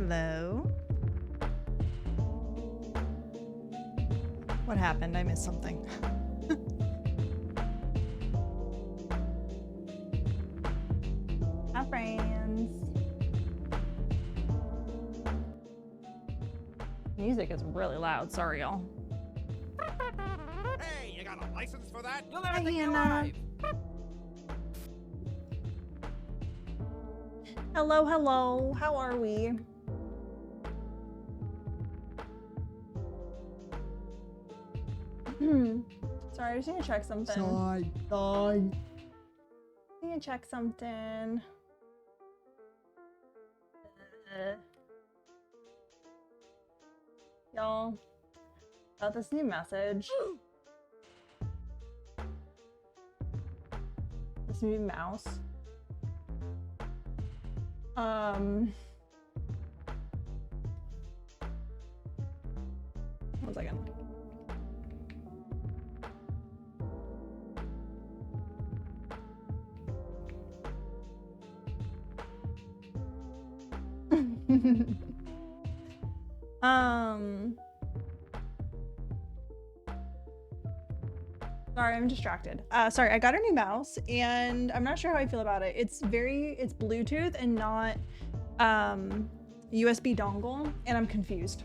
Hello. What happened? I missed something. Hi, friends. Music is really loud. Sorry, y'all. Hey, you got a license for that? You'll Hi, never think you're Hannah. alive. Hello, hello. How are we? Sorry, I just need to check something. Sorry. I need to check something. Y'all, got this new message. This new mouse. 1 second. Sorry, I'm distracted. Sorry, I got a new mouse and I'm not sure how I feel about it. It's Bluetooth and not USB dongle, and I'm confused.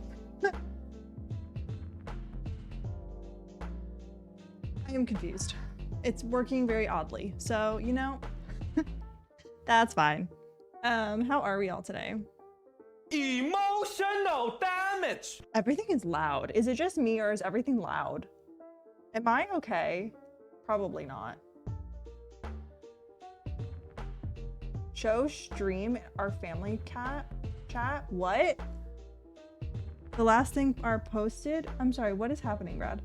I am confused. It's working very oddly. So, you know, that's fine. How are we all today? Emotional damage. Everything is loud. Is it just me or is everything loud? Am I okay? Probably not. Show stream our family chat? What? The last thing are posted? I'm sorry, what is happening, Brad?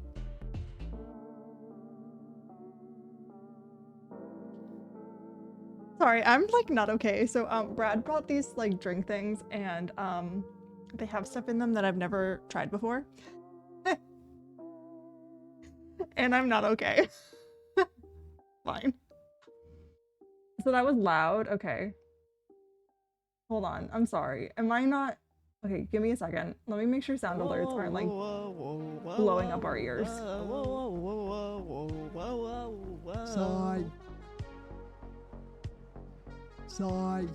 Sorry, I'm like not okay. So Brad brought these like drink things and they have stuff in them that I've never tried before. And I'm not okay. Fine. So that was loud. Okay. Hold on. I'm sorry. Am I not? Okay, give me a second. Let me make sure sound alerts aren't like blowing up our ears. Sorry. Sorry.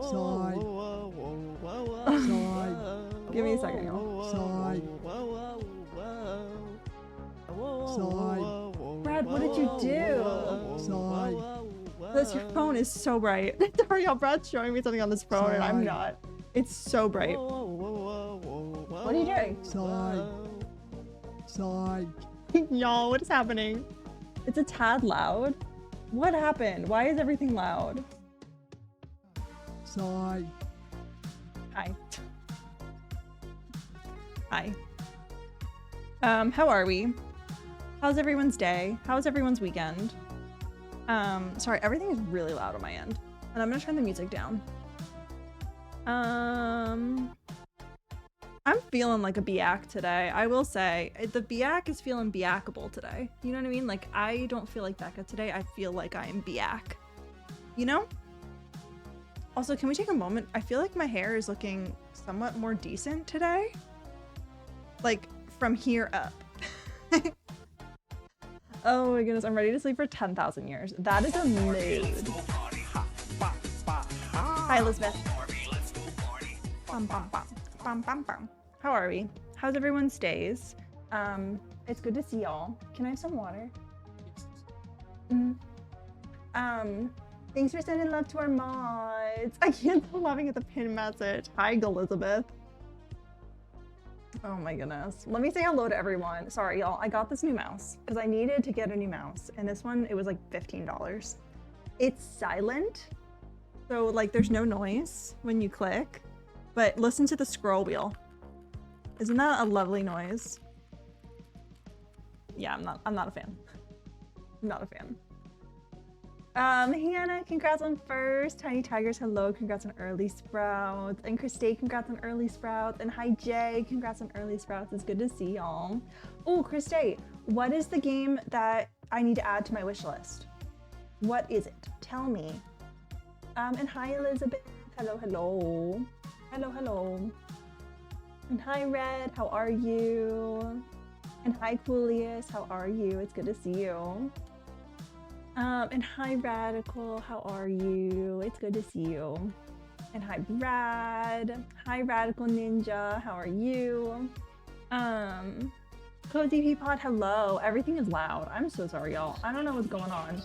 Sorry. Sorry. Give me a second, y'all. Sorry. Sorry. Brad, what did you do? Sorry. Your phone is so bright. Sorry, y'all. Brad's showing me something on this phone and I'm Sorry. not. It's so bright. What are you doing? Sorry. Sorry. Y'all, what is happening? It's a tad loud. What happened? Why is everything loud? Sorry. Hi. Hi. How are we? How's everyone's day? How's everyone's weekend? Sorry, everything is really loud on my end. And I'm gonna turn the music down. I'm feeling like a Biak today. I will say, the Biak is feeling Biakable today. You know what I mean? Like, I don't feel like Becca today. I feel like I am Biak. You know? Also, can we take a moment? I feel like my hair is looking somewhat more decent today. Like, from here up. Oh my goodness, I'm ready to sleep for 10,000 years. That is a mood. Hi, Elizabeth. Bum, bum, bum. Bum, bum, bum. How are we? How's everyone's days? It's good to see y'all. Can I have some water? Thanks for sending love to our mods. I can't stop laughing at the pin message. Hi, Elizabeth. Oh my goodness. Let me say hello to everyone. Sorry, y'all. I got this new mouse because I needed to get a new mouse. And this one, it was like $15. It's silent. So like there's no noise when you click, but listen to the scroll wheel. Isn't that a lovely noise? Yeah, I'm not a fan. I'm not a fan. Hannah, congrats on first. Tiny Tigers, hello, congrats on early sprouts. And Christine, congrats on early sprouts. And hi Jay, congrats on early sprouts. It's good to see y'all. Oh, Christine, what is the game that I need to add to my wish list? What is it? Tell me. And hi Elizabeth. Hello, hello. Hello, hello. And hi, Red. How are you? And hi, Coolius. How are you? It's good to see you. And hi, Radical. How are you? It's good to see you. And hi, Brad. Hi, Radical Ninja. How are you? Cozy Peapod, hello. Everything is loud. I'm so sorry, y'all. I don't know what's going on.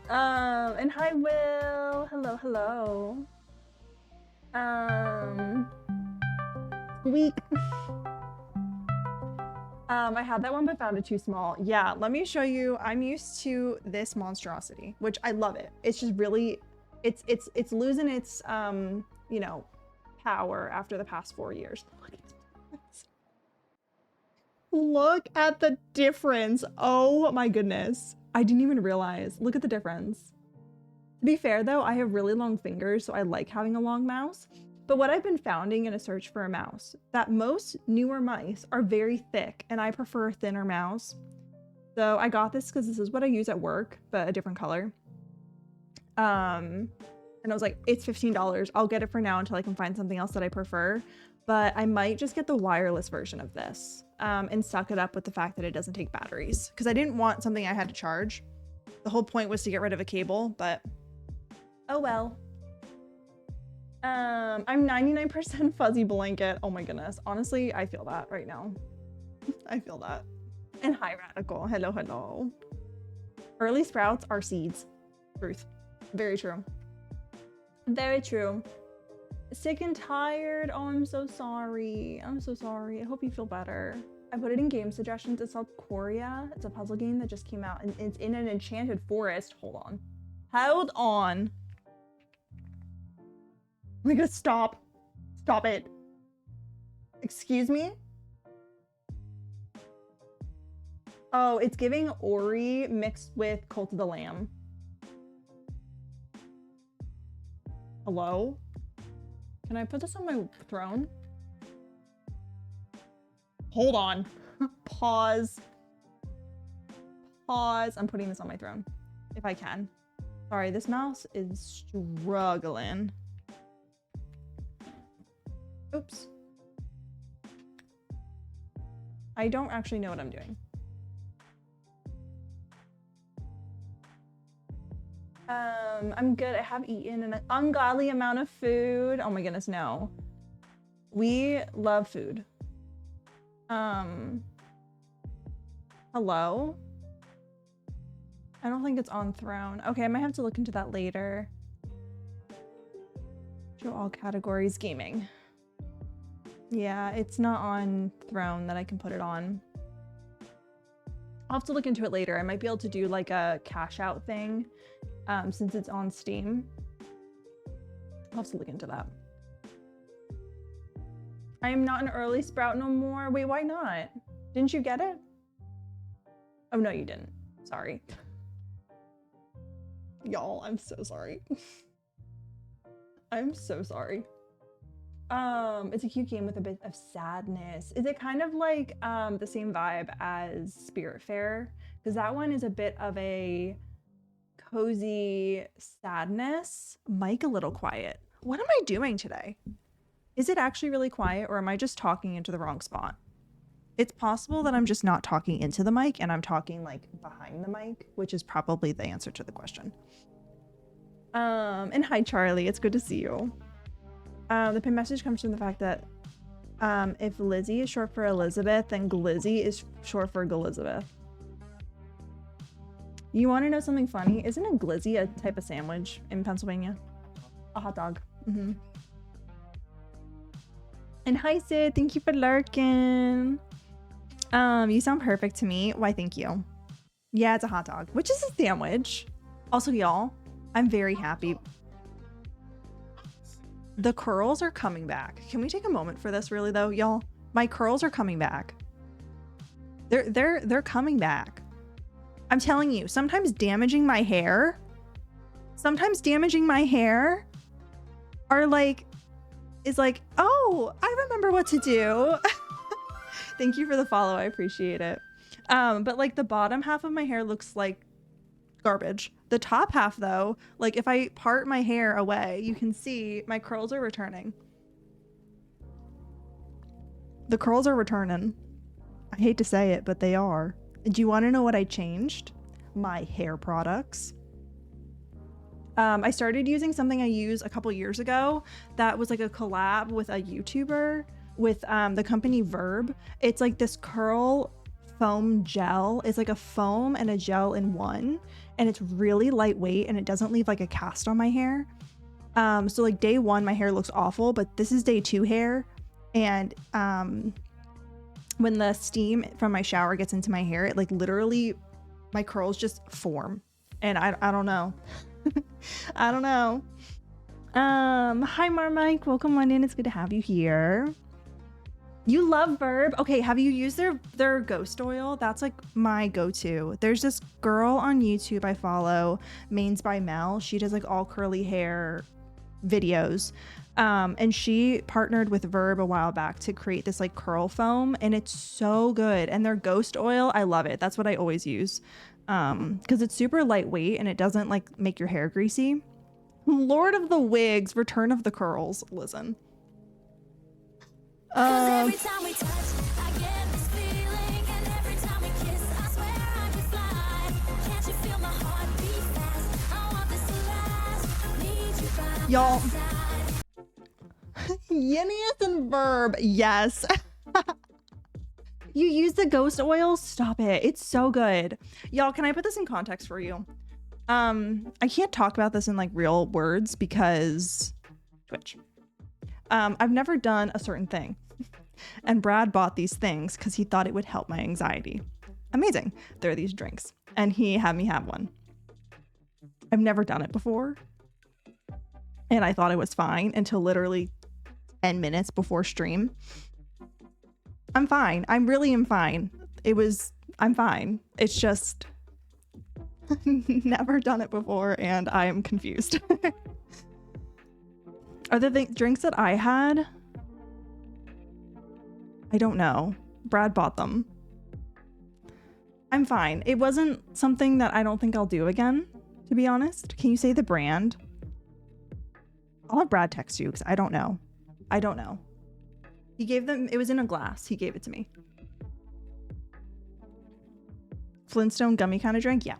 And hi, Will. Hello, hello. Weak. I had that one but found it too small. Yeah, let me show you. I'm used to this monstrosity, which I love it. It's just really, it's losing its, you know, power after the past 4 years. Look at the difference. Oh my goodness. I didn't even realize. Look at the difference. To be fair though, I have really long fingers, so I like having a long mouse. But what I've been finding in a search for a mouse, that most newer mice are very thick and I prefer a thinner mouse. So I got this because this is what I use at work, but a different color. And I was like, it's $15. I'll get it for now until I can find something else that I prefer. But I might just get the wireless version of this and suck it up with the fact that it doesn't take batteries. Because I didn't want something I had to charge. The whole point was to get rid of a cable, but oh well. I'm 99% fuzzy blanket. Oh my goodness. Honestly, I feel that right now. I feel that. And hi, Radical. Hello, hello. Early sprouts are seeds. Truth. Very true. Very true. Sick and tired. Oh, I'm so sorry. I'm so sorry. I hope you feel better. I put it in game suggestions. It's called Coria. It's a puzzle game that just came out and it's in an enchanted forest. Hold on. Hold on. Oh my god, stop. Stop it. Excuse me? Oh, it's giving Ori mixed with Cult of the Lamb. Hello? Can I put this on my throne? Hold on. Pause. Pause. I'm putting this on my throne. If I can. Sorry, this mouse is struggling. Oops. I don't actually know what I'm doing. I'm good. I have eaten an ungodly amount of food. Oh my goodness, no. We love food. Hello? I don't think it's on throne. Okay, I might have to look into that later. Show all categories gaming. Yeah, it's not on throne that I can put it on. I'll have to look into it later. I might be able to do like a cash out thing since it's on Steam. I'll have to look into that. I am not an early sprout no more. Wait, why not? Didn't you get it? Oh, no, you didn't. Sorry. Y'all, I'm so sorry. I'm so sorry. It's a cute game with a bit of sadness. Is it kind of like the same vibe as Spiritfarer? Because that one is a bit of a cozy sadness. Mic a little quiet. What am I doing today? Is it actually really quiet or am I just talking into the wrong spot? It's possible that I'm just not talking into the mic and I'm talking like behind the mic, which is probably the answer to the question. And hi, Charlie. It's good to see you. The pin message comes from the fact that if Lizzie is short for Elizabeth, then Glizzy is short for Glizabeth. You want to know something funny? Isn't a glizzy a type of sandwich in Pennsylvania? A hot dog. Mm-hmm. And hi, Sid. Thank you for lurking. You sound perfect to me. Why, thank you. Yeah, it's a hot dog, which is a sandwich. Also, y'all, I'm very happy. The curls are coming back. Can we take a moment for this really though, y'all? My curls are coming back. They're coming back. I'm telling you, sometimes damaging my hair are like, is like, oh, I remember what to do. Thank you for the follow. I appreciate it. But like the bottom half of my hair looks like garbage. The top half though, like if I part my hair away, you can see my curls are returning. The curls are returning. I hate to say it, but they are. Do you want to know what I changed? My hair products. I started using something I used a couple years ago that was like a collab with a YouTuber with the company Verb. It's like this curl foam gel. It's like a foam and a gel in one, and it's really lightweight and it doesn't leave like a cast on my hair. So like day one my hair looks awful, but this is day two hair, and when the steam from my shower gets into my hair, it like literally my curls just form, and I don't know. I don't know. Hi Marmike, welcome on in. It's good to have you here. You love Verb. Okay, have you used their ghost oil? That's like my go-to. There's this girl on YouTube I follow, Mains by Mel. She does like all curly hair videos. And she partnered with Verb a while back to create this like curl foam, and it's so good. And their ghost oil, I love it. That's what I always use. Because it's super lightweight and it doesn't like make your hair greasy. Lord of the Wigs, Return of the Curls. Listen. Every time we touch, I get this feeling, and every time we kiss, I swear I could fly. Can't you feel my heart beat fast? I want this to last. Need you by Y'all. my side. Yennius and Verb, yes. You use the ghost oil? Stop it. It's so good. Y'all, can I put this in context for you? I can't talk about this in like real words because Twitch. I've never done a certain thing. And Brad bought these things because he thought it would help my anxiety. Amazing. There are these drinks. And he had me have one. I've never done it before. And I thought it was fine until literally 10 minutes before stream. I'm fine. I really am fine. I'm fine. It's just never done it before and I am confused. Are the drinks that I had? I don't know. Brad bought them. I'm fine. It wasn't something that I don't think I'll do again, to be honest. Can you say the brand? I'll have Brad text you because I don't know. I don't know. He gave them, it was in a glass. He gave it to me. Flintstone gummy kind of drink? Yeah.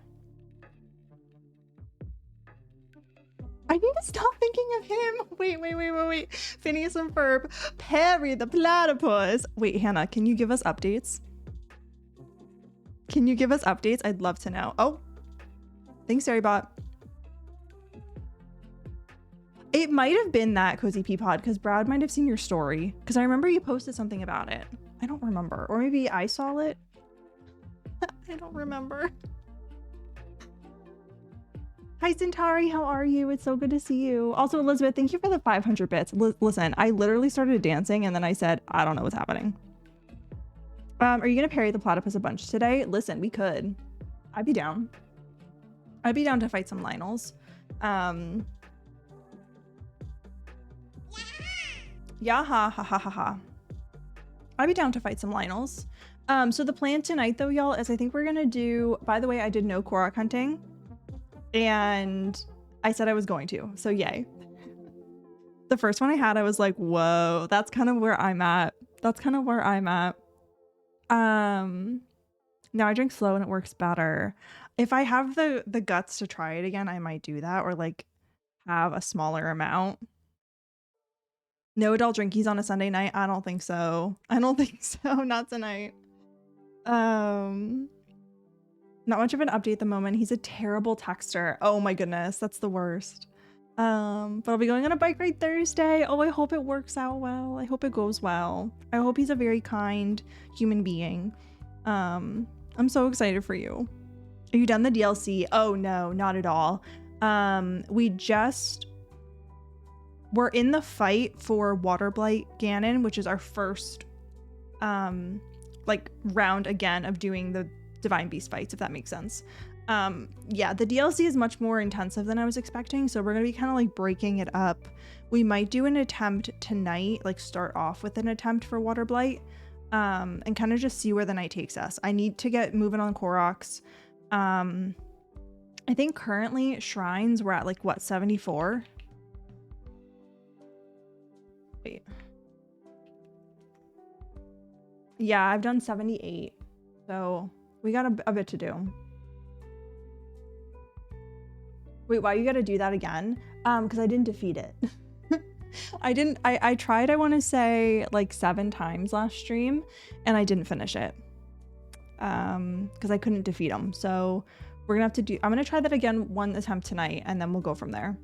I need to stop thinking of him. Wait. Phineas and Ferb. Perry the platypus. Wait, Hannah, can you give us updates? Can you give us updates? I'd love to know. Oh, thanks, Sarybot. It might have been that Cozy Pea Pod because Brad might have seen your story because I remember you posted something about it. I don't remember. Or maybe I saw it. I don't remember. Hi, Centauri. How are you? It's so good to see you. Also, Elizabeth, thank you for the 500 bits. Listen, I literally started dancing and then I said, I don't know what's happening. Are you going to parry the platypus a bunch today? Listen, we could. I'd be down. I'd be down to fight some Lionels. Yeah, ha ha ha ha ha. I'd be down to fight some Lionels. So the plan tonight though, y'all, is I think we're gonna do, by the way, I did no Korok hunting. And I said I was going to, so yay. The first one I had, I was like, whoa, that's kind of where I'm at. Now I drink slow and it works better. If I have the guts to try it again, I might do that, or like have a smaller amount. No adult drinkies on a Sunday night? I don't think so. Not tonight. Not much of an update at the moment. He's a terrible texter. Oh my goodness, that's the worst. But I'll be going on a bike ride Thursday. Oh, I hope it works out well. I hope it goes well. I hope he's a very kind human being. I'm so excited for you. Are you done the DLC? Oh no, not at all. We're in the fight for Waterblight Ganon, which is our first like round again of doing the Divine Beast fights, if that makes sense. Yeah, the DLC is much more intensive than I was expecting, so we're gonna be kind of like breaking it up. We might do an attempt tonight, like start off with an attempt for Waterblight, and kind of just see where the night takes us. I need to get moving on Koroks. I think currently shrines we're at like what, 74? Wait. Yeah, I've done 78. So we got a bit to do. Wait, why you gotta do that again? Because I didn't defeat it. I tried, I want to say like 7 times last stream and I didn't finish it. Because I couldn't defeat him. So we're gonna have to I'm gonna try that again one attempt tonight and then we'll go from there.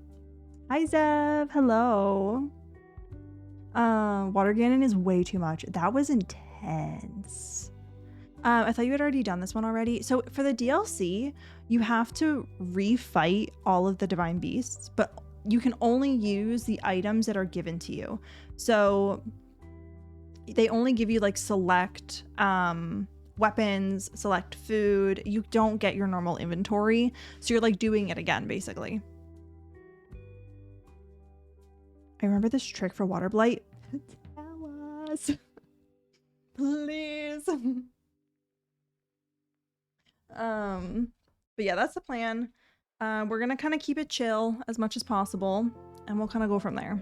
Hi Zev, hello. Water cannon is way too much. That was intense. I thought you had already done this one already. So for the DLC, you have to refight all of the divine beasts, but you can only use the items that are given to you. So they only give you like select weapons, select food. You don't get your normal inventory. So you're like doing it again, basically. I remember this trick for water blight. Tell us. Please. But yeah, that's the plan. We're gonna kind of keep it chill as much as possible, and we'll kind of go from there.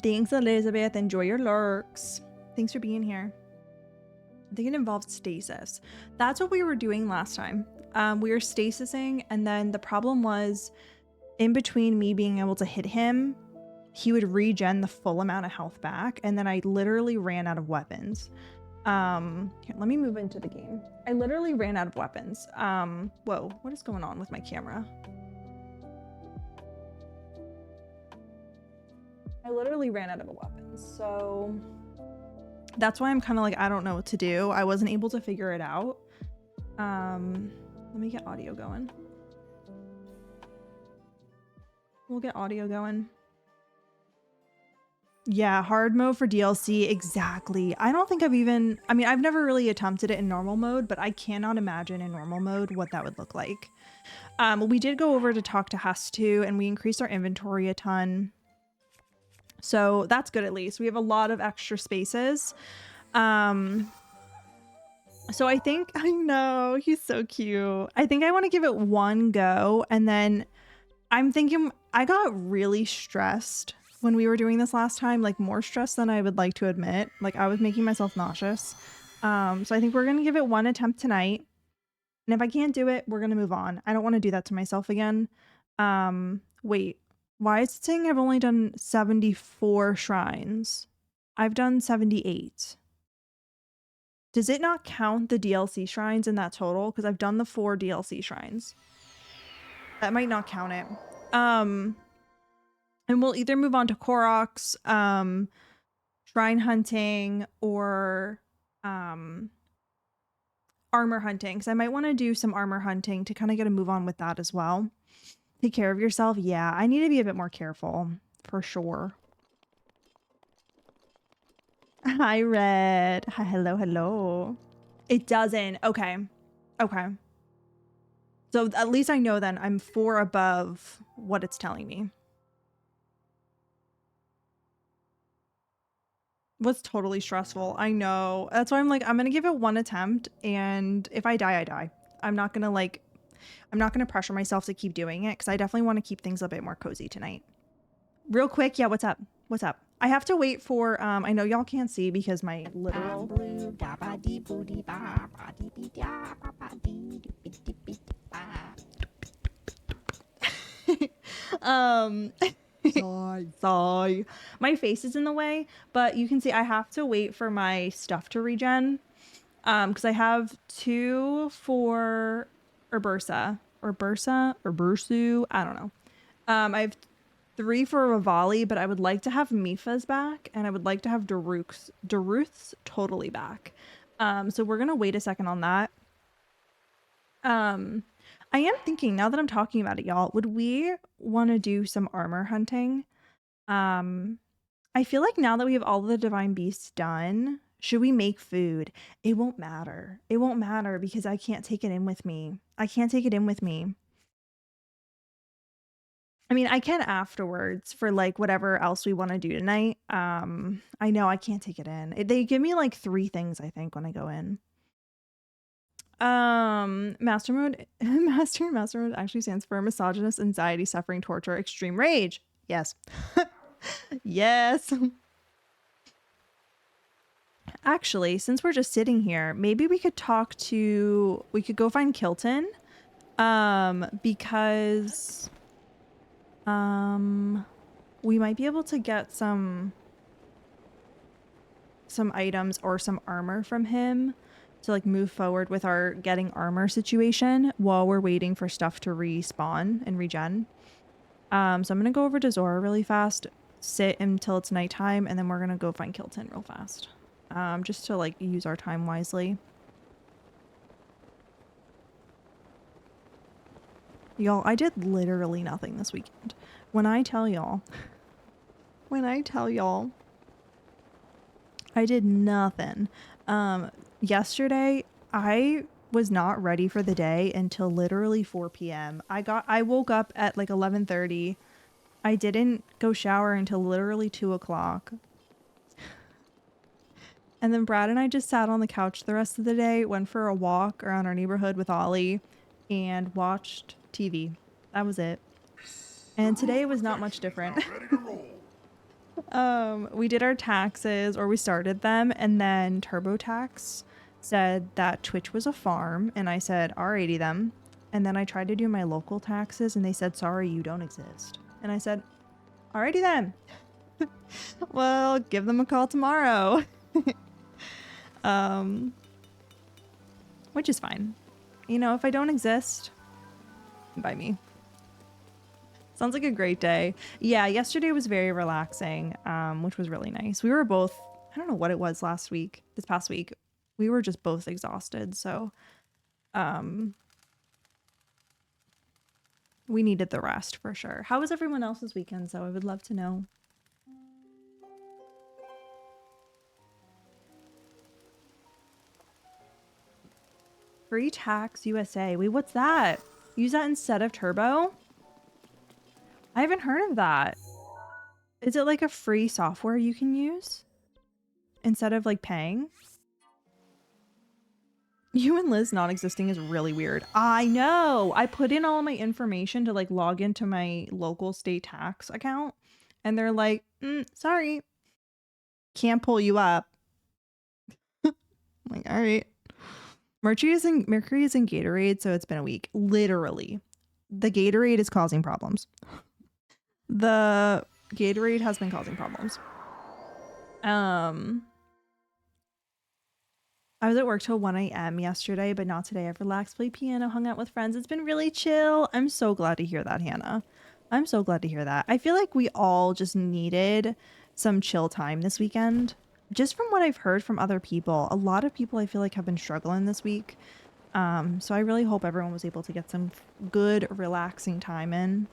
Thanks, Elizabeth. Enjoy your lurks. Thanks for being here. I think it involved stasis. That's what we were doing last time. We were stasising, and then the problem was in between me being able to hit him, he would regen the full amount of health back, and then I literally ran out of weapons. Here, let me move into the game. I literally ran out of weapons. Whoa, what is going on with my camera? I literally ran out of weapons, so that's why I'm kind of like, I don't know what to do. I wasn't able to figure it out. Let me get audio going. We'll get audio going. Yeah, hard mode for DLC, exactly. I don't think I've never really attempted it in normal mode, but I cannot imagine in normal mode what that would look like. We did go over to talk to Hess2, and we increased our inventory a ton. So that's good, at least. We have a lot of extra spaces. So I think, I know, he's so cute. I think I want to give it one go, and then I'm thinking, I got really stressed when we were doing this last time, like more stressed than I would like to admit. Like I was making myself nauseous. So I think we're going to give it one attempt tonight. And if I can't do it, we're going to move on. I don't want to do that to myself again. Wait, why is it saying I've only done 74 shrines? I've done 78. Does it not count the DLC shrines in that total? Because I've done the 4 DLC shrines. That might not count it. And we'll either move on to Koroks, shrine hunting, or armor hunting. Because I might want to do some armor hunting to kind of get a move on with that as well. Take care of yourself. Yeah, I need to be a bit more careful, for sure. Hi, Red. Hi, hello, hello. It doesn't. Okay. Okay. So at least I know then I'm 4 above what it's telling me. Was totally stressful. I know. That's why I'm like, I'm going to give it one attempt. And if I die, I die. I'm not going to pressure myself to keep doing it because I definitely want to keep things a bit more cozy tonight. Real quick. Yeah. What's up? What's up? I have to wait for, I know y'all can't see because my literal. Sorry. My face is in the way, but you can see I have to wait for my stuff to regen. Because I have 2 for Urbursu, I don't know. I have 3 for Rivali, but I would like to have Mifa's back, and I would like to have Daruth's totally back. So we're gonna wait a second on that. I am thinking, now that I'm talking about it, y'all, would we want to do some armor hunting? I feel like now that we have all the divine beasts done, should we make food? It won't matter. It won't matter because I can't take it in with me. I can't take it in with me. I mean, I can afterwards for like whatever else we want to do tonight. I know I can't take it in. They give me like 3 things, I think, when I go in. Master mode master mode actually stands for misogynist, anxiety, suffering, torture, extreme rage. Yes. Yes. Actually, since we're just sitting here, maybe we could go find Kilton. Because we might be able to get some items or some armor from him to like move forward with our getting armor situation while we're waiting for stuff to respawn and regen. So I'm gonna go over to Zora really fast, sit until it's nighttime, and then we're gonna go find Kilton real fast. Just to like use our time wisely. Y'all, I did literally nothing this weekend. When I tell y'all, I did nothing. Yesterday, I was not ready for the day until literally 4 p.m. I woke up at like 11:30. I didn't go shower until literally 2 o'clock. And then Brad and I just sat on the couch the rest of the day, went for a walk around our neighborhood with Ollie, and watched TV. That was it. And today was not much different. We did our taxes, or we started them, and then TurboTax said that Twitch was a farm, and I said, alrighty then. And then I tried to do my local taxes, and they said, sorry, you don't exist. And I said, alrighty then. Well, give them a call tomorrow. Which is fine. You know, if I don't exist, by me. Sounds like a great day. Yeah, yesterday was very relaxing, which was really nice. We were both, I don't know what it was this past week. We were just both exhausted, so we needed the rest for sure. How was everyone else's weekend? So I would love to know. Free Tax USA. Wait, what's that? Use that instead of Turbo? I haven't heard of that. Is it like a free software you can use instead of like paying? You and Liz not existing is really weird. I know. I put in all my information to like log into my local state tax account, and they're like, sorry, can't pull you up. I'm like, all right. Mercury is in Gatorade, so it's been a week. Literally. The Gatorade is causing problems. The Gatorade has been causing problems. I was at work till 1 a.m. yesterday, but not today. I've relaxed, played piano, hung out with friends. It's been really chill. I'm so glad to hear that, Hannah. I'm so glad to hear that. I feel like we all just needed some chill time this weekend. Just from what I've heard from other people, a lot of people I feel like have been struggling this week. So I really hope everyone was able to get some good, relaxing time in.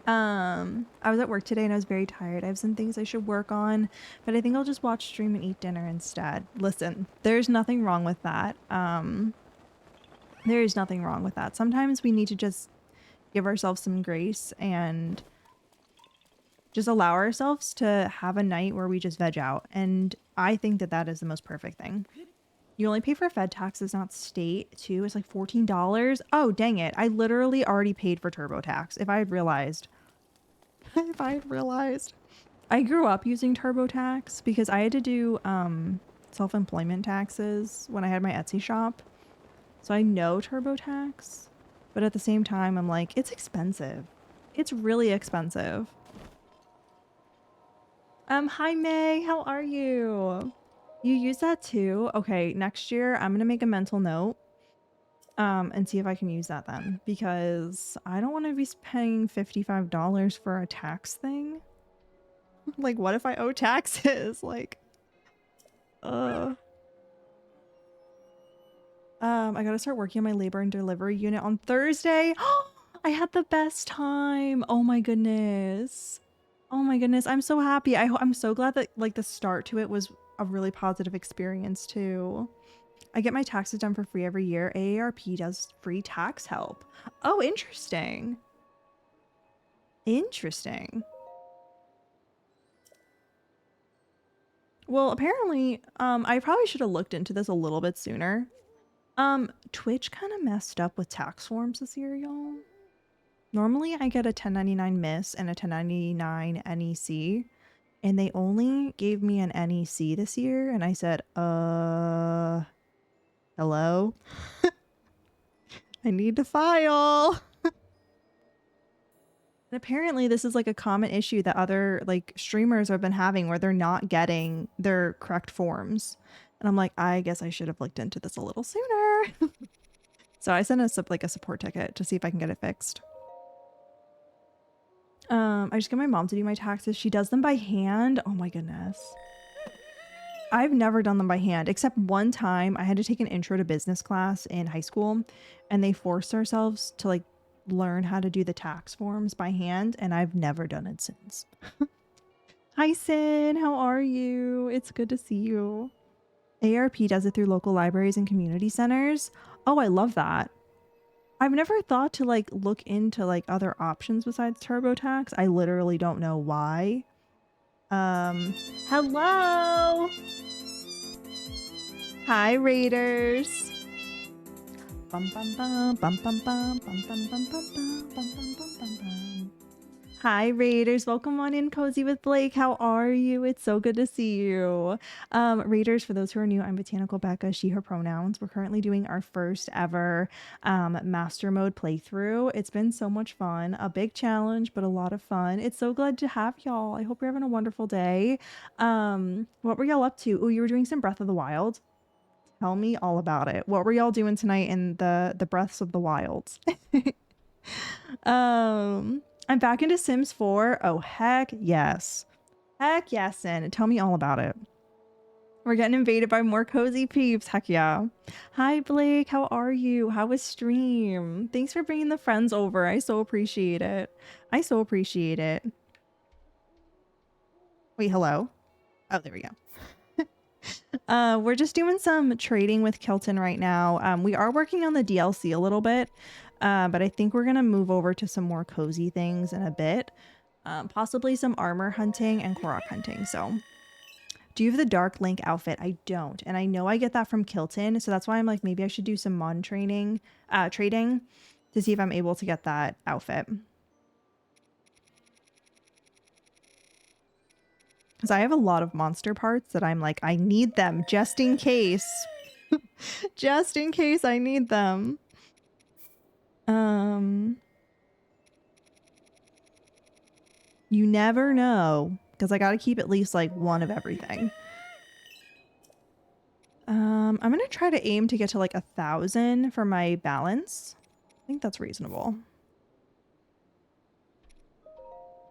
I was at work today and I was very tired. I have some things I should work on, but I think I'll just watch stream and eat dinner instead. Listen, there's nothing wrong with that. There is nothing wrong with that. Sometimes we need to just give ourselves some grace and just allow ourselves to have a night where we just veg out. And I think that that is the most perfect thing. You only pay for Fed taxes, not state, too. It's like $14. Oh, dang it. I literally already paid for TurboTax. If I had realized. I grew up using TurboTax because I had to do self-employment taxes when I had my Etsy shop. So I know TurboTax. But at the same time, I'm like, it's expensive. It's really expensive. Hi May, how are you? You use that too? Okay, next year I'm gonna make a mental note and see if I can use that then, because I don't want to be paying $55 for a tax thing. Like, what if I owe taxes? Like, I gotta start working on my labor and delivery unit on Thursday. I had the best time. Oh my goodness. Oh my goodness, I'm so happy. I'm so glad that like the start to it was a really positive experience too. I get my taxes done for free every year. AARP does free tax help. Oh, interesting. Interesting. Well, apparently, I probably should have looked into this a little bit sooner. Twitch kind of messed up with tax forms this year, y'all. Normally I get a 1099 miss and a 1099 NEC, and they only gave me an NEC this year, and I said, hello? I need to file. And apparently this is like a common issue that other like streamers have been having where they're not getting their correct forms. And I'm like, I guess I should have looked into this a little sooner. So I sent a support ticket to see if I can get it fixed. I just get my mom to do my taxes. She does them by hand. Oh my goodness. I've never done them by hand, except one time I had to take an intro to business class in high school, and they forced ourselves to like learn how to do the tax forms by hand, and I've never done it since. Hi Sin, how are you? It's good to see you. ARP does it through local libraries and community centers. Oh, I love that. I've never thought to like look into like other options besides TurboTax. I literally don't know why. Hello. Hi Raiders. Bum bum bum bum bum bum bum bum bum bum bum bum bum bum bum. Hi Raiders, welcome on in Cozy with Blake. How are you? It's so good to see you. Raiders, for those who are new, I'm Botanical Becca, she, her pronouns. We're currently doing our first ever master mode playthrough. It's been so much fun, a big challenge, but a lot of fun. It's so glad to have y'all. I hope you're having a wonderful day. What were y'all up to? Oh, you were doing some Breath of the Wild. Tell me all about it. What were y'all doing tonight in the Breaths of the Wilds? I'm back into Sims 4. Oh, heck yes. Heck yes, and tell me all about it. We're getting invaded by more cozy peeps. Heck yeah. Hi, Blake. How are you? How was stream? Thanks for bringing the friends over. I so appreciate it. I so appreciate it. Wait, hello? Oh, there we go. We're just doing some trading with Kilton right now. We are working on the DLC a little bit, but I think we're going to move over to some more cozy things in a bit. Possibly some armor hunting and Korok hunting. So, do you have the Dark Link outfit? I don't. And I know I get that from Kilton. So that's why I'm like, maybe I should do some mon trading to see if I'm able to get that outfit. Because I have a lot of monster parts that I'm like, I need them just in case. Just in case I need them. You never know. Because I got to keep at least like one of everything. I'm going to try to aim to get to like 1,000 for my balance. I think that's reasonable.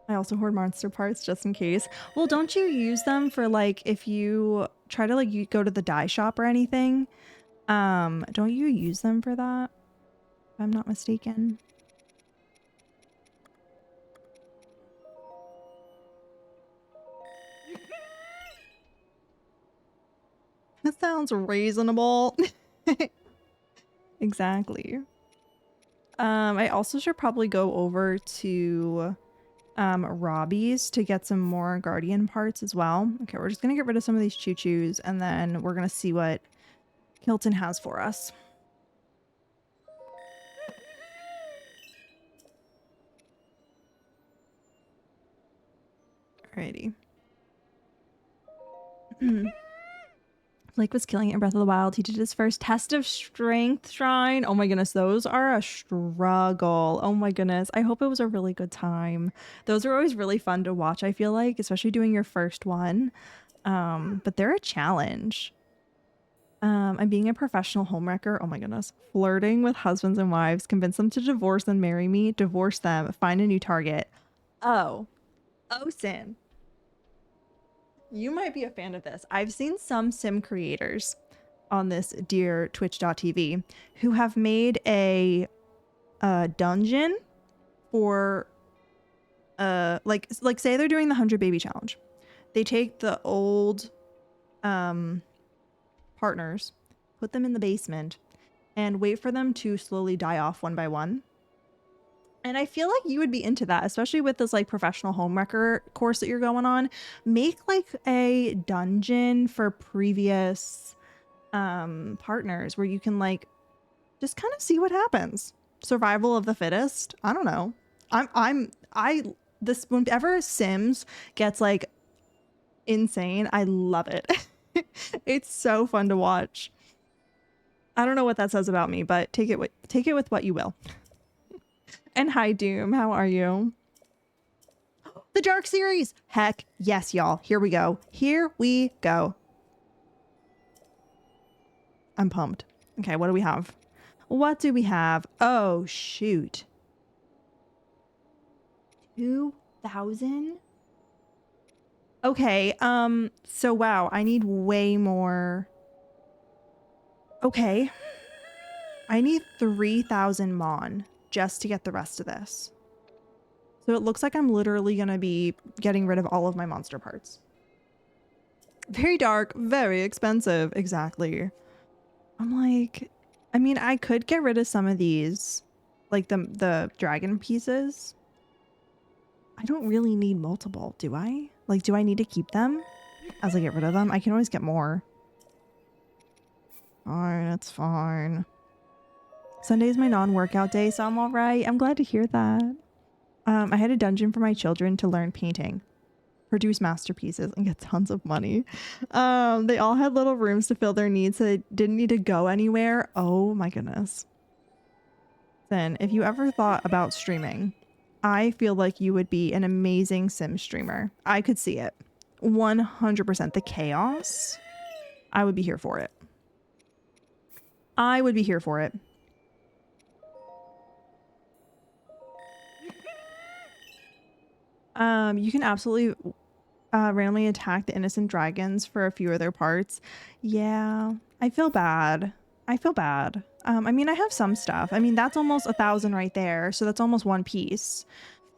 I also hoard monster parts just in case. Well, don't you use them for like if you try to like you go to the dye shop or anything? Don't you use them for that? If I'm not mistaken. That sounds reasonable. Exactly. I also should probably go over to Robbie's to get some more Guardian parts as well. Okay, we're just gonna get rid of some of these choo-choos and then we're gonna see what Kilton has for us. Alrighty. Blake was killing it in Breath of the Wild. He did his first test of strength shrine. Oh my goodness, those are a struggle. Oh my goodness. I hope it was a really good time. Those are always really fun to watch, I feel like, especially doing your first one. But they're a challenge. I'm being a professional homewrecker. Oh my goodness. Flirting with husbands and wives. Convince them to divorce and marry me. Divorce them. Find a new target. Oh. Oh, Sin. You might be a fan of this. I've seen some sim creators on this dear twitch.tv who have made a dungeon for like say they're doing the 100 baby challenge. They take the old partners, put them in the basement, and wait for them to slowly die off one by one. And I feel like you would be into that, especially with this like professional homewrecker course that you're going on. Make like a dungeon for previous partners where you can like Just kind of see what happens. Survival of the fittest. I don't know. This whenever Sims gets like insane, I love it. It's so fun to watch. I don't know what that says about me, but take it with what you will. And hi Doom, how are you? The Dark series. Heck yes, y'all. Here we go. Here we go. I'm pumped. Okay, what do we have? What do we have? Oh, shoot. 2,000? Okay, so wow, I need way more. Okay. I need 3,000 Mon just to get the rest of this. So it looks like I'm literally gonna be getting rid of all of my monster parts. Very dark, very expensive. Exactly. I'm like, I mean, I could get rid of some of these, like the dragon pieces. I don't really need multiple, do I? Like, do I need to keep them as I get rid of them? I can always get more. Fine, it's fine. Sunday's my non-workout day, so I'm all right. I'm glad to hear that. I had a dungeon for my children to learn painting, produce masterpieces, and get tons of money. They all had little rooms to fill their needs, so they didn't need to go anywhere. Oh my goodness. Then, if you ever thought about streaming, I feel like you would be an amazing Sim streamer. I could see it. 100%. The chaos. I would be here for it. I would be here for it. You can absolutely randomly attack the innocent dragons for a few of their parts. Yeah, I feel bad. I feel bad. I mean, I have some stuff. I mean, that's almost 1,000 right there. So that's almost one piece.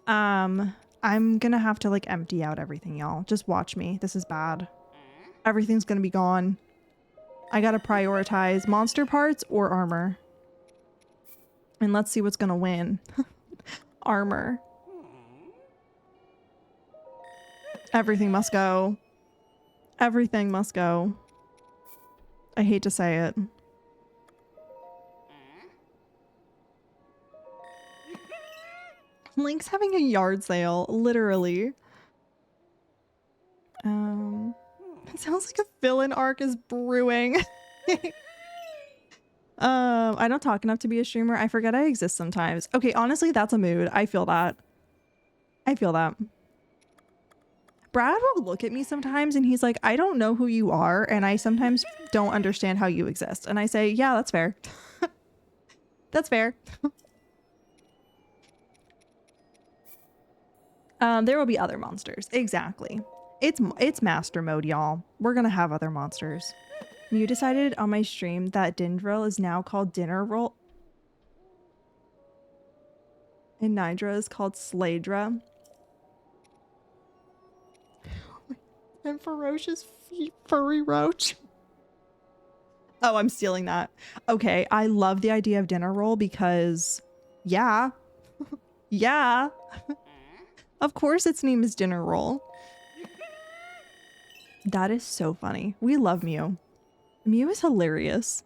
I'm gonna have to like empty out everything, y'all. Just watch me. This is bad. Everything's gonna be gone. I gotta prioritize monster parts or armor. And let's see what's gonna win. Armor. Everything must go. Everything must go. I hate to say it. Link's having a yard sale, literally. It sounds like a villain arc is brewing. I don't talk enough to be a streamer. I forget I exist sometimes. Okay, honestly, that's a mood. I feel that. I feel that. Brad will look at me sometimes and he's like, I don't know who you are, and I sometimes don't understand how you exist. And I say, yeah, that's fair. That's fair. There will be other monsters. Exactly. It's master mode, y'all. We're gonna have other monsters. You decided on my stream that Dindril is now called Dinner Roll. And Nidra is called Slaydra. And Ferocious Furry Roach. Oh, I'm stealing that. Okay, I love the idea of Dinner Roll because, yeah. Yeah. Of course its name is Dinner Roll. That is so funny. We love Mew. Mew is hilarious.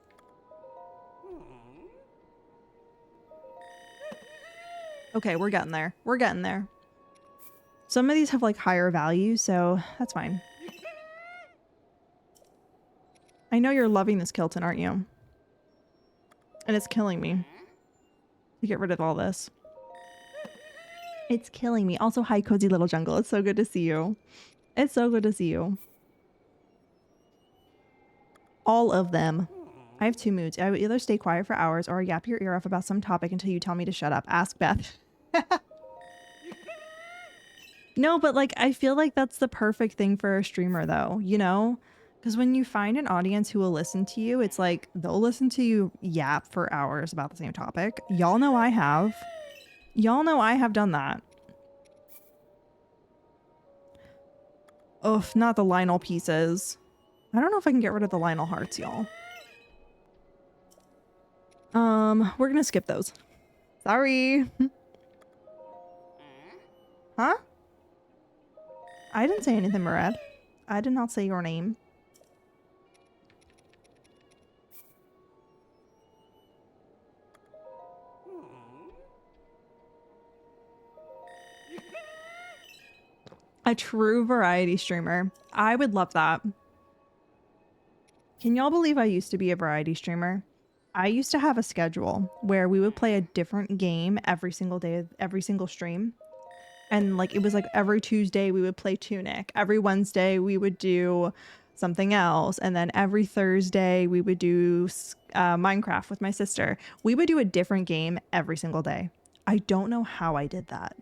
Okay, we're getting there. We're getting there. Some of these have like higher value, so that's fine. I know you're loving this Kilton, aren't you? And it's killing me to get rid of all this. It's killing me. Also, hi, Cozy Little Jungle. It's so good to see you. It's so good to see you. All of them. I have two moods. I would either stay quiet for hours or yap your ear off about some topic until you tell me to shut up. Ask Beth. No, but like, I feel like that's the perfect thing for a streamer though, you know? Because when you find an audience who will listen to you, it's like they'll listen to you yap for hours about the same topic. Y'all know I have. Y'all know I have done that. Oof, not the Lionel pieces. I don't know if I can get rid of the Lionel hearts, y'all. We're gonna skip those. Sorry. Huh? I didn't say anything, Murad. I did not say your name. A true variety streamer. I would love that. Can y'all believe I used to be a variety streamer? I used to have a schedule where we would play a different game every single day of every single stream. And like it was like every Tuesday we would play Tunic. Every Wednesday we would do something else. And then every Thursday we would do Minecraft with my sister. We would do a different game every single day. I don't know how I did that.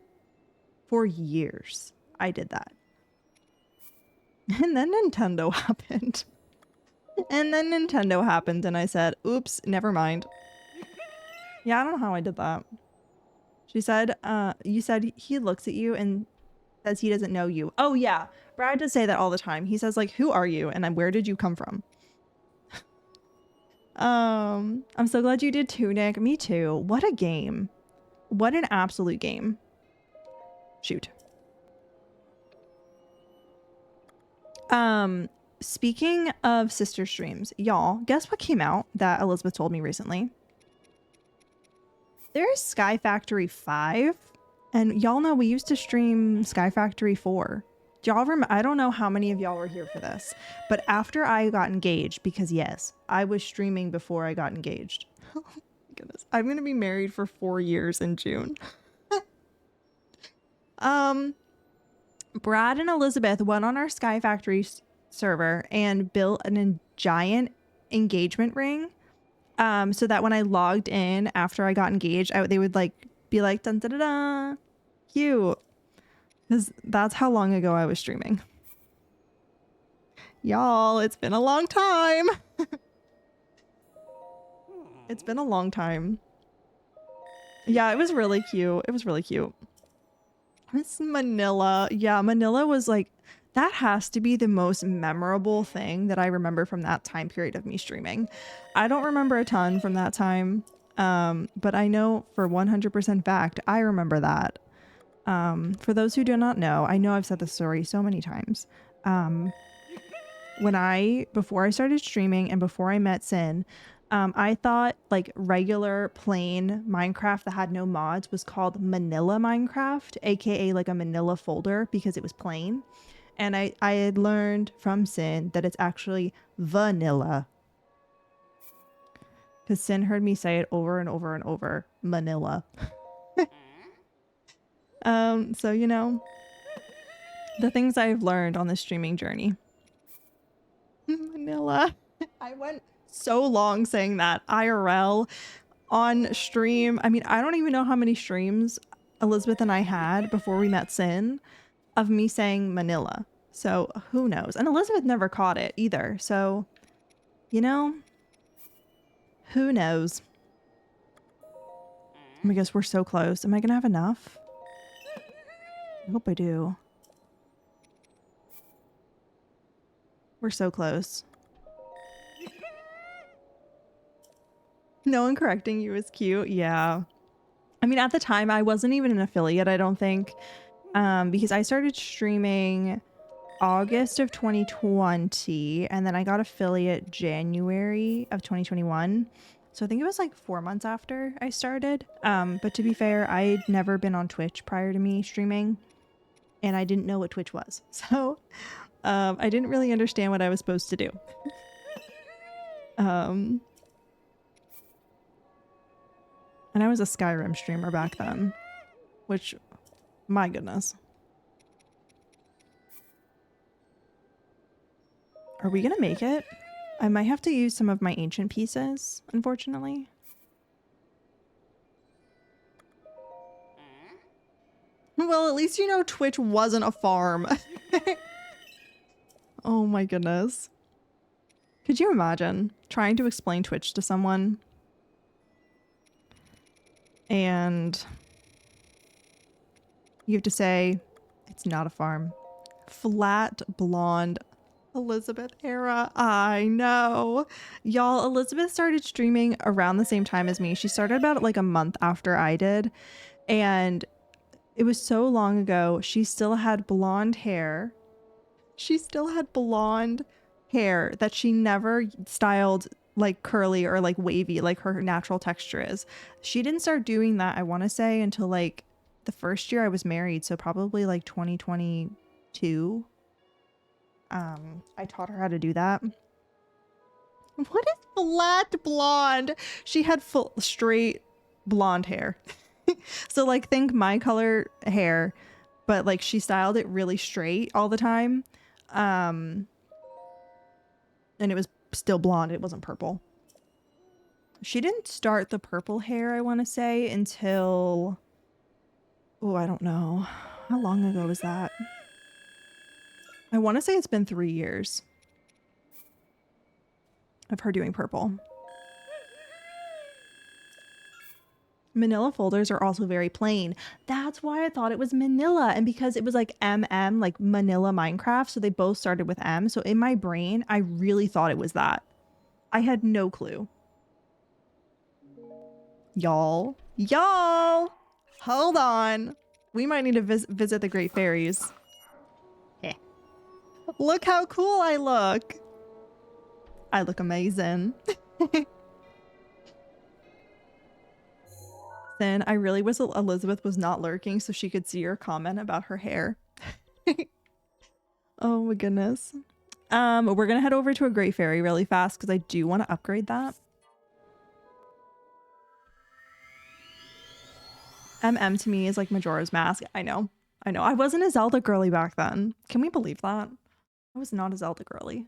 For years, I did that. And then Nintendo happened. And I said, oops, never mind. Yeah, I don't know how I did that. She said, you said he looks at you and says he doesn't know you. Oh yeah, Brad does say that all the time. He says like, who are you? And where did you come from? I'm so glad you did Tunic. Me too. What a game. What an absolute game. Shoot. Speaking of sister streams, y'all, guess what came out that Elizabeth told me recently? There's Sky Factory 5, and y'all know we used to stream Sky Factory 4. Do y'all remember? I don't know how many of y'all were here for this, but after I got engaged, because yes, I was streaming before I got engaged. Oh my goodness. I'm going to be married for 4 years in June. Brad and Elizabeth went on our Sky Factory server and built a giant engagement ring. So that when I logged in after I got engaged, they would like be like, dun da da da, cute. Because that's how long ago I was streaming. Y'all, it's been a long time. It's been a long time. Yeah, it was really cute. It was really cute. It's Manila. Yeah, Manila was like, that has to be the most memorable thing that I remember from that time period of me streaming. I don't remember a ton from that time, but I know for 100% fact, I remember that. For those who do not know, I know I've said this story so many times. Before I started streaming and before I met Sin, I thought like regular plain Minecraft that had no mods was called Manila Minecraft, aka like a Manila folder, because it was plain. And I had learned from Sin that it's actually vanilla. Because Sin heard me say it over and over and over, Manila. So, you know, the things I've learned on this streaming journey. Manila. I went so long saying that IRL on stream. I mean, I don't even know how many streams Elizabeth and I had before we met Sin of me saying Manila. So who knows? And Elizabeth never caught it either. So, you know, who knows? Oh my gosh, we're so close. Am I gonna have enough? I hope I do. We're so close. No one correcting you is cute. Yeah. I mean, at the time, I wasn't even an affiliate, I don't think. Because I started streaming August of 2020, and then I got affiliate January of 2021. So I think it was like 4 months after I started. But to be fair, I had never been on Twitch prior to me streaming, and I didn't know what Twitch was. So I didn't really understand what I was supposed to do. And I was a Skyrim streamer back then, which, my goodness. Are we gonna make it? I might have to use some of my ancient pieces, unfortunately. Well, at least you know Twitch wasn't a farm. Oh my goodness. Could you imagine trying to explain Twitch to someone? And you have to say, it's not a farm. Flat, blonde, Elizabeth era. I know. Y'all, Elizabeth started streaming around the same time as me. She started about like a month after I did. And it was so long ago. She still had blonde hair. She still had blonde hair that she never styled like curly or like wavy like her natural texture is. She didn't start doing that, I want to say, until like the first year I was married, so probably like 2020, 2. I taught her how to do that. What is flat blonde? She had full straight blonde hair. So like think my color hair, but like she styled it really straight all the time. And it was still blonde. It wasn't purple. She didn't start the purple hair, I want to say, until... Oh, I don't know. How long ago was that? I want to say it's been 3 years of her doing purple. Manila folders are also very plain. That's why I thought it was Manila. And because it was like MM, like Manila Minecraft, so they both started with M. So in my brain, I really thought it was that. I had no clue. Y'all, hold on. We might need to visit the Great Fairies. Look how cool I look. I look amazing. Then I really wish Elizabeth was not lurking so she could see your comment about her hair. Oh my goodness. We're gonna head over to a Great Fairy really fast because I do want to upgrade that. MM to me is like Majora's Mask. I know. I wasn't a Zelda girly back then. Can we believe that? I was not a Zelda girly.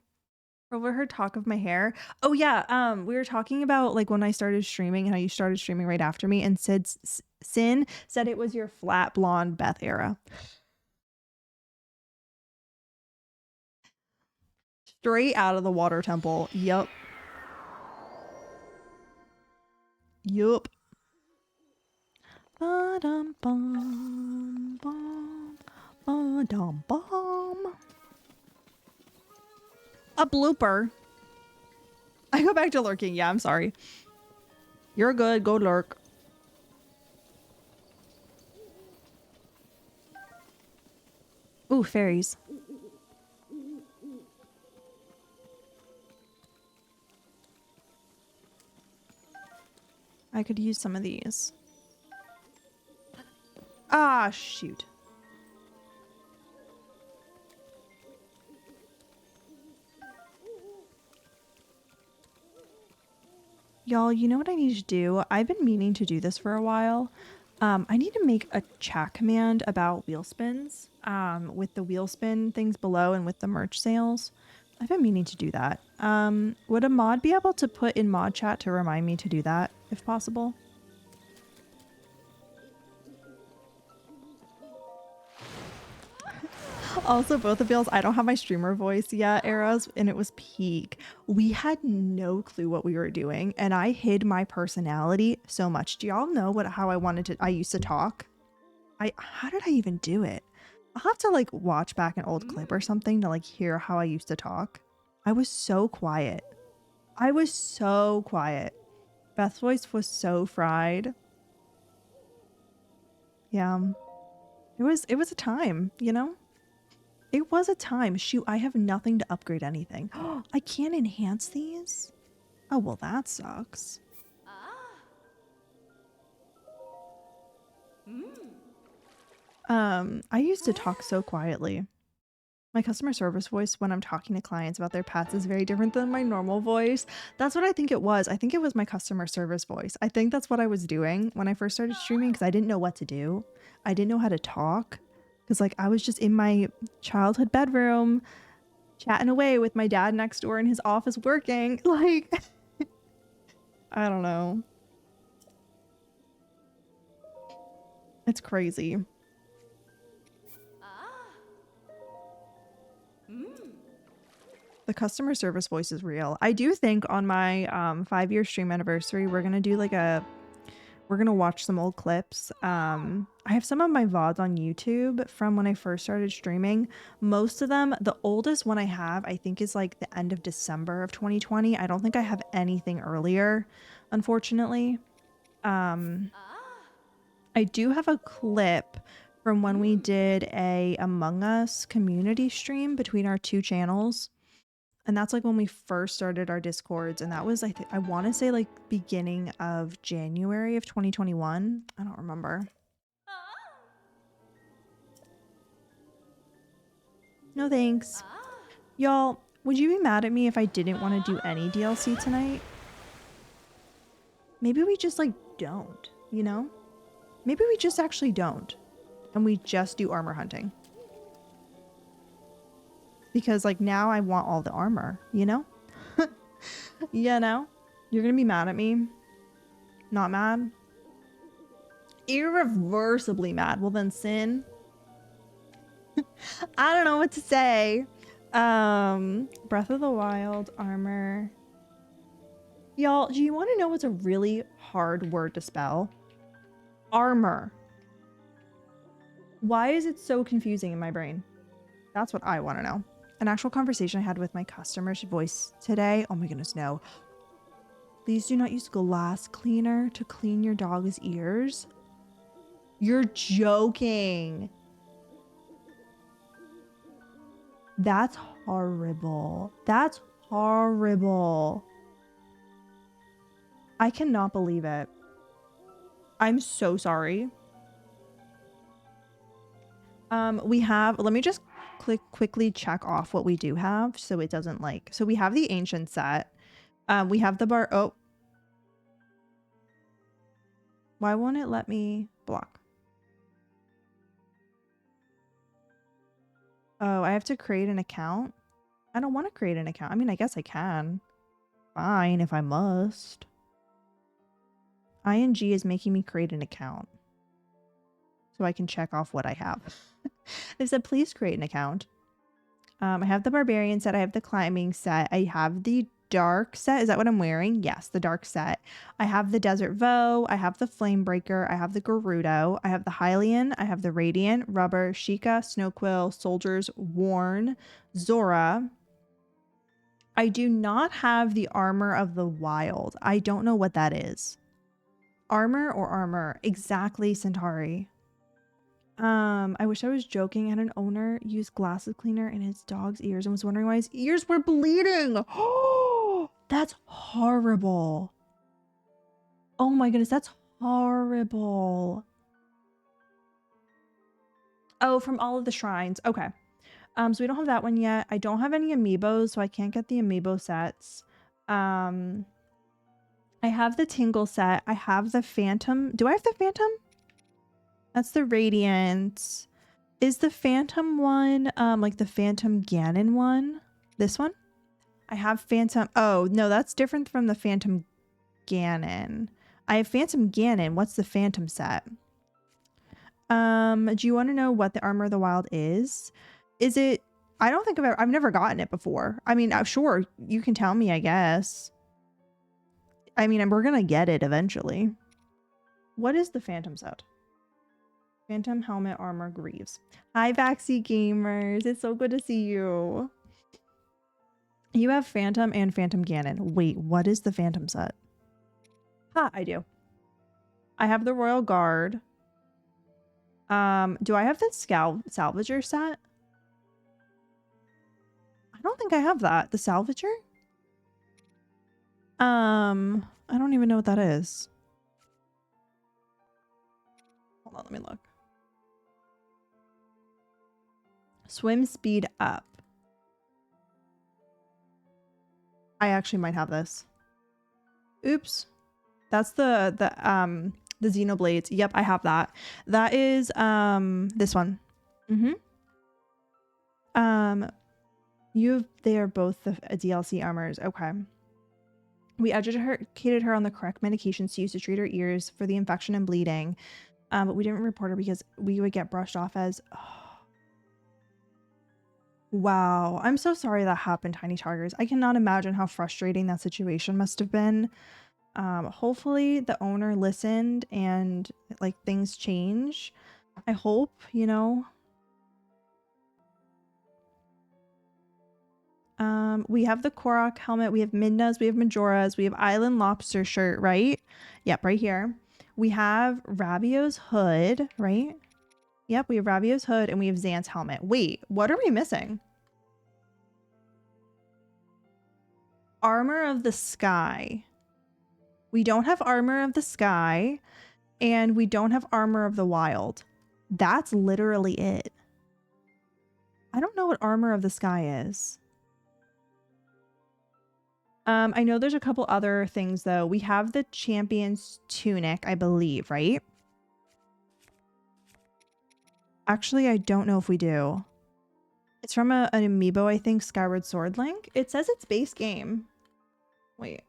Overheard talk of my hair. Oh yeah, we were talking about like when I started streaming and how you started streaming right after me, and Sin said it was your flat blonde Beth era. Straight out of the water temple. Yup. Ba-dum bum bum ba-dum bum. A blooper. I go back to lurking. Yeah, I'm sorry. You're good. Go lurk. Ooh, fairies. I could use some of these. Ah, shoot. Y'all, you know what I need to do? I've been meaning to do this for a while. I need to make a chat command about wheel spins, with the wheel spin things below and with the merch sales. I've been meaning to do that. Would a mod be able to put in mod chat to remind me to do that, if possible? Also, both of y'all's, I don't have my streamer voice yet, Eras, and it was peak. We had no clue what we were doing, and I hid my personality so much. Do y'all know how I used to talk? How did I even do it? I'll have to like watch back an old clip or something to like hear how I used to talk. I was so quiet. Beth's voice was so fried. Yeah. It was a time, you know? It was a time. Shoot, I have nothing to upgrade anything. I can't enhance these? Oh, well, that sucks. I used to talk so quietly. My customer service voice when I'm talking to clients about their pets is very different than my normal voice. That's what I think it was. I think it was my customer service voice. I think that's what I was doing when I first started streaming because I didn't know what to do. I didn't know how to talk. Because like I was just in my childhood bedroom chatting away with my dad next door in his office working. Like, I don't know. It's crazy. The customer service voice is real. I do think on my 5-year stream anniversary, we're going to do like we're going to watch some old clips. I have some of my VODs on YouTube from when I first started streaming. Most of them, the oldest one I have, I think is like the end of December of 2020. I don't think I have anything earlier, unfortunately. I do have a clip from when we did a Among Us community stream between our 2 channels. And that's like when we first started our Discords, and that was I want to say like beginning of January of 2021. I don't remember. No thanks. Y'all, would you be mad at me if I didn't want to do any DLC tonight? Maybe we just like don't, you know? Maybe we just actually don't. And we just do armor hunting. Because like now I want all the armor, you know? You know? You're gonna be mad at me? Not mad? Irreversibly mad. Well then sin. I don't know what to say. Breath of the Wild armor. Y'all, do you want to know what's a really hard word to spell? Armor. Why is it so confusing in my brain? That's what I want to know. An actual conversation I had with my customer's voice today. Oh my goodness, no. Please do not use glass cleaner to clean your dog's ears. You're joking. That's horrible. That's horrible. I cannot believe it. I'm so sorry. We have, let me just quickly check off what we do have so it doesn't like, so we have the ancient set. We have the bar. Oh, why won't it let me block? Oh, I have to create an account. I don't want to create an account. I mean, I guess I can. Fine, if I must. ING is making me create an account so I can check off what I have. They said, please create an account. I have the barbarian set. I have the climbing set. I have the dark set. Is that what I'm wearing? Yes, the dark set. I have the desert voe. I have the flame breaker. I have the Gerudo. I have the Hylian. I have the radiant, rubber, Sheikah, snowquill, soldiers, worn, Zora. I do not have the armor of the wild. I don't know what that is. Armor or armor? Exactly, Centauri. I wish I was joking. I had an owner use glasses cleaner in his dog's ears and was wondering why his ears were bleeding. Oh, that's horrible. Oh my goodness, that's horrible. Oh, from all of the shrines. Okay. So we don't have that one yet. I don't have any amiibos, so I can't get the amiibo sets. I have the Tingle set. I have the Phantom. Do I have the Phantom? That's the Radiant. Is the Phantom one like the Phantom Ganon one? This one? I have Phantom. Oh, no, that's different from the Phantom Ganon. I have Phantom Ganon. What's the Phantom set? Do you want to know what the Armor of the Wild is? Is it... I don't think I've never gotten it before. I mean, sure, you can tell me, I guess. I mean, we're gonna get it eventually. What is the Phantom set? Phantom Helmet Armor Greaves. Hi, Vaxie Gamers. It's so good to see you. You have Phantom and Phantom Ganon. Wait, what is the Phantom set? Ha, I do. I have the Royal Guard. Do I have the Salvager set? I don't think I have that. The Salvager? I don't even know what that is. Hold on, let me look. Swim speed up. I actually might have this. Oops. That's the Xenoblades. Yep, I have that. That is this one. They are both the DLC armors. Okay. We educated her on the correct medications to use to treat her ears for the infection and bleeding. But we didn't report her because we would get brushed off as... Oh. Wow. I'm so sorry that happened, Tiny Tigers. I cannot imagine how frustrating that situation must have been. Hopefully the owner listened and like things change. I hope, you know. We have the Korok helmet, we have Midna's, we have Majora's, we have Island Lobster shirt, right? Yep, right here. We have Rabio's hood, right? Yep, we have Rabio's hood and we have Xan's helmet. Wait, what are we missing? Armor of the Sky. We don't have Armor of the Sky and we don't have Armor of the Wild. That's literally it. I don't know what Armor of the Sky is. I know there's a couple other things though. We have the Champion's Tunic, I believe, right? Actually, I don't know if we do. It's from an amiibo, I think, Skyward Sword Link. It says it's base game. Wait.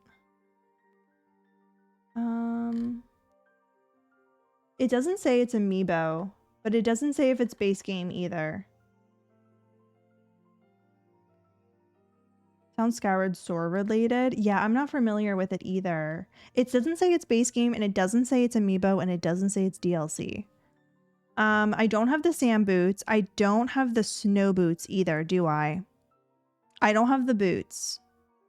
It doesn't say it's amiibo, but it doesn't say if it's base game either. Sounds Skyward Sword related. Yeah, I'm not familiar with it either. It doesn't say it's base game, and it doesn't say it's amiibo, and it doesn't say it's DLC. I don't have the sand boots. I don't have the snow boots either, do I? I don't have the boots.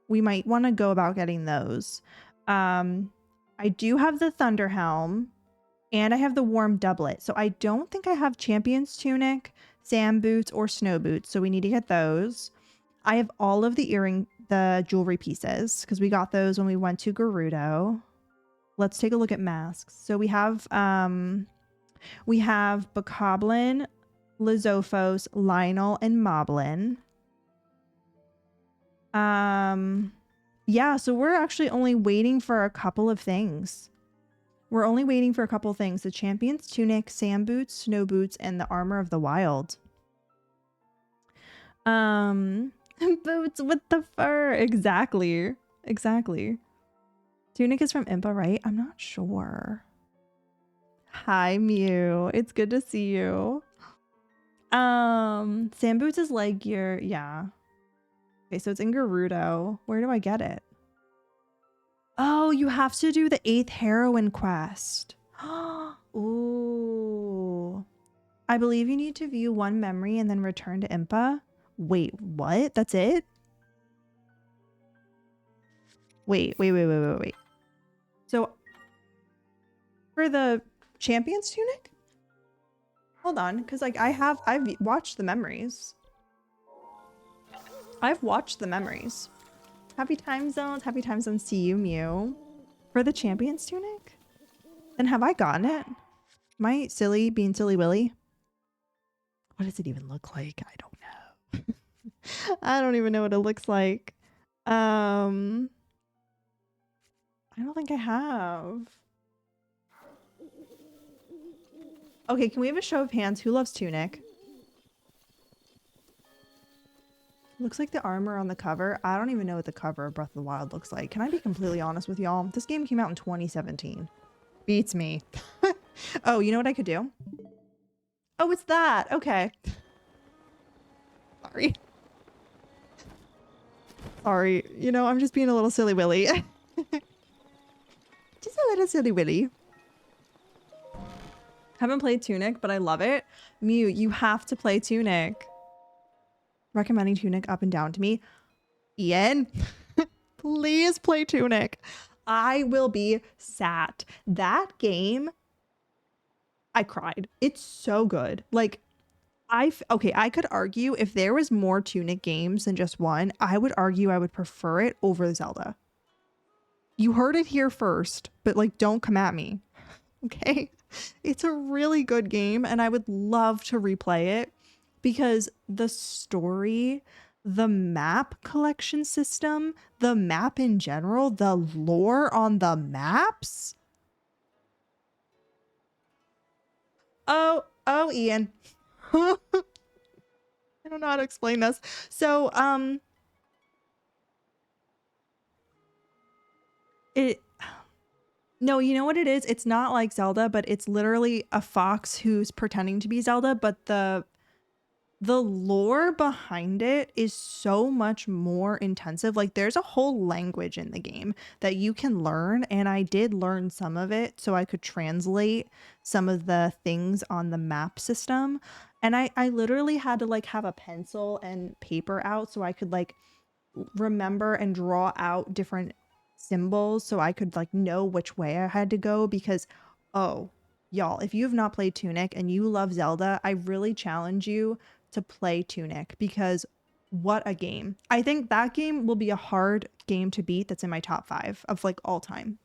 We might want to go about getting those. I do have the Thunder Helm, and I have the Warm Doublet. So I don't think I have Champion's Tunic, sand boots, or snow boots. So we need to get those. I have all of the jewelry pieces because we got those when we went to Gerudo. Let's take a look at masks. So we have Bokoblin, Lizophos, Lionel, and Moblin. Yeah, so we're actually only waiting for a couple of things. We're only waiting for a couple of things. The Champion's Tunic, sand boots, snow boots, and the Armor of the Wild. Boots with the fur. Exactly. Tunic is from Impa, right? I'm not sure. Hi, Mew. It's good to see you. Sand boots is leg gear. Yeah. Okay, so it's in Gerudo. Where do I get it? Oh, you have to do the 8th heroine quest. Ooh. I believe you need to view one memory and then return to Impa. Wait, what? That's it? Wait. So, for the Champion's Tunic? Hold on, because like I've watched the memories. I've watched the memories. Happy time zones to you, Mew. For the Champion's Tunic? Then have I gotten it? Am I being silly Willy? What does it even look like? I don't know. I don't even know what it looks like. I don't think I have. Okay, can we have a show of hands? Who loves Tunic? Looks like the armor on the cover. I don't even know what the cover of Breath of the Wild looks like. Can I be completely honest with y'all? This game came out in 2017. Beats me. Oh, you know what I could do? Oh, it's that. Okay. Sorry. You know, I'm just being a little silly Willy. Just a little silly Willy. Haven't played Tunic, but I love it. Mew, you have to play Tunic. Recommending Tunic up and down to me. Ian, please play Tunic. I will be sat. That game, I cried. It's so good. Like, I could argue if there was more Tunic games than just one, I would argue I would prefer it over Zelda. You heard it here first, but like, don't come at me. Okay? It's a really good game and I would love to replay it because the story, the map collection system, the map in general, the lore on the maps. Oh, Ian. I don't know how to explain this. So, no, you know what it is? It's not like Zelda, but it's literally a fox who's pretending to be Zelda, but the lore behind it is so much more intensive. Like there's a whole language in the game that you can learn, and I did learn some of it so I could translate some of the things on the map system. And I literally had to like have a pencil and paper out so I could like remember and draw out different symbols so I could like know which way I had to go because, oh, y'all, if you have not played Tunic and you love Zelda, I really challenge you to play Tunic because what a game. I think that game will be a hard game to beat. That's in my top 5 of like all time.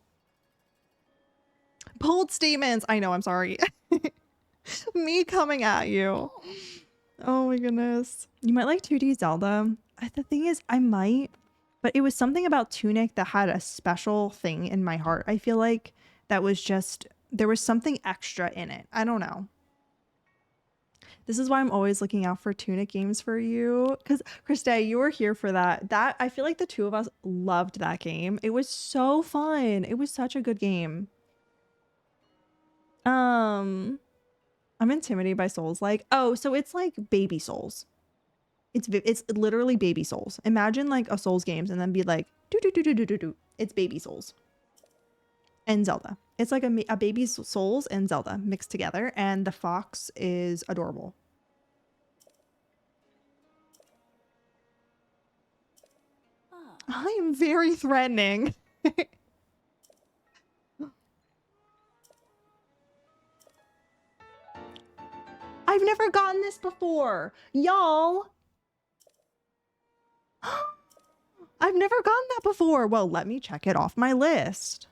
Bold statements. I know, I'm sorry. Me coming at you. Oh my goodness. You might like 2D Zelda. The thing is, I might, but it was something about Tunic that had a special thing in my heart. I feel like that was just, there was something extra in it. I don't know. This is why I'm always looking out for Tunic games for you. Because, Christe, you were here for that. I feel like the two of us loved that game. It was so fun. It was such a good game. I'm intimidated by Souls. Like, oh, so it's like baby Souls. It's literally baby Souls. Imagine like a Souls games and then be like, do do do do do do do. It's baby Souls. And Zelda. It's like a baby Souls and Zelda mixed together, and the fox is adorable. I am very threatening. I've never gotten this before. Y'all. I've never gotten that before. Well, let me check it off my list.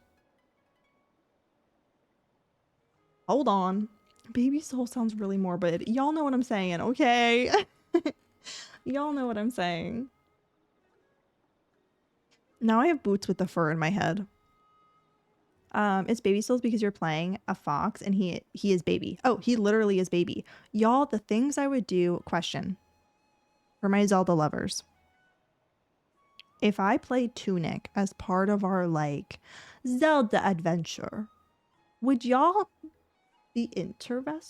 Hold on. Baby Soul sounds really morbid. Y'all know what I'm saying, okay? Y'all know what I'm saying. Now I have boots with the fur in my head. It's baby souls because you're playing a fox and he is baby. Oh, he literally is baby. Y'all, the things I would do, question for my Zelda lovers. If I played Tunic as part of our like Zelda adventure, would y'all be interested?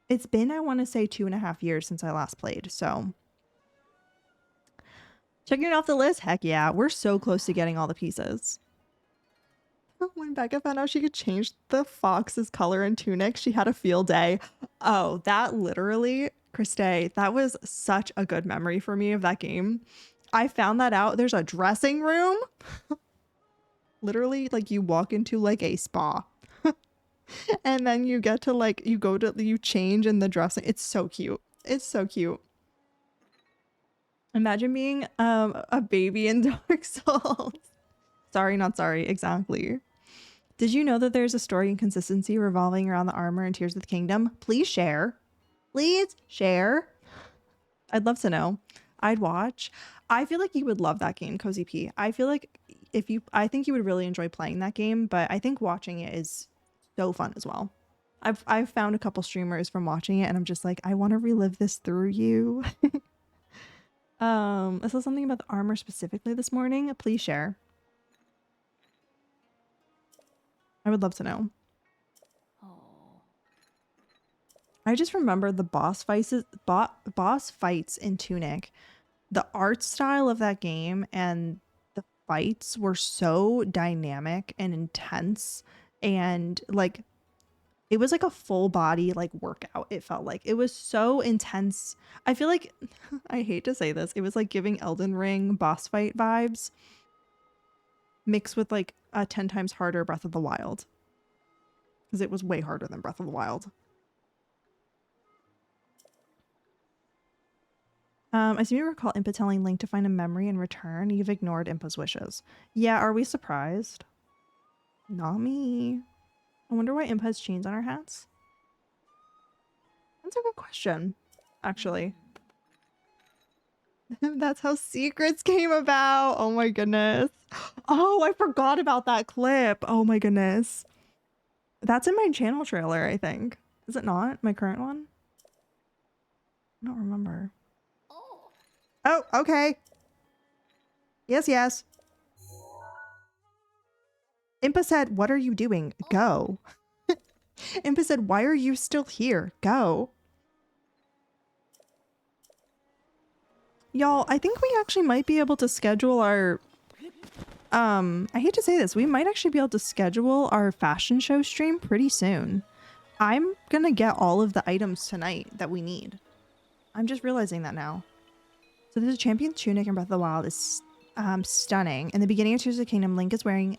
It's been, I want to say, 2.5 years since I last played, so checking it off the list. Heck yeah, we're so close to getting all the pieces. When Becca found out she could change the fox's color in Tunic, she had a field day. Oh, that literally, Christe, that was such a good memory for me of that game. I found that out. There's a dressing room. Literally, like you walk into like a spa. And then you get to like, you change in the dressing. It's so cute. It's so cute. Imagine being a baby in Dark Souls. Sorry, not sorry. Exactly. Did you know that there's a story inconsistency revolving around the armor in Tears of the Kingdom? Please share. Please share. I'd love to know. I'd watch. I feel like you would love that game, Cozy P. I feel like I think you would really enjoy playing that game, but I think watching it is so fun as well. I've found a couple streamers from watching it and I'm just like, I want to relive this through you. I saw something about the armor specifically this morning. Please share. I would love to know. I just remember the boss fights in Tunic. The art style of that game and the fights were so dynamic and intense, and like it was like a full body like workout. It felt like it was so intense. I feel like I hate to say this, it was like giving Elden Ring boss fight vibes mixed with like a 10 times harder Breath of the Wild, because it was way harder than Breath of the Wild. I seem to recall Impa telling Link to find a memory and return. You've ignored Impa's wishes. Yeah, are we surprised? Not me. I wonder why Impa has chains on her hats. That's a good question, actually. That's how secrets came about. Oh my goodness. Oh, I forgot about that clip. Oh my goodness. That's in my channel trailer, I think. Is it not? My current one? I don't remember. Oh, okay. Yes, yes. Impa said, "What are you doing? Go." Impa said, "Why are you still here? Go." Y'all, I think we actually might be able to schedule our... I hate to say this, we might actually be able to schedule our fashion show stream pretty soon. I'm gonna get all of the items tonight that we need. I'm just realizing that now. So there's a champion tunic in Breath of the Wild is stunning. In the beginning of Tears of the Kingdom, Link is wearing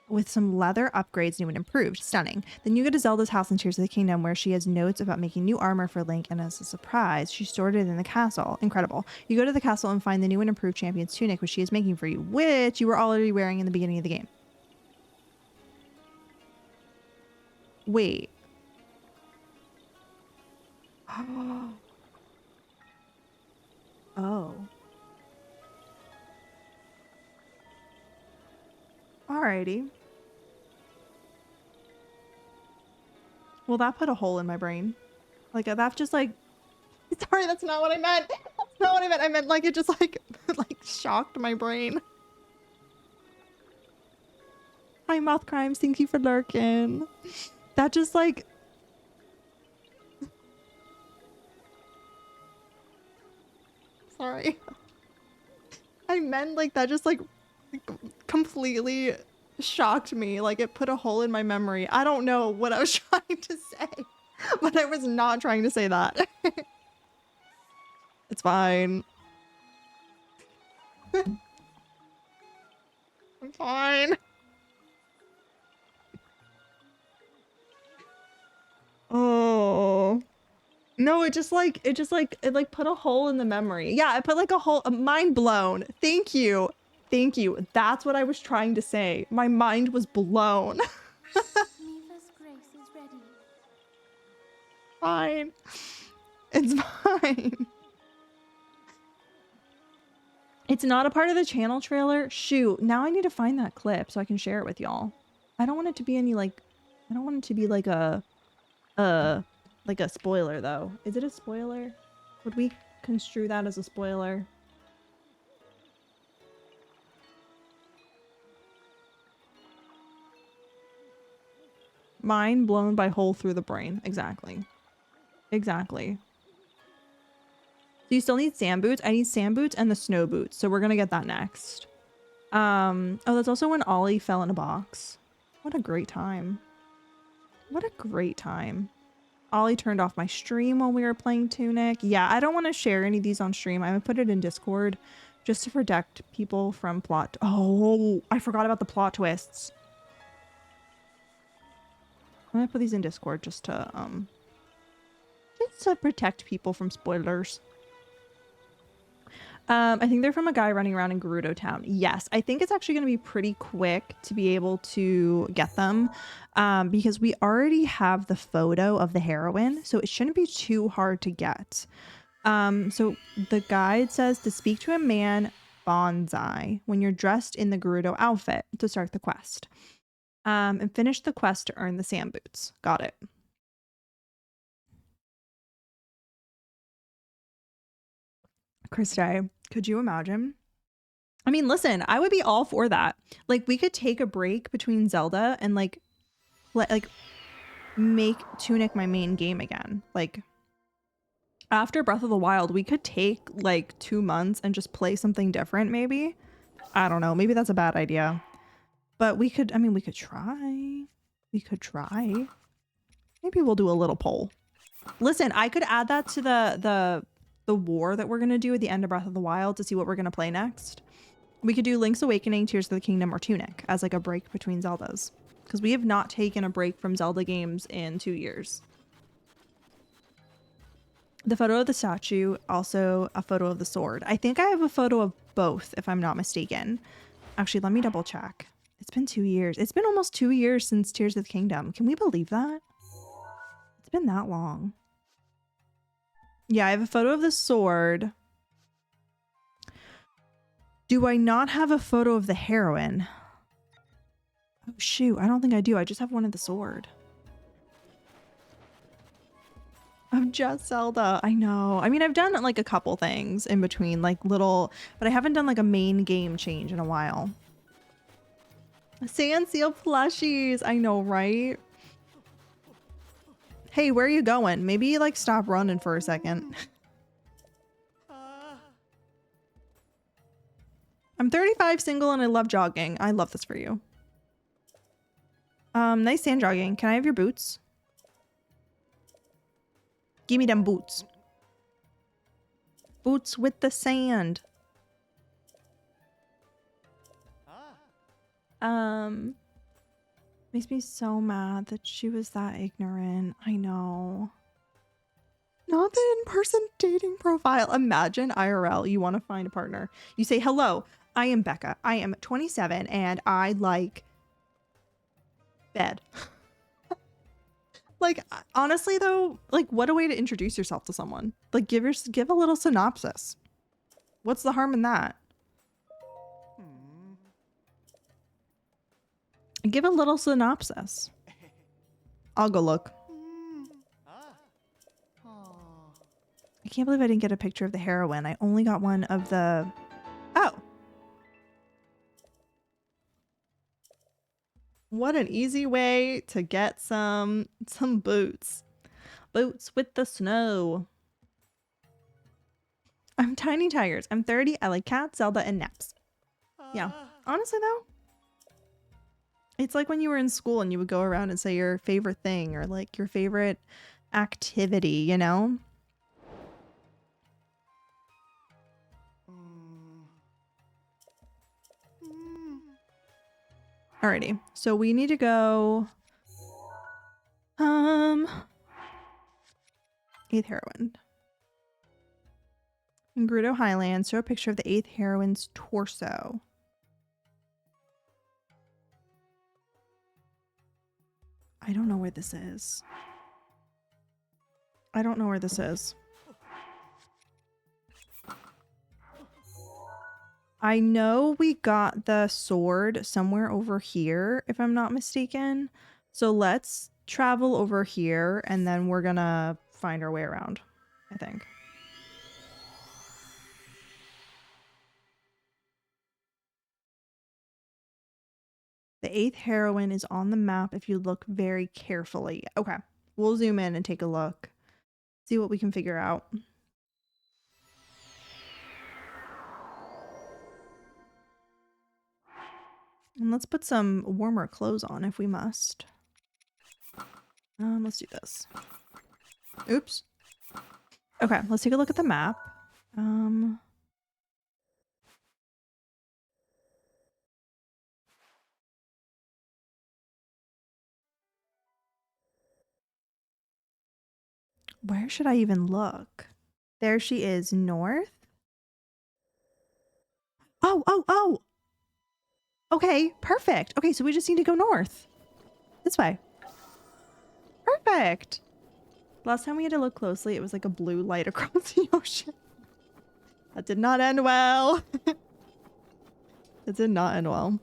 with some leather upgrades, new and improved. Stunning. Then you go to Zelda's house in Tears of the Kingdom where she has notes about making new armor for Link, and as a surprise, she stored it in the castle. Incredible. You go to the castle and find the new and improved champion's tunic, which she is making for you, which you were already wearing in the beginning of the game. Wait. Oh. Alrighty. Well, that put a hole in my brain. Like, that just like... Sorry, that's not what I meant. That's not what I meant. I meant like it just like, like shocked my brain. Hi, Moth Crimes. Thank you for lurking. That just like... Sorry. I meant like that just like completely shocked me. Like it put a hole in my memory. I don't know what I was trying to say, but I was not trying to say that. It's fine. I'm fine. Oh. No, it like put a hole in the memory. Yeah, it put like a hole, mind blown. Thank you. Thank you. That's what I was trying to say. My mind was blown. Miva's grace is ready. Fine. It's fine. It's not a part of the channel trailer. Shoot, now I need to find that clip so I can share it with y'all. I don't want it to be any like, I don't want it to be like a spoiler though. Is it a spoiler? Would we construe that as a spoiler? Mind blown by hole through the brain. Exactly. Exactly. So you still need sand boots? I need sand boots and the snow boots. So we're gonna get that next. Oh, that's also when Ollie fell in a box. What a great time. What a great time. Ollie turned off my stream while we were playing Tunic. Yeah, I don't want to share any of these on stream. I'm gonna put it in Discord just to protect people from plot. Oh, I forgot about the plot twists. I'm gonna put these in Discord just to protect people from spoilers. I think they're from a guy running around in Gerudo Town. Yes, I think it's actually going to be pretty quick to be able to get them because we already have the photo of the heroine, so it shouldn't be too hard to get. So the guide says to speak to a man, Bonsai, when you're dressed in the Gerudo outfit to start the quest. And finish the quest to earn the sand boots. Got it. Christe, could you imagine? I mean, listen, I would be all for that. Like, we could take a break between Zelda and like make Tunic my main game again. Like, after Breath of the Wild, we could take like 2 months and just play something different, maybe. I don't know. Maybe that's a bad idea. But we could, I mean, we could try. We could try. Maybe we'll do a little poll. Listen, I could add that to the war that we're going to do at the end of Breath of the Wild to see what we're going to play next. We could do Link's Awakening, Tears of the Kingdom, or Tunic as like a break between Zeldas. Because we have not taken a break from Zelda games in 2 years. The photo of the statue, also a photo of the sword. I think I have a photo of both, if I'm not mistaken. Actually, let me double check. It's been 2 years. It's been almost 2 years since Tears of the Kingdom. Can we believe that? It's been that long. Yeah, I have a photo of the sword. Do I not have a photo of the heroine? Oh, shoot. I don't think I do. I just have one of the sword. Of just Zelda. I know. I mean, I've done like a couple things in between, like little, but I haven't done like a main game change in a while. Sand seal plushies. I know, right? Hey, where are you going? Maybe like stop running for a second. I'm 35, single, and I love jogging. I love this for you. Nice sand jogging. Can I have your boots? Give me them boots. Boots with the sand. Makes me so mad that she was that ignorant. I know. Not the in-person dating profile. Imagine IRL, you want to find a partner. You say, hello, I am Becca. I am 27 and I like bed. Like, honestly though, like, what a way to introduce yourself to someone. Like, give a little synopsis. What's the harm in that? Give a little synopsis. I'll go look. I can't believe I didn't get a picture of the heroine. I only got one of the... Oh. What an easy way to get some boots. Boots with the snow. I'm Tiny Tigers. I'm 30. I like cats, Zelda, and naps. Yeah. Honestly, though, it's like when you were in school and you would go around and say your favorite thing or like your favorite activity, you know? Alrighty. So we need to go... 8th heroine. In Gerudo Highlands, show a picture of the 8th heroine's torso. I don't know where this is. I don't know where this is. I know we got the sword somewhere over here, if I'm not mistaken. So let's travel over here and then we're gonna find our way around, I think. The 8th heroine is on the map if you look very carefully. Okay, we'll zoom in and take a look. See what we can figure out. And let's put some warmer clothes on if we must. Let's do this. Oops. Okay, let's take a look at the map. Where should I even look? There she is, north. Oh! Okay, perfect. Okay, so we just need to go north. This way. Perfect. Last time we had to look closely, it was like a blue light across the ocean. That did not end well. It did not end well.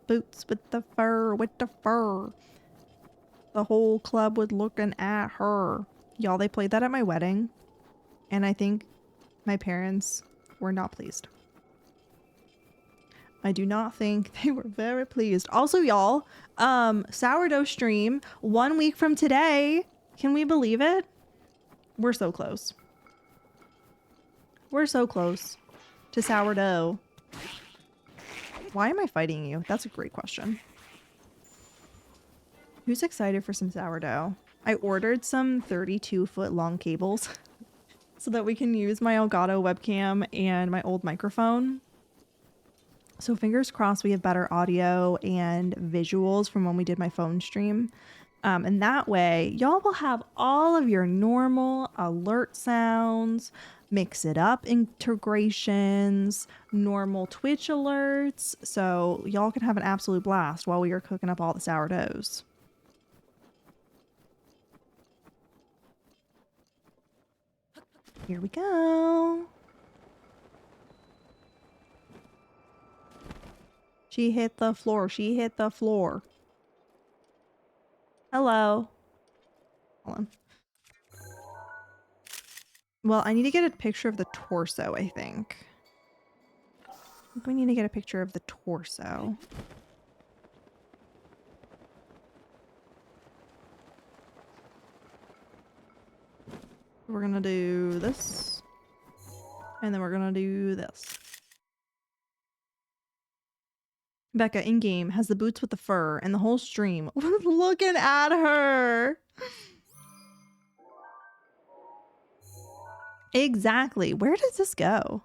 Boots with the fur, The whole club was looking at her. Y'all, they played that at my wedding. And I think my parents were not pleased. I do not think they were very pleased. Also, y'all, sourdough stream 1 week from today. Can we believe it? We're so close. We're so close to sourdough. Why am I fighting you? That's a great question. Who's excited for some sourdough? I ordered some 32-foot long cables so that we can use my Elgato webcam and my old microphone. So fingers crossed we have better audio and visuals from when we did my phone stream. And that way, y'all will have all of your normal alert sounds, mix it up integrations, normal Twitch alerts. So y'all can have an absolute blast while we are cooking up all the sourdoughs. Here we go. She hit the floor. She hit the floor. Hello. Hold on. Well, I need to get a picture of the torso, I think. We need to get a picture of the torso. We're gonna do this. And then we're gonna do this. Becca, in-game, has the boots with the fur, and the whole stream was looking at her. Exactly. Where does this go?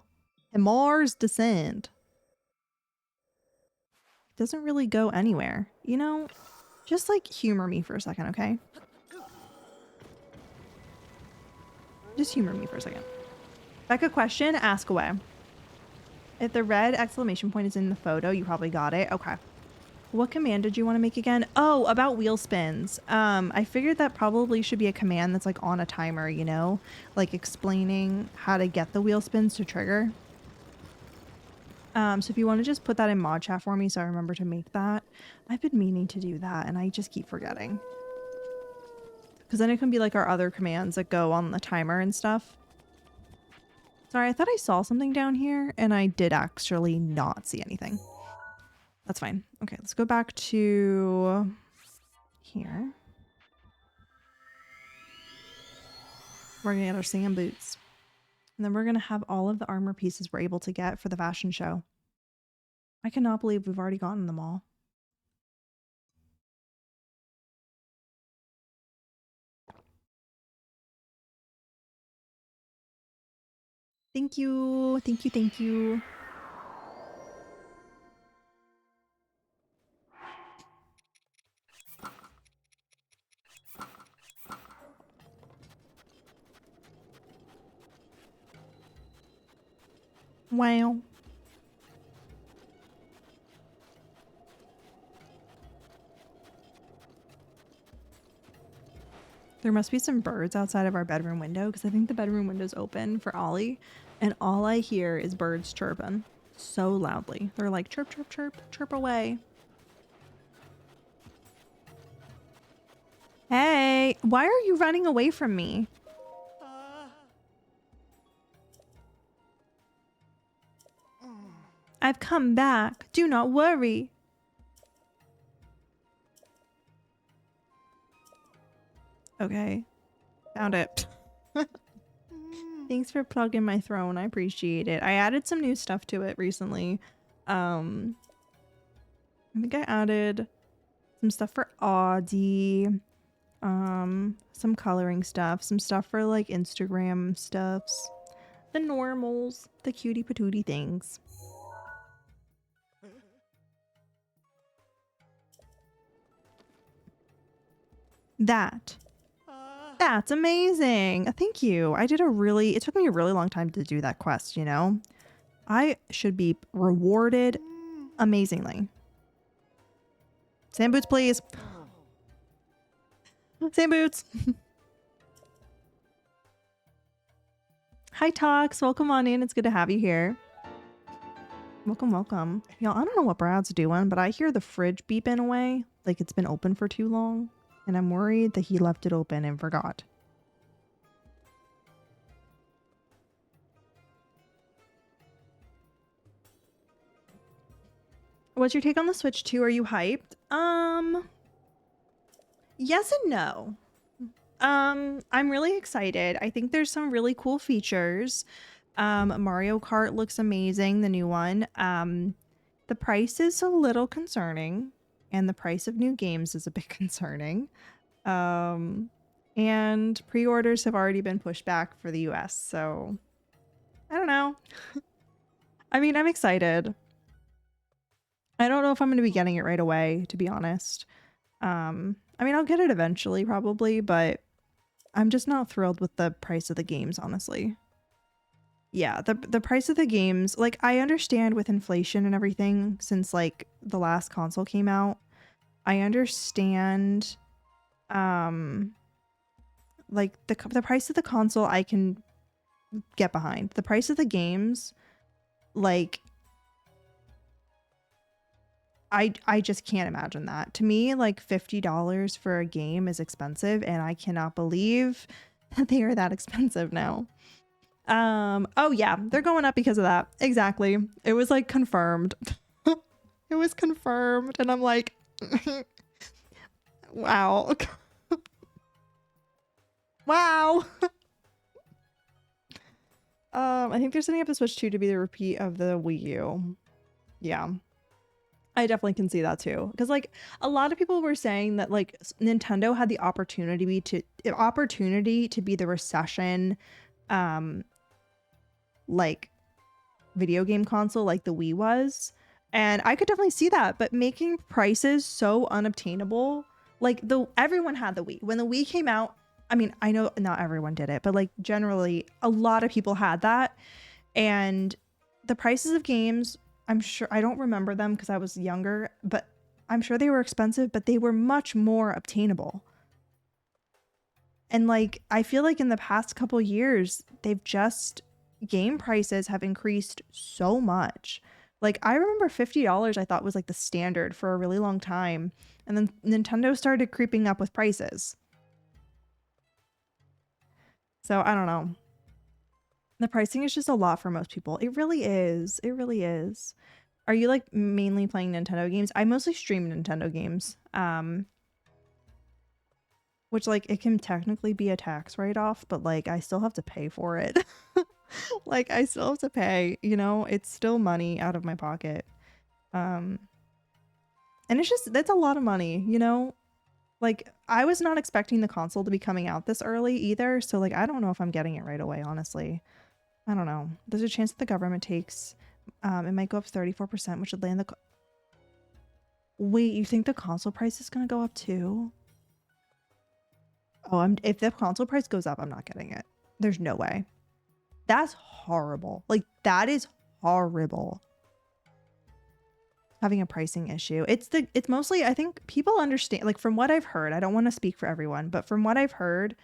And Mars Descent. It doesn't really go anywhere. You know, just like humor me for a second, okay? Just humor me for a second. Becca, question, ask away. If the red exclamation point is in the photo, you probably got it. Okay. What command did you want to make again? Oh, about wheel spins. I figured that probably should be a command that's like on a timer, you know, like explaining how to get the wheel spins to trigger. So if you want to just put that in mod chat for me so I remember to make that. I've been meaning to do that and I just keep forgetting. Because then it can be like our other commands that go on the timer and stuff. Sorry, I thought I saw something down here and I did actually not see anything. That's fine. Okay, let's go back to here. We're gonna get our sand boots. And then we're gonna have all of the armor pieces we're able to get for the fashion show. I cannot believe we've already gotten them all. Thank you. Thank you. Thank you. Wow. There must be some birds outside of our bedroom window because I think the bedroom window's open for Ollie and all I hear is birds chirping so loudly. They're like chirp, chirp, chirp, chirp away. Hey, why are you running away from me? I've come back. Do not worry. Okay. Found it. Thanks for plugging my throne. I appreciate it. I added some new stuff to it recently. I think I added some stuff for Audie. Some coloring stuff. Some stuff for like Instagram stuffs. The normals. The cutie patootie things. That's amazing. Thank you. It took me a really long time to do that quest, you know? I should be rewarded amazingly. Sand boots, please. Sand boots. Hi, Tox. Welcome on in. It's good to have you here. Welcome, welcome. Y'all, I don't know what Brad's doing, but I hear the fridge beeping away. Like it's been open for too long. And I'm worried that he left it open and forgot. What's your take on the Switch 2? Are you hyped? Yes and no. I'm really excited. I think there's some really cool features. Mario Kart looks amazing, the new one. The price is a little concerning. And the price of new games is a bit concerning. And pre-orders have already been pushed back for the US, so I don't know. I mean, I'm excited. I don't know if I'm going to be getting it right away, to be honest. I mean, I'll get it eventually, probably, but I'm just not thrilled with the price of the games, honestly. Yeah, the price of the games, like, I understand with inflation and everything since, like, the last console came out. I understand, like, the price of the console I can get behind. The price of the games, like, I just can't imagine that. To me, like, $50 for a game is expensive, and I cannot believe that they are that expensive now. Oh yeah, they're going up because of that. Exactly. It was like confirmed. It was confirmed, and I'm like, wow. Wow. I think they're setting up the Switch 2 to be the repeat of the Wii U. Yeah. I definitely can see that too. Because like a lot of people were saying that like Nintendo had the opportunity to be the recession like video game console like the Wii was. And I could definitely see that, but making prices so unobtainable, like everyone had the Wii. When the Wii came out, I mean, I know not everyone did it, but like generally a lot of people had that. And the prices of games, I'm sure, I don't remember them because I was younger, but I'm sure they were expensive, but they were much more obtainable. And like, I feel like in the past couple years, game prices have increased so much. Like, I remember $50 I thought was like the standard for a really long time. And then Nintendo started creeping up with prices. So I don't know. The pricing is just a lot for most people. It really is. It really is. Are you like mainly playing Nintendo games? I mostly stream Nintendo games. Which like it can technically be a tax write-off, but like I still have to pay for it. Like I still have to pay, you know, it's still money out of my pocket. And that's a lot of money, you know? Like I was not expecting the console to be coming out this early either, so like I don't know if I'm getting it right away, honestly. I don't know. There's a chance that the government takes it might go up 34%, which would land the Wait, you think the console price is going to go up too? Oh, if the console price goes up, I'm not getting it. There's no way. That's horrible. Like that is horrible. Having a pricing issue. It's mostly, I think people understand, like from what I've heard, I don't want to speak for everyone, but from what I've heard,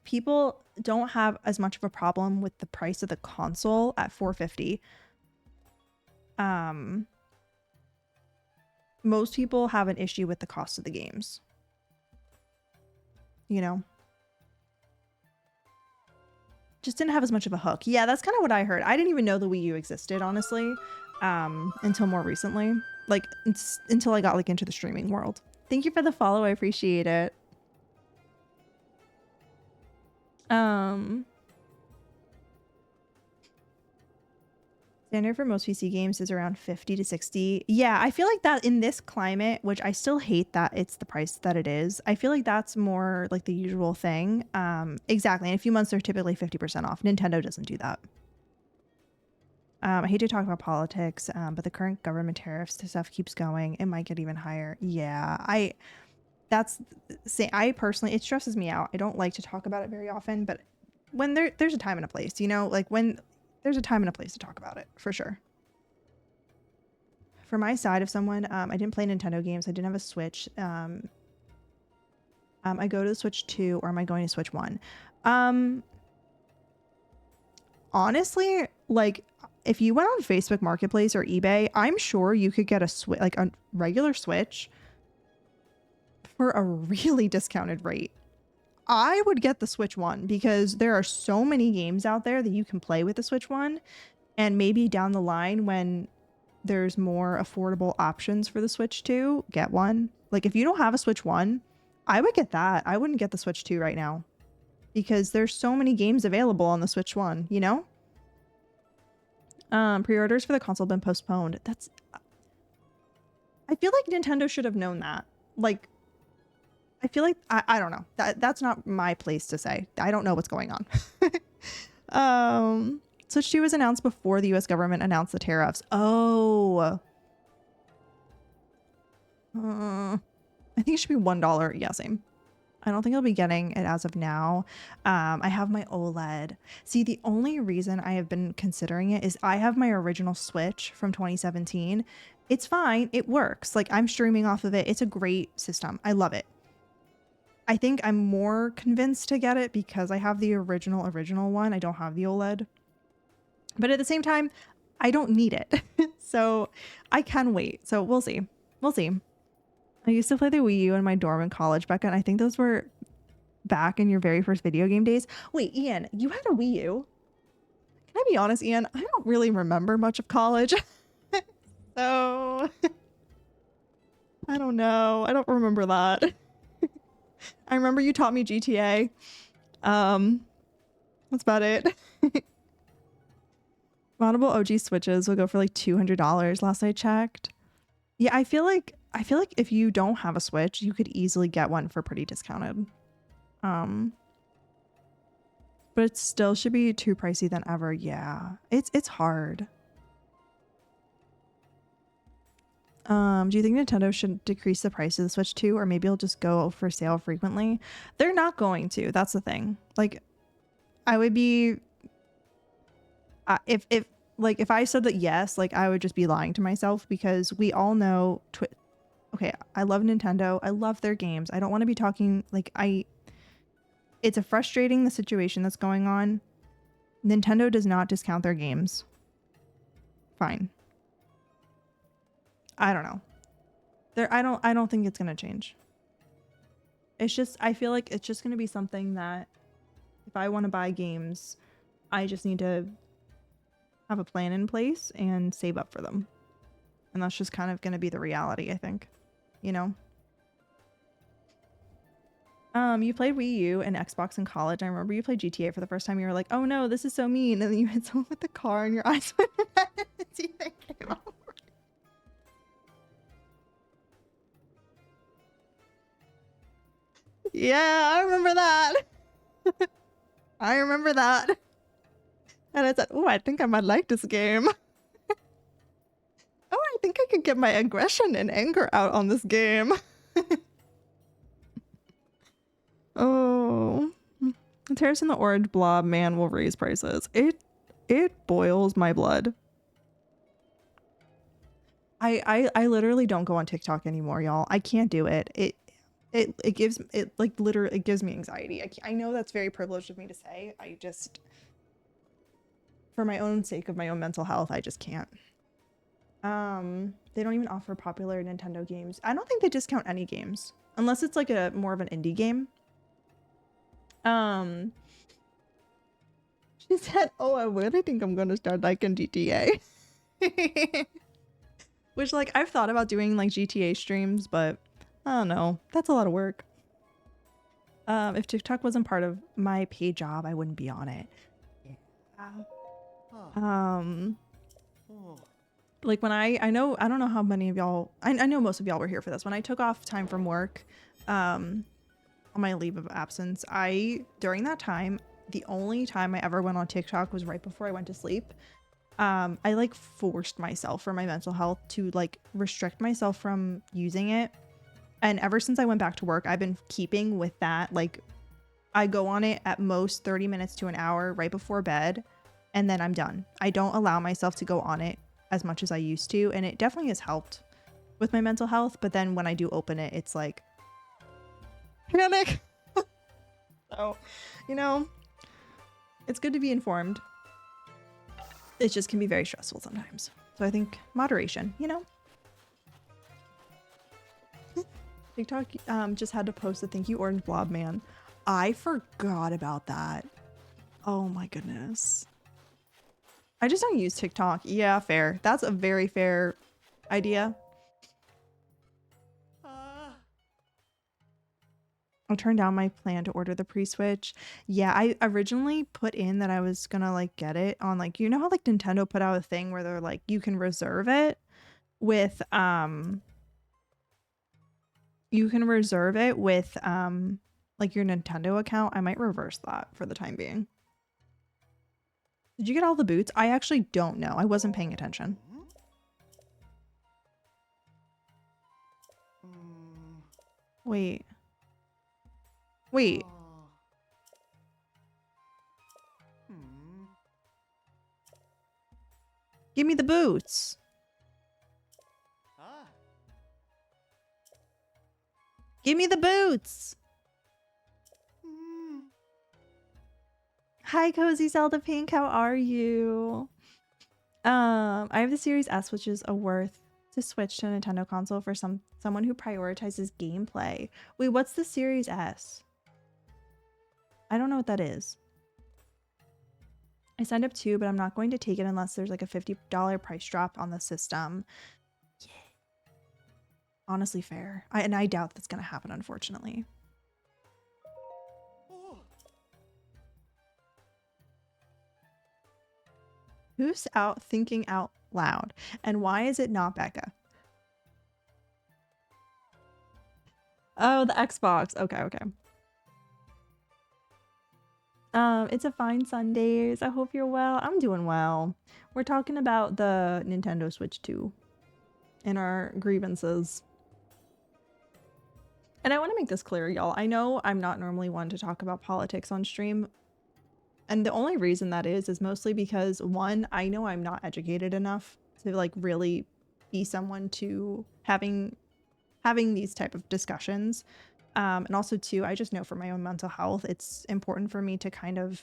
people don't have as much of a problem with the price of the console at $450. Most people have an issue with the cost of the games. You know? Just didn't have as much of a hook. Yeah, that's kind of what I heard. I didn't even know the Wii U existed, honestly, until more recently. Like, until I got like into the streaming world. Thank you for the follow. I appreciate it. Standard for most PC games is around 50 to 60. Yeah, I feel like that in this climate, which I still hate that it's the price that it is. I feel like that's more like the usual thing. Exactly. In a few months, they're typically 50% off. Nintendo doesn't do that. I hate to talk about politics, but the current government tariffs stuff keeps going. It might get even higher. Yeah, I personally, it stresses me out. I don't like to talk about it very often, but when there's a time and a place, you know, like when there's a time and a place to talk about it, for sure. For my side of someone, I didn't play Nintendo games. I didn't have a Switch. I go to the Switch 2, or am I going to Switch 1? Honestly, like if you went on Facebook Marketplace or eBay, I'm sure you could get a regular Switch for a really discounted rate. I would get the Switch 1 because there are so many games out there that you can play with the Switch 1, and maybe down the line when there's more affordable options for the Switch 2, get one. Like if you don't have a Switch 1, I would get that. I wouldn't get the Switch 2 right now because there's so many games available on the Switch 1, you know? Pre-orders for the console have been postponed. I feel like Nintendo should have known that. Like, I feel like I don't know. That's not my place to say. I don't know what's going on. Switch 2 was announced before the US government announced the tariffs. Oh. I think it should be $1. Yeah, same. I don't think I'll be getting it as of now. I have my OLED. See, the only reason I have been considering it is I have my original Switch from 2017. It's fine. It works. Like I'm streaming off of it. It's a great system. I love it. I think I'm more convinced to get it because I have the original one. I don't have the OLED. But at the same time, I don't need it. So I can wait. So we'll see. We'll see. I used to play the Wii U in my dorm in college, Becca, and I think those were back in your very first video game days. Wait, Ian, you had a Wii U? Can I be honest, Ian? I don't really remember much of college. So I don't know. I don't remember that. I remember you taught me GTA. That's about it. Moddable OG Switches will go for like $200 last I checked. Yeah, I feel like if you don't have a Switch, you could easily get one for pretty discounted. But it still should be too pricey than ever. Yeah, it's hard. Do you think Nintendo should decrease the price of the Switch 2, or maybe it'll just go for sale frequently? They're not going to. That's the thing. Like, I would be if like if I said that yes, like I would just be lying to myself because we all know okay, I love Nintendo. I love their games. I don't want to be talking like it's a frustrating the situation that's going on. Nintendo does not discount their games. Fine. I don't know. I don't think it's going to change. It's just I feel like it's just going to be something that if I want to buy games, I just need to have a plan in place and save up for them. And that's just kind of going to be the reality, I think. You know? You played Wii U and Xbox in college. I remember you played GTA for the first time. You were like, oh no, this is so mean. And then you hit someone with the car and your eyes went red and the teeth came out. Yeah, I remember that. I remember that. And I said, oh, I think I might like this game. Oh, I think I could get my aggression and anger out on this game. Oh. Terrace in the Orange Blob man will raise prices. It boils my blood. I literally don't go on TikTok anymore, y'all. I can't do it. It gives it like literally it gives me anxiety. I know that's very privileged of me to say. I just for my own sake of my own mental health, I just can't. They don't even offer popular Nintendo games. I don't think they discount any games unless it's like a more of an indie game. She said, oh, I really think I'm gonna start liking GTA. Which like I've thought about doing like GTA streams, but I don't know. That's a lot of work. If TikTok wasn't part of my paid job, I wouldn't be on it. Yeah. Like when I know, I don't know how many of y'all, I know most of y'all were here for this. When I took off time from work, on my leave of absence, during that time, the only time I ever went on TikTok was right before I went to sleep. I like forced myself for my mental health to like restrict myself from using it. And ever since I went back to work, I've been keeping with that. Like I go on it at most 30 minutes to an hour right before bed, and then I'm done. I don't allow myself to go on it as much as I used to. And it definitely has helped with my mental health. But then when I do open it, it's like panic. So, you know, it's good to be informed. It just can be very stressful sometimes. So I think moderation, you know? TikTok just had to post a thank you Orange Blob man. I forgot about that. Oh my goodness. I just don't use TikTok. Yeah, fair. That's a very fair idea. I'll turn down my plan to order the pre-switch. Yeah, I originally put in that I was gonna like get it on like, you know how like Nintendo put out a thing where they're like, you can reserve it with you can reserve it with like your Nintendo account. I might reverse that for the time being. Did you get all the boots? I actually don't know. I wasn't paying attention. Wait. Wait. Give me the boots. Give me the boots. Hi, Cozy Zelda Pink. How are you? I have the Series S, which is a worth to switch to a Nintendo console for someone who prioritizes gameplay. Wait, what's the Series S? I don't know what that is. I signed up too, but I'm not going to take it unless there's like a $50 price drop on the system. Yeah. Honestly, fair. And I doubt that's going to happen, unfortunately. Who's out thinking out loud? And why is it not Becca? Oh, the Xbox. Okay, okay. It's a fine Sundays. I hope you're well. I'm doing well. We're talking about the Nintendo Switch 2 and our grievances. And I want to make this clear, y'all. I know I'm not normally one to talk about politics on stream, And the only reason that is mostly because one, I know I'm not educated enough to like really be someone to having these type of discussions. And also two, I just know for my own mental health, it's important for me to kind of,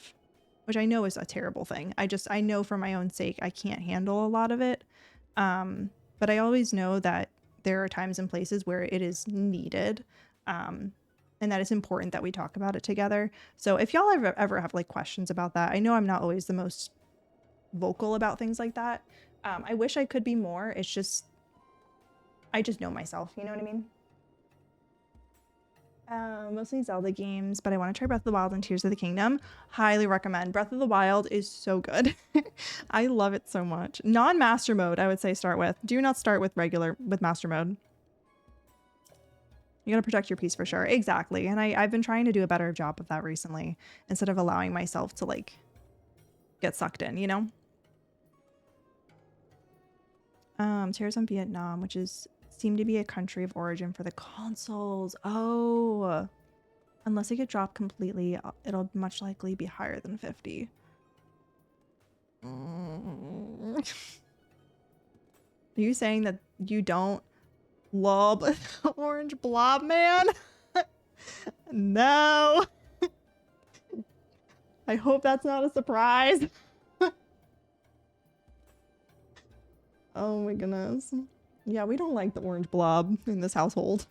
which I know is a terrible thing. I know for my own sake, I can't handle a lot of it. But I always know that there are times and places where it is needed. And that it's important that we talk about it together. So if y'all ever have like questions about that, I know I'm not always the most vocal about things like that. I wish I could be more. It's just, I just know myself, you know what I mean? Mostly Zelda games, but I want to try Breath of the Wild and Tears of the Kingdom. Highly recommend. Breath of the Wild is so good. I love it so much. Non-master mode, I would say start with. Do not start with master mode. You gotta protect your peace for sure. Exactly. And I've been trying to do a better job of that recently instead of allowing myself to like get sucked in, you know? Tears on Vietnam, which is seem to be a country of origin for the consoles. Oh, unless it get dropped completely, it'll much likely be higher than 50. Are you saying that you don't love Orange Blob Man? No. I hope that's not a surprise. Oh my goodness. Yeah, we don't like the orange blob in this household.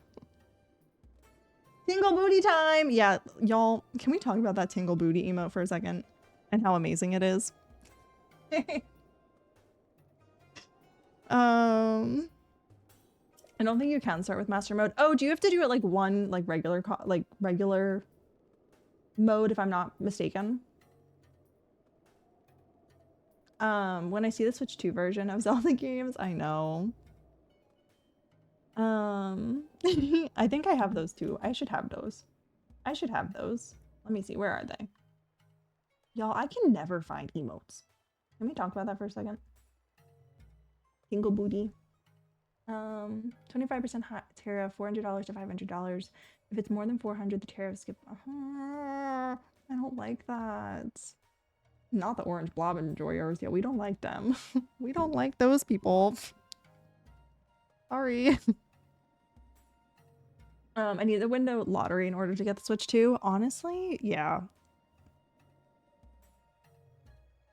Tingle booty time! Yeah, y'all, can we talk about that tingle booty emote for a second? And how amazing it is? I don't think you can start with master mode. Oh, do you have to do it like one like regular mode if I'm not mistaken? When I see the Switch 2 version of Zelda games, I know. I think I have those too. I should have those. I should have those. Let me see, where are they? Y'all, I can never find emotes. Can we talk about that for a second? Tingle booty. 25% tariff, $400 to $500. If it's more than 400, the tariff skip. I don't like that. Not the orange blob enjoyers. Yeah, we don't like them. We don't like those people. Sorry. I need the window lottery in order to get the Switch 2. Honestly, yeah.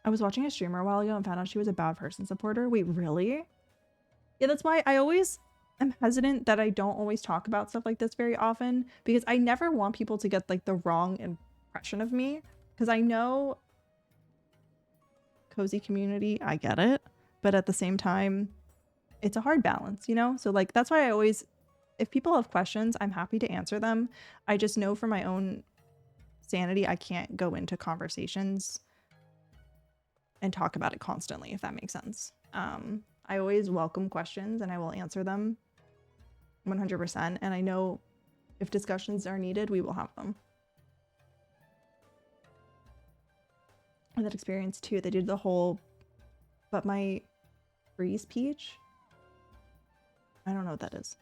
I was watching a streamer a while ago and found out she was a bad person supporter. Wait, really? Yeah, that's why I always am hesitant that I don't always talk about stuff like this very often, because I never want people to get like the wrong impression of me, because I know cozy community, I get it, but at the same time it's a hard balance, you know? So like that's why I always, if people have questions, I'm happy to answer them. I just know for my own sanity I can't go into conversations and talk about it constantly, if that makes sense. I always welcome questions and I will answer them 100%, and I know if discussions are needed, we will have them. And that experience too, they did the whole, but my freeze peach? I don't know what that is.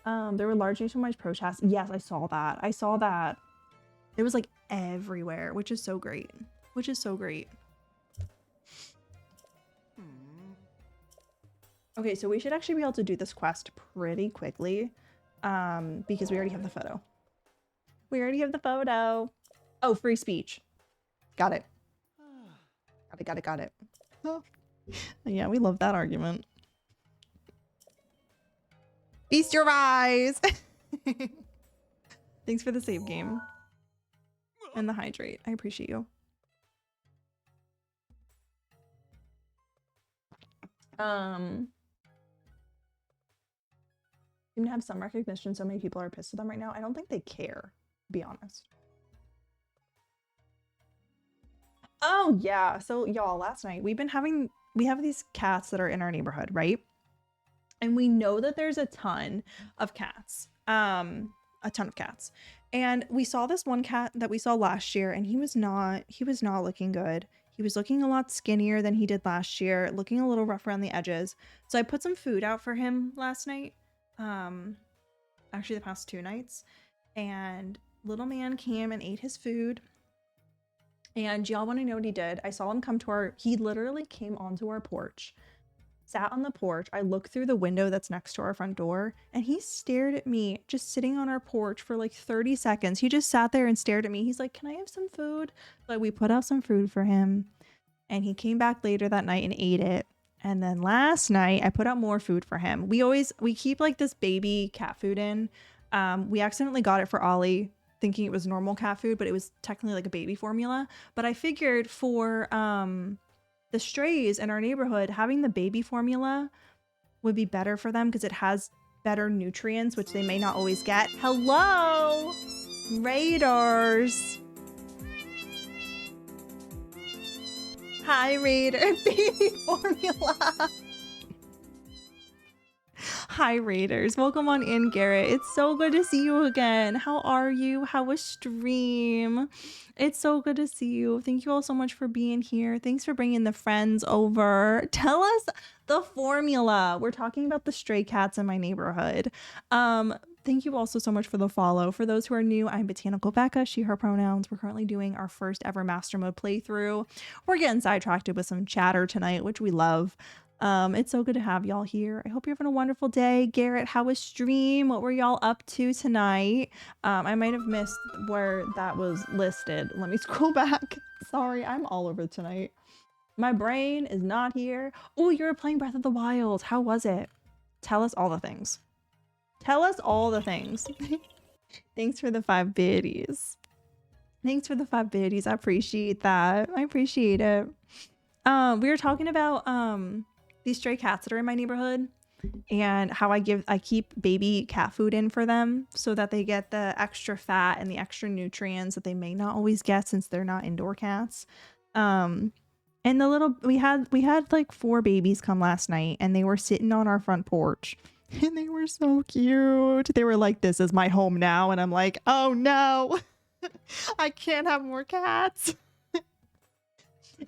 There were large nationwide protests. Yes, I saw that. I saw that. It was like everywhere, which is so great. Which is so great. Okay, so we should actually be able to do this quest pretty quickly, because we already have the photo. We already have the photo. Oh, free speech. Got it. Got it. Oh. Yeah, we love that argument. Feast your eyes! Thanks for the save game. And the hydrate. I appreciate you. Seem to have some recognition. So many people are pissed at them right now. I don't think they care, to be honest. Oh yeah. So y'all, last night we have these cats that are in our neighborhood, right? And we know that there's a ton of cats. A ton of cats. And we saw this one cat that we saw last year, and he was not looking good. He was looking a lot skinnier than he did last year, looking a little rough around the edges. So I put some food out for him last night. Actually the past 2 nights. And little man came and ate his food. And y'all want to know what he did? I saw him come to he literally came onto our porch, sat on the porch. I looked through the window that's next to our front door, and he stared at me just sitting on our porch for like 30 seconds. He just sat there and stared at me. He's like, "Can I have some food?" Like, we put out some food for him, and he came back later that night and ate it. And then last night I put out more food for him. We keep like this baby cat food in. We accidentally got it for Ollie thinking it was normal cat food, but it was technically like a baby formula. But I figured for the strays in our neighborhood, having the baby formula would be better for them because it has better nutrients, which they may not always get. Hello, Raiders. Hi, Raider. Baby formula. Hi, Raiders. Welcome on in, Garrett. It's so good to see you again. How are you? How was stream? It's so good to see you. Thank you all so much for being here. Thanks for bringing the friends over. Tell us the formula. We're talking about the stray cats in my neighborhood. Thank you also so much for the follow. For those who are new, I'm Botanical Becca, she, her pronouns. We're currently doing our first ever Master Mode playthrough. We're getting sidetracked with some chatter tonight, which we love. It's so good to have y'all here. I hope you're having a wonderful day. Garrett, how was stream? What were y'all up to tonight? I might have missed where that was listed. Let me scroll back. Sorry, I'm all over tonight. My brain is not here. Oh, you were playing Breath of the Wild. How was it? Tell us all the things. Tell us all the things. Thanks for the 5 biddies. Thanks for the 5 biddies. I appreciate that. I appreciate it. We were talking about these stray cats that are in my neighborhood and how I keep baby cat food in for them so that they get the extra fat and the extra nutrients that they may not always get since they're not indoor cats. And we had like 4 babies come last night, and they were sitting on our front porch. And they were so cute. They were like, "This is my home now." And I'm like, "Oh no, I can't have more cats."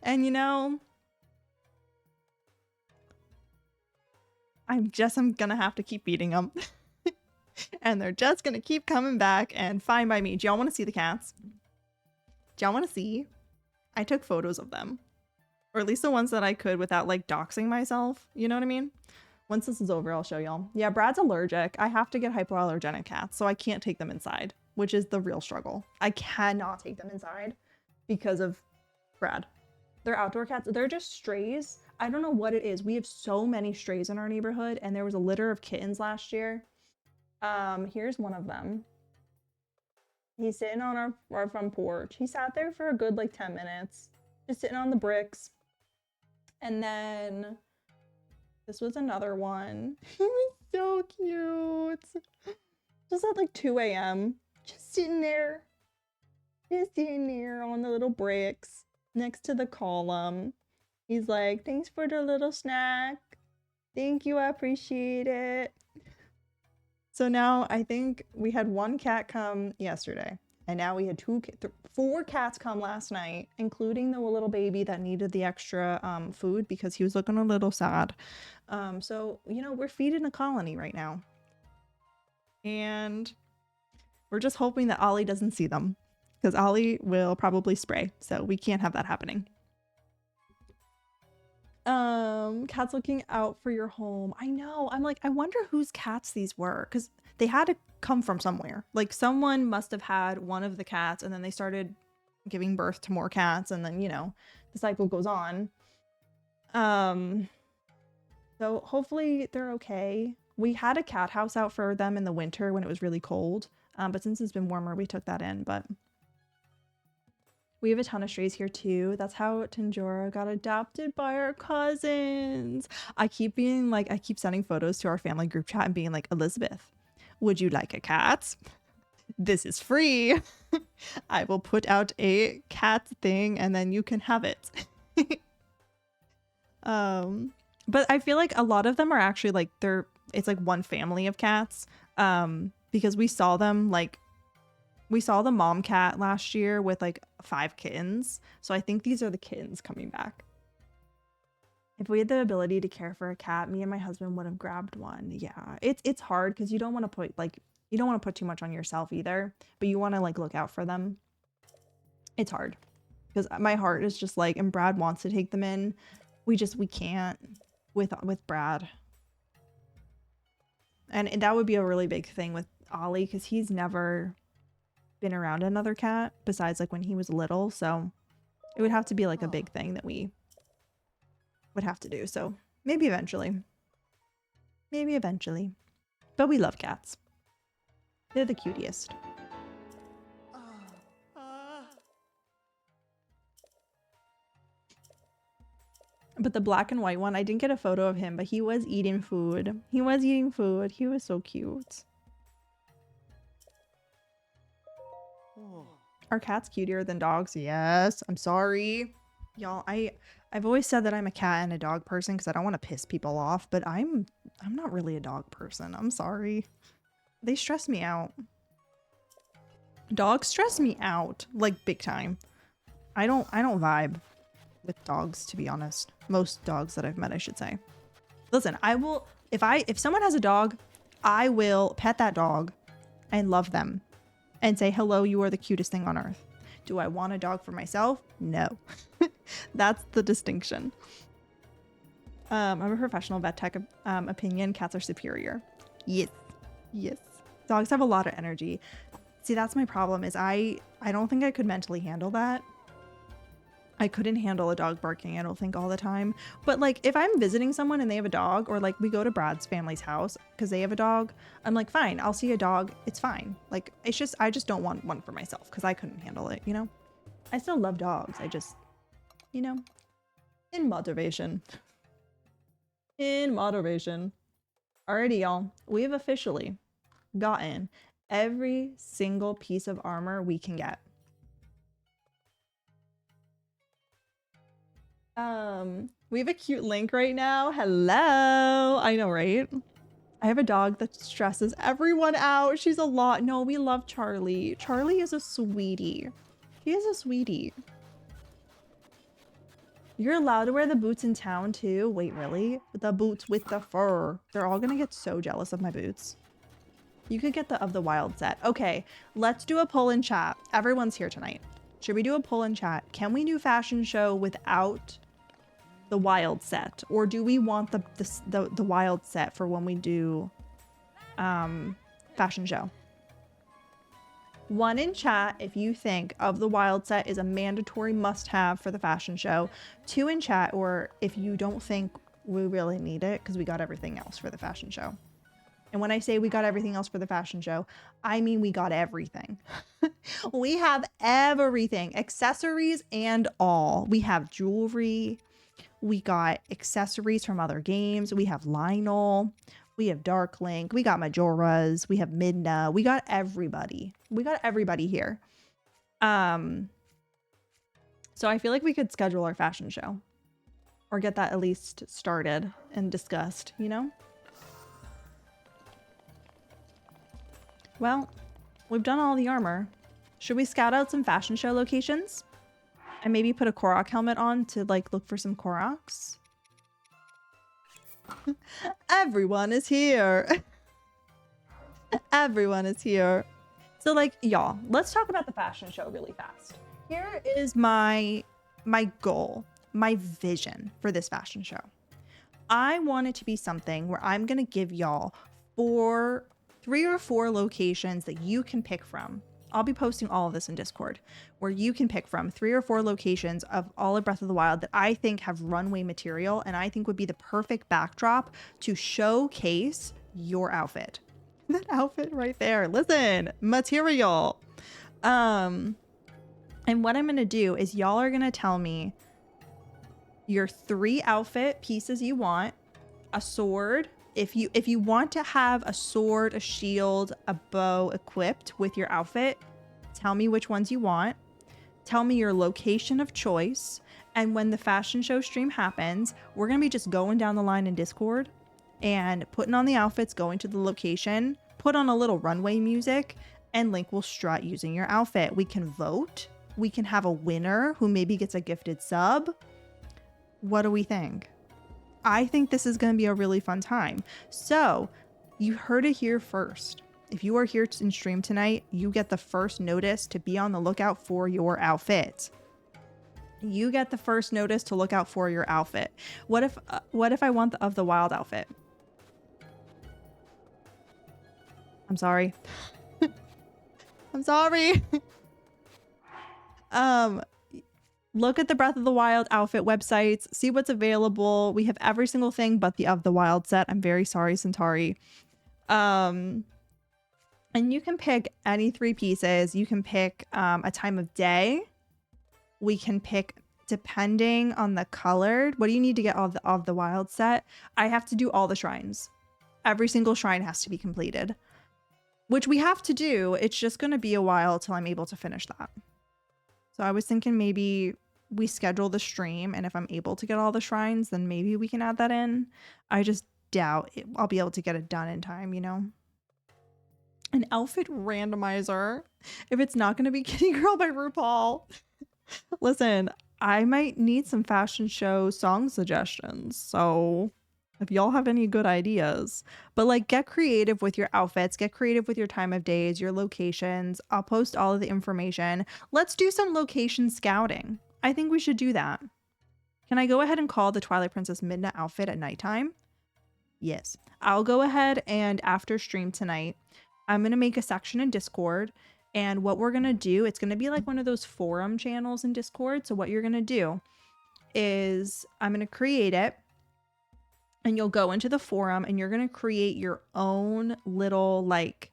And you know, I'm gonna have to keep feeding them. And they're just gonna keep coming back, and fine by me. Do y'all want to see the cats? Do y'all want to see? I took photos of them. Or at least the ones that I could without like doxing myself. You know what I mean? Once this is over, I'll show y'all. Yeah, Brad's allergic. I have to get hypoallergenic cats, so I can't take them inside, which is the real struggle. I cannot take them inside because of Brad. They're outdoor cats. They're just strays. I don't know what it is. We have so many strays in our neighborhood, and there was a litter of kittens last year. Here's one of them. He's sitting on our front porch. He sat there for a good like 10 minutes, just sitting on the bricks. And then this was another one. He was so cute. Just at like 2 a.m. Just sitting there on the little bricks next to the column. He's like, "Thanks for the little snack. Thank you, I appreciate it." So now I think we had 1 cat come yesterday. And now we had 4 cats come last night, including the little baby that needed the extra food because he was looking a little sad. So, you know, we're feeding a colony right now. And we're just hoping that Ollie doesn't see them, because Ollie will probably spray. So we can't have that happening. Cats looking out for your home. I know. I'm like, I wonder whose cats these were, because they had to come from somewhere. Like, someone must have had one of the cats, and then they started giving birth to more cats, and then, you know, the cycle goes on. So hopefully they're okay. We had a cat house out for them in the winter when it was really cold, but since it's been warmer, we took that in. But we have a ton of strays here too. That's how Tanjora got adopted by our cousins. I keep sending photos to our family group chat and being like, "Elizabeth, would you like a cat? This is free. I will put out a cat thing and then you can have it." But I feel like a lot of them are actually like it's like one family of cats. Because we saw the mom cat last year with like 5 kittens. So I think these are the kittens coming back. If we had the ability to care for a cat, me and my husband would have grabbed one. Yeah, it's hard because you don't want to put too much on yourself either, but you want to like look out for them. It's hard. because my heart is just like, and Brad wants to take them in. We can't with Brad. And that would be a really big thing with Ollie because he's never been around another cat besides like when he was little. So it would have to be like a big thing that we would have to do. So maybe eventually. Maybe eventually. But we love cats. They're the cutest. But the black and white one, I didn't get a photo of him, but he was eating food. He was eating food. He was so cute. Are cats cuter than dogs? Yes. I'm sorry. Y'all, I've always said that I'm a cat and a dog person because I don't want to piss people off, but I'm not really a dog person. I'm sorry. They stress me out. Dogs stress me out, like big time. I don't vibe with dogs, to be honest. Most dogs that I've met, I should say. Listen, I will if someone has a dog, I will pet that dog and love them and say, hello, you are the cutest thing on earth. Do I want a dog for myself? No. That's the distinction. I'm a professional vet tech opinion. Cats are superior. Yes. Yes. Dogs have a lot of energy. See, that's my problem is I don't think I could mentally handle that. I couldn't handle a dog barking, I don't think, all the time. But like if I'm visiting someone and they have a dog, or like we go to Brad's family's house because they have a dog, I'm like, fine, I'll see a dog. It's fine. Like it's just, I just don't want one for myself because I couldn't handle it, you know? I still love dogs. I just, you know, in moderation. In moderation. Alrighty, y'all. We've officially gotten every single piece of armor we can get. We have a cute link right now. Hello. I know, right? I have a dog that stresses everyone out. She's a lot. No, we love Charlie. Charlie is a sweetie. He is a sweetie. You're allowed to wear the boots in town too? Wait, really? The boots with the fur. They're all gonna get so jealous of my boots. You could get the of the wild set. Okay, let's do a poll in chat. Everyone's here tonight. Should we do a poll in chat? Can we do fashion show without the wild set, or do we want the wild set for when we do fashion show? 1 in chat if you think of the wild set is a mandatory must-have for the fashion show. 2 in chat, or if you don't think we really need it because we got everything else for the fashion show. And when I say we got everything else for the fashion show, I mean we got everything. We have everything, accessories and all. We have jewelry. We got accessories from other games. We have Lionel. We have Dark Link. We got Majora's. We have Midna. We got everybody. We got everybody here. So I feel like we could schedule our fashion show. Or get that at least started and discussed, you know? Well, we've done all the armor. Should we scout out some fashion show locations? And maybe put a Korok helmet on to like look for some Koroks? Everyone is here. Everyone is here. So like, y'all, let's talk about the fashion show really fast. Here is my goal, my vision for this fashion show. I want it to be something where I'm going to give y'all 3 or 4 locations that you can pick from. I'll be posting all of this in Discord, where you can pick from 3 or 4 locations of all of Breath of the Wild that I think have runway material and I think would be the perfect backdrop to showcase your outfit. That outfit right there. Listen, material. And what I'm going to do is y'all are going to tell me your 3 outfit pieces you want, a sword. If you want to have a sword, a shield, a bow equipped with your outfit, tell me which ones you want. Tell me your location of choice. And when the fashion show stream happens, we're going to be just going down the line in Discord and putting on the outfits, going to the location, put on a little runway music, and Link will strut using your outfit. We can vote. We can have a winner who maybe gets a gifted sub. What do we think? I think this is going to be a really fun time. So you heard it here first. If you are here in stream tonight, you get the first notice to be on the lookout for your outfit. You get the first notice to look out for your outfit. What if I want the of the wild outfit? I'm sorry. I'm sorry. Look at the Breath of the Wild outfit websites, see what's available. We have every single thing but the of the wild set. I'm very sorry, Centauri. And you can pick any 3 pieces. You can pick a time of day. We can pick depending on the colored. What do you need to get of the wild set? I have to do all the shrines. Every single shrine has to be completed, which we have to do. It's just going to be a while till I'm able to finish that. So I was thinking maybe we schedule the stream, and if I'm able to get all the shrines, then maybe we can add that in. I just doubt I'll be able to get it done in time, you know? An outfit randomizer. If it's not going to be Kitty Girl by RuPaul. Listen, I might need some fashion show song suggestions. So if y'all have any good ideas, but like get creative with your outfits, get creative with your time of days, your locations. I'll post all of the information. Let's do some location scouting. I think we should do that. Can I go ahead and call the Twilight Princess Midna outfit at nighttime? Yes. I'll go ahead and after stream tonight, I'm going to make a section in Discord. And what we're going to do, it's going to be like one of those forum channels in Discord. So what you're going to do is I'm going to create it. And you'll go into the forum and you're going to create your own little like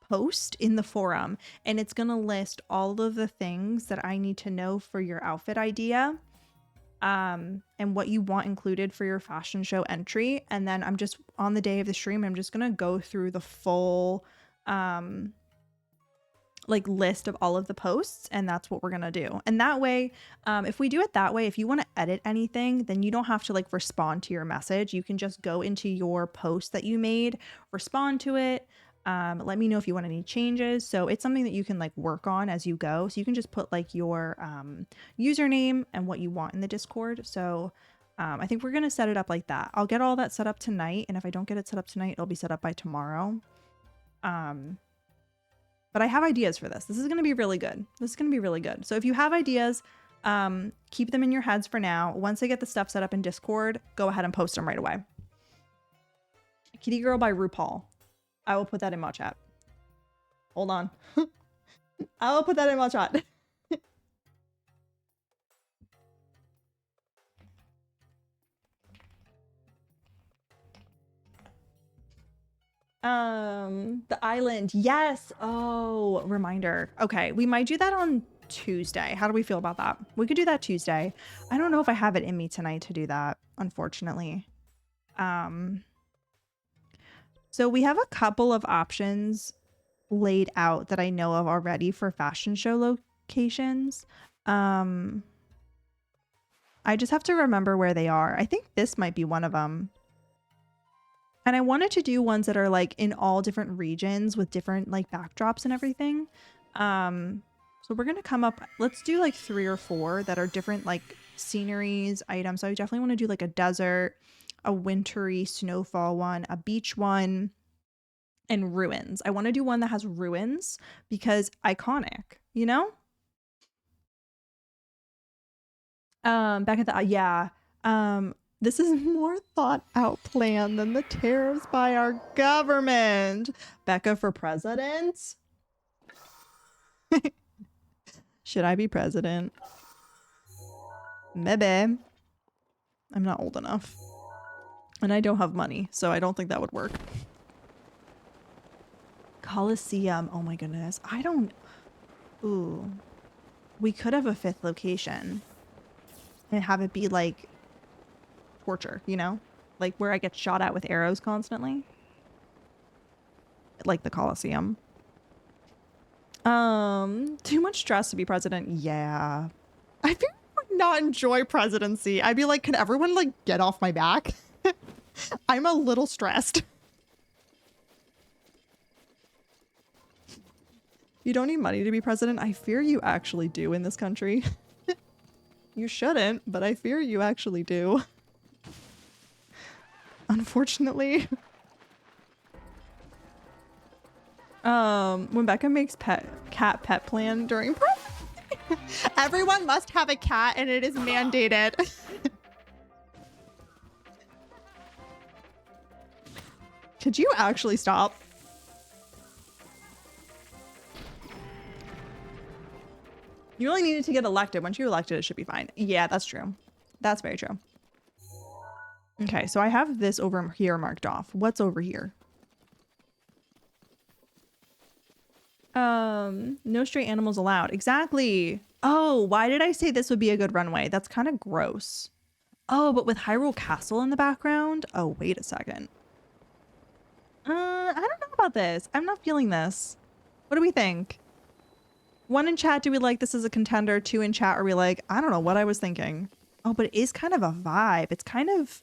post in the forum. And it's going to list all of the things that I need to know for your outfit idea. And what you want included for your fashion show entry. And then I'm just on the day of the stream, I'm just going to go through the full like list of all of the posts, and that's what we're gonna do. And that way, if we do it that way, if you want to edit anything, then you don't have to like respond to your message. You can just go into your post that you made, respond to it, let me know if you want any changes. So it's something that you can like work on as you go. So you can just put like your username and what you want in the Discord. So I think we're gonna set it up like that. I'll get all that set up tonight, and if I don't get it set up tonight, it'll be set up by tomorrow. But I have ideas for this. This is going to be really good. This is going to be really good. So if you have ideas, keep them in your heads for now. Once I get the stuff set up in Discord, go ahead and post them right away. Kitty Girl by RuPaul. I will put that in my chat. Hold on. I will put that in my chat. The island. Yes. Oh, reminder. Okay. We might do that on Tuesday. How do we feel about that? We could do that Tuesday. I don't know if I have it in me tonight to do that, unfortunately. So we have a couple of options laid out that I know of already for fashion show locations. I just have to remember where they are. I think this might be one of them. And I wanted to do ones that are like in all different regions with different like backdrops and everything. So we're going to come up, let's do like 3 or 4 that are different like sceneries, items. So I definitely want to do like a desert, a wintry snowfall one, a beach one, and ruins. I want to do one that has ruins because iconic, you know? Back at the, yeah. This is more thought out plan than the tariffs by our government. Becca for president? Should I be president? Maybe. I'm not old enough. And I don't have money, so I don't think that would work. Coliseum. Oh my goodness. I don't... Ooh. We could have a 5th location. And have it be like... torture, you know? Like where I get shot at with arrows constantly. Like the Coliseum. Too much stress to be president. Yeah. I think I would not enjoy presidency. I'd be like, can everyone like get off my back? I'm a little stressed. You don't need money to be president. I fear you actually do in this country. You shouldn't, but I fear you actually do. Unfortunately. When Becca makes cat pet plan during Everyone must have a cat and it is mandated. Could you actually stop? You only needed to get elected. Once you elected, it should be fine. Yeah, that's true. That's very true. Okay, so I have this over here marked off. What's over here? No stray animals allowed. Exactly. Oh, why did I say this would be a good runway? That's kind of gross. Oh, but with Hyrule Castle in the background? Oh, wait a second. I don't know about this. I'm not feeling this. What do we think? 1 in chat, do we like this as a contender? 2 in chat, are we like, I don't know what I was thinking. Oh, but it is kind of a vibe. It's kind of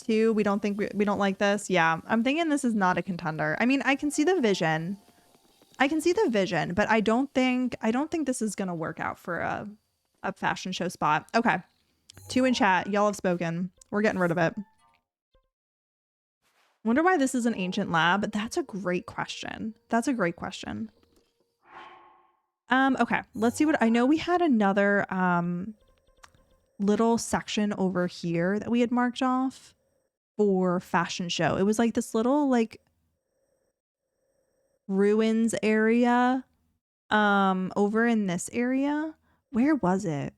2. We don't think we don't like this. Yeah, I'm thinking this is not a contender. I mean, I can see the vision. But I don't think this is gonna work out for a fashion show spot. Okay. 2 in chat. Y'all have spoken. We're getting rid of it. Wonder why this is an ancient lab. That's a great question. Okay, let's see what I know. We had another little section over here that we had marked off for fashion show. It was like this little like ruins area over in this area. Where was it?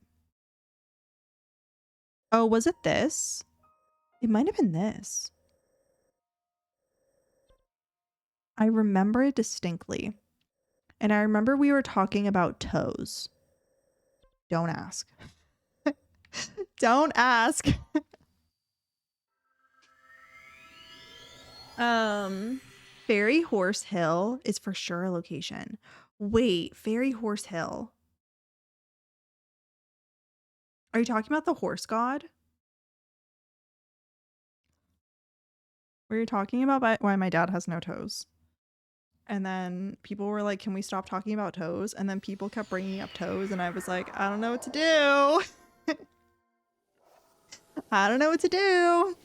Oh, was it this? It might have been this. I remember it distinctly. And I remember we were talking about toes. Don't ask. Don't ask. Fairy Horse Hill is for sure a location. Wait, Fairy Horse Hill. Are you talking about the horse god? Were you talking about why my dad has no toes? And then people were like, can we stop talking about toes? And then people kept bringing up toes. And I was like, I don't know what to do. I don't know what to do.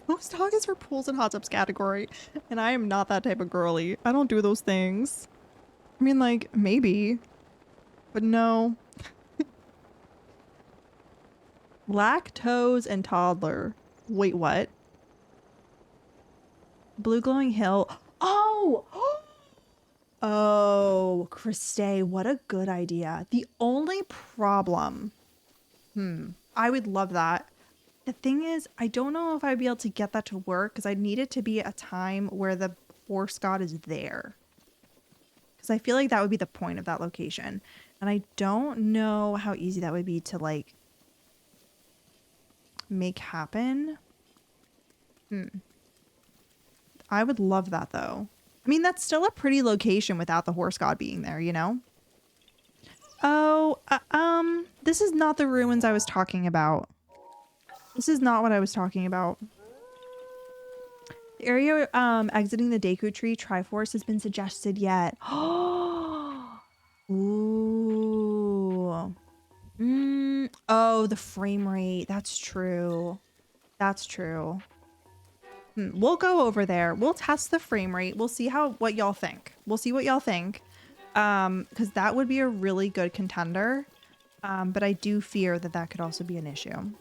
Toast dog is for pools and hot tubs category. And I am not that type of girly. I don't do those things. I mean, like, maybe. But no. Lactose and toddler. Wait, what? Blue glowing hill. Oh! Oh, Christe, what a good idea. The only problem. I would love that. The thing is, I don't know if I'd be able to get that to work because I need it to be a time where the horse god is there. Because I feel like that would be the point of that location. And I don't know how easy that would be to, like, make happen. I would love that though. I mean, that's still a pretty location without the horse god being there, you know? Oh, this is not the ruins I was talking about. This is not what I was talking about. The area exiting the Deku Tree Triforce has been suggested yet. Ooh. Oh, the frame rate. That's true. That's true. We'll go over there. We'll test the frame rate. We'll see what y'all think. We'll see what y'all think. Because that would be a really good contender. But I do fear that that could also be an issue.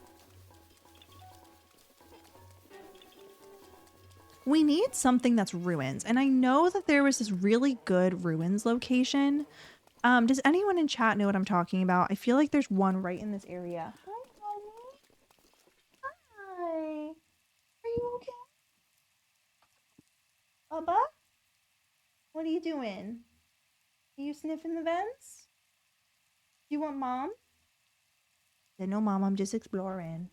We need something that's ruins. And I know that there was this really good ruins location. Does anyone in chat know what I'm talking about? I feel like there's one right in this area. Hi, honey. Hi. Are you okay? Bubba? What are you doing? Are you sniffing the vents? You want mom? I said, no, mom, I'm just exploring.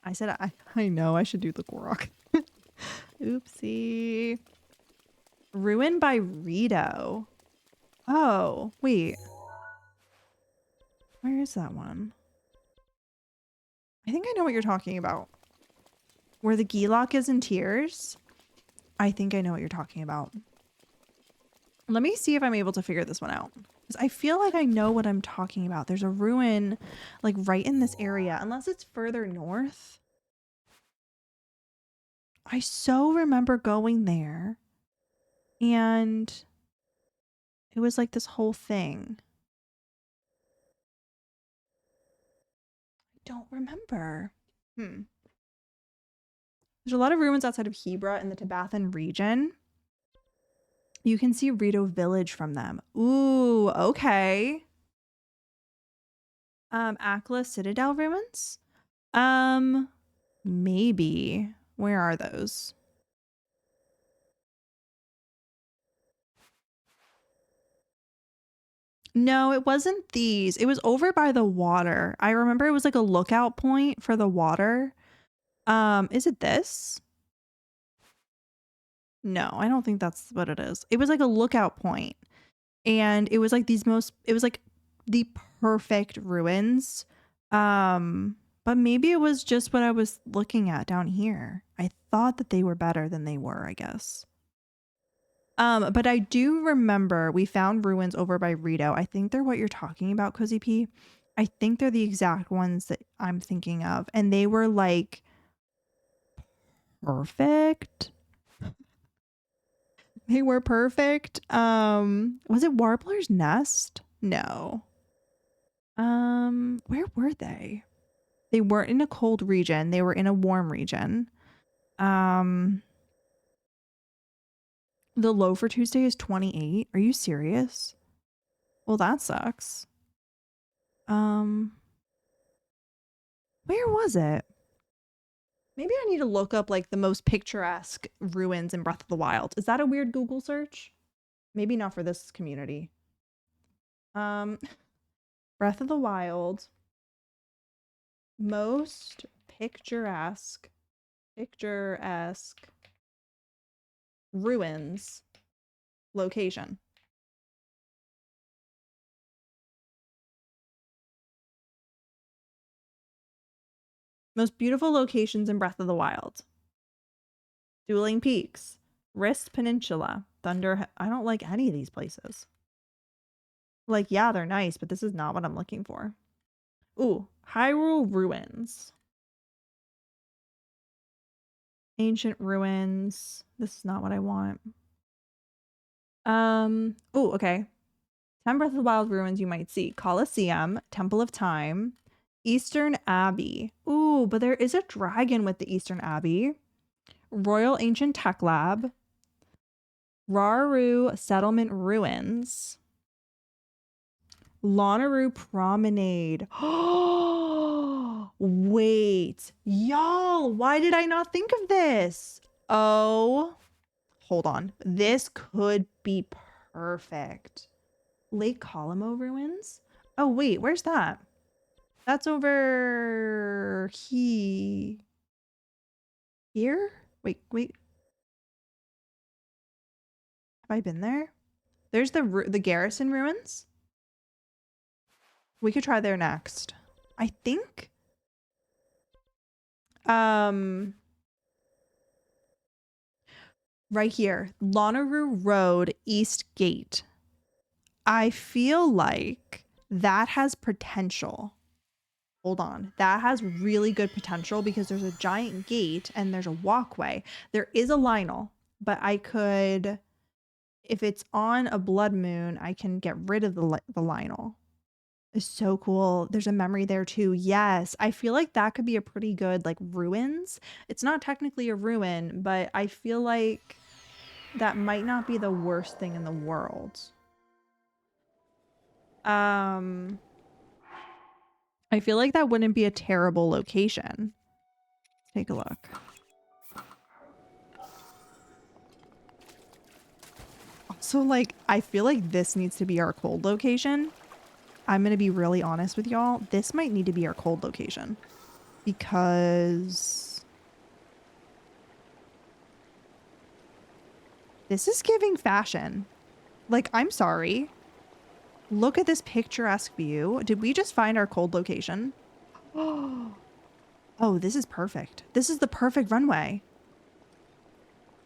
I said, I know I should do the Korok. Oopsie. Ruined by Rito. Oh, wait. Where is that one? I think I know what you're talking about. Where the Gilok is in tears? I think I know what you're talking about. Let me see if I'm able to figure this one out. 'Cause I feel like I know what I'm talking about. There's a ruin like right in this area, unless it's further north. I so remember going there and it was like this whole thing. I don't remember. There's a lot of ruins outside of Hebra in the Tibathan region. You can see Rito Village from them. Ooh, okay. Akla Citadel ruins? Maybe. Where are those? No, it wasn't these. It was over by the water. I remember it was like a lookout point for the water. Is it this? No, I don't think that's what it is. It was like a lookout point. And it was like it was like the perfect ruins. But maybe it was just what I was looking at down here. I thought that they were better than they were, I guess. But I do remember we found ruins over by Rito. I think they're what you're talking about, Cozy P. I think they're the exact ones that I'm thinking of. And they were like perfect. They were perfect. Was it Warbler's Nest? No. Where were they? They weren't in a cold region. They were in a warm region. The low for Tuesday is 28. Are you serious? Well, that sucks. Where was it? Maybe I need to look up like the most picturesque ruins in Breath of the Wild. Is that a weird Google search? Maybe not for this community. Breath of the Wild. Most picturesque ruins location. Most beautiful locations in Breath of the Wild. Dueling Peaks, Wrist Peninsula, Thunder. I don't like any of these places. Like, yeah, they're nice, but this is not what I'm looking for. Ooh, Hyrule Ruins. Ancient ruins. This is not what I want. Oh, okay. 10 Breath of the Wild ruins you might see. Colosseum, Temple of Time, Eastern Abbey. Ooh, but there is a dragon with the Eastern Abbey. Royal Ancient Tech Lab. Raru Settlement Ruins. Lonaru Promenade. Wait. Y'all, why did I not think of this? Oh, hold on. This could be perfect. Lake Colombo Ruins? Oh, wait, where's that? That's over here? Wait. Have I been there? There's the Garrison Ruins. We could try there next. I think. Right here. Lonaru Road, East Gate. I feel like that has potential. Hold on. That has really good potential because there's a giant gate and there's a walkway. There is a Lionel, but I could, if it's on a blood moon, I can get rid of the Lionel. It's so cool. There's a memory there too. Yes. I feel like that could be a pretty good like ruins. It's not technically a ruin, but I feel like that might not be the worst thing in the world. I feel like that wouldn't be a terrible location. Let's take a look. Also, like, I feel like this needs to be our cold location. I'm going to be really honest with y'all. This might need to be our cold location. Because this is giving fashion. Like, I'm sorry. Look at this picturesque view. Did we just find our cold location? Oh, this is perfect. This is the perfect runway.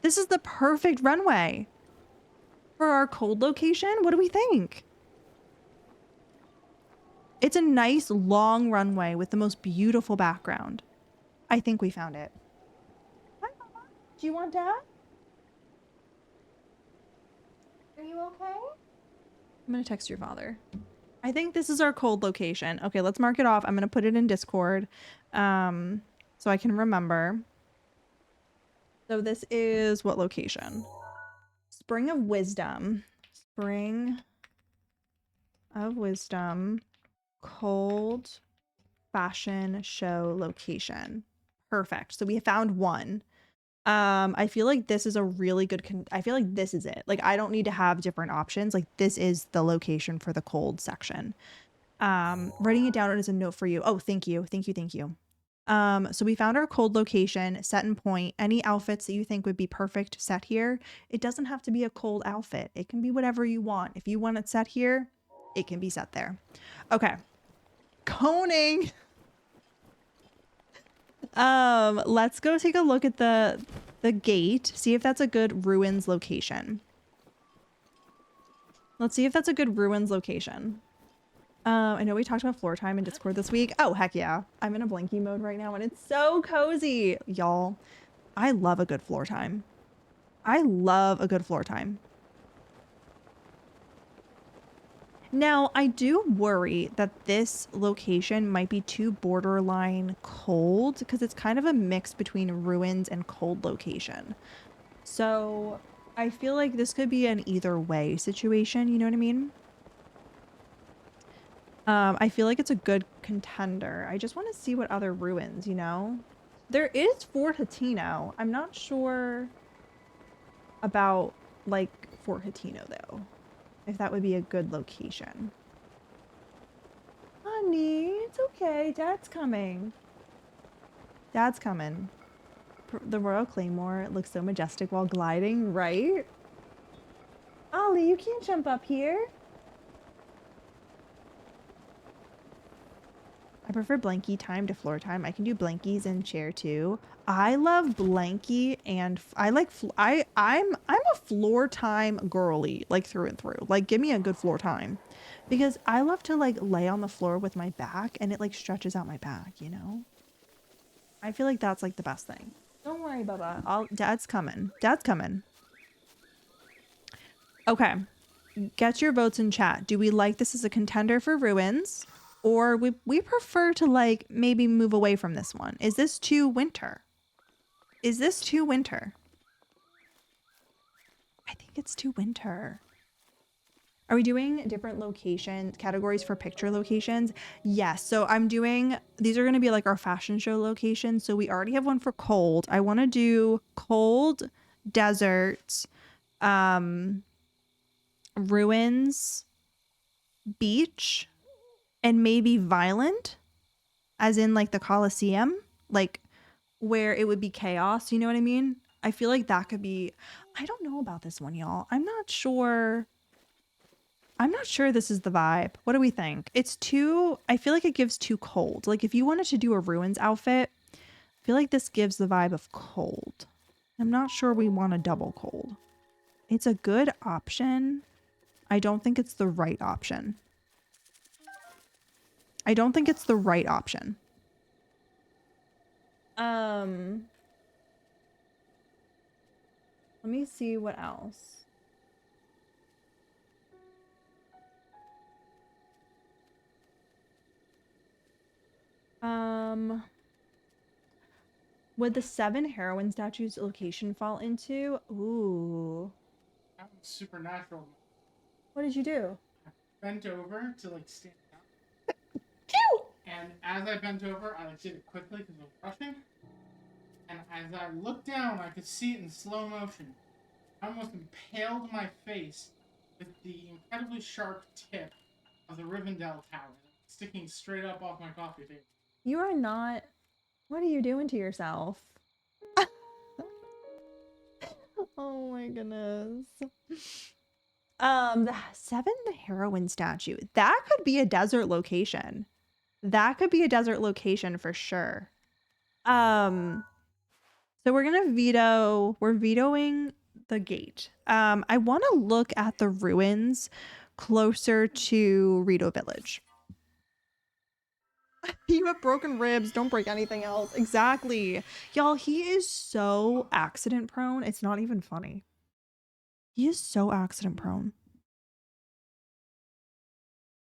This is the perfect runway for our cold location. What do we think? It's a nice long runway with the most beautiful background. I think we found it. Hi, Mama. Do you want Dad? Are you okay? I'm gonna text your father. I think this is our cold location. Okay, let's mark it off. I'm gonna put it in Discord, so I can remember. So this is what location? Spring of Wisdom. Spring of Wisdom. Cold fashion show location. Perfect. So we found one. I feel like this is a really good I feel like this is it. Like I don't need to have different options. Like this is the location for the cold section. Writing it down as a note for you. Oh, thank you. Thank you. Thank you. So we found our cold location, set in point. Any outfits that you think would be perfect set here. It doesn't have to be a cold outfit. It can be whatever you want. If you want it set here, it can be set there. Okay. Coning. Let's go take a look at the gate, see if that's a good ruins location. Let's see if that's a good ruins location. I know we talked about floor time in Discord this week. Oh, heck yeah. I'm in a blanky mode right now and it's so cozy. Y'all, I love a good floor time. I love a good floor time. Now, I do worry that this location might be too borderline cold because it's kind of a mix between ruins and cold location. So I feel like this could be an either way situation, you know what I mean? I feel like it's a good contender. I just want to see what other ruins, you know? There is Fort Hatino. I'm not sure about, like, Fort Hatino, though. If that would be a good location. Honey, it's okay. Dad's coming. Dad's coming. The Royal Claymore looks so majestic while gliding, right? Ollie, you can't jump up here. I prefer blankie time to floor time. I can do blankies in chair too. I love blankie and I like I'm a floor time girly, like through and through. Like give me a good floor time because I love to like lay on the floor with my back and it like stretches out my back, you know? I feel like that's like the best thing. Don't worry, Bubba. Dad's coming. Dad's coming. Okay. Get your votes in chat. Do we like this as a contender for ruins? Or we prefer to like maybe move away from this one. Is this too winter? Is this too winter? I think it's too winter. Are we doing different location categories for picture locations? Yes. So I'm doing, these are going to be like our fashion show locations. So we already have one for cold. I want to do cold, desert, ruins, beach, and maybe violent, as in like the Colosseum, like where it would be chaos. You know what I mean? I feel like that could be, I don't know about this one, y'all. I'm not sure this is the vibe. What do we think? It's too, I feel like it gives too cold. Like if you wanted to do a ruins outfit, I feel like this gives the vibe of cold. I'm not sure we want a double cold. It's a good option. I don't think it's the right option. I don't think it's the right option. Let me see what else. Would the 7 heroine statues location fall into? Ooh. That was supernatural. What did you do? I bent over to like stand up. Phew! And as I bent over, I like did it quickly because I was rushing. And as I looked down, I could see it in slow motion. I almost impaled my face with the incredibly sharp tip of the Rivendell Tower, sticking straight up off my coffee table. You are not. What are you doing to yourself? Oh my goodness. The 7 heroine statue. That could be a desert location. That could be a desert location for sure. So we're vetoing the gate. I want to look at the ruins closer to Rito Village. You have broken ribs. Don't break anything else. Exactly. Y'all, he is so accident prone. It's not even funny. He is so accident prone.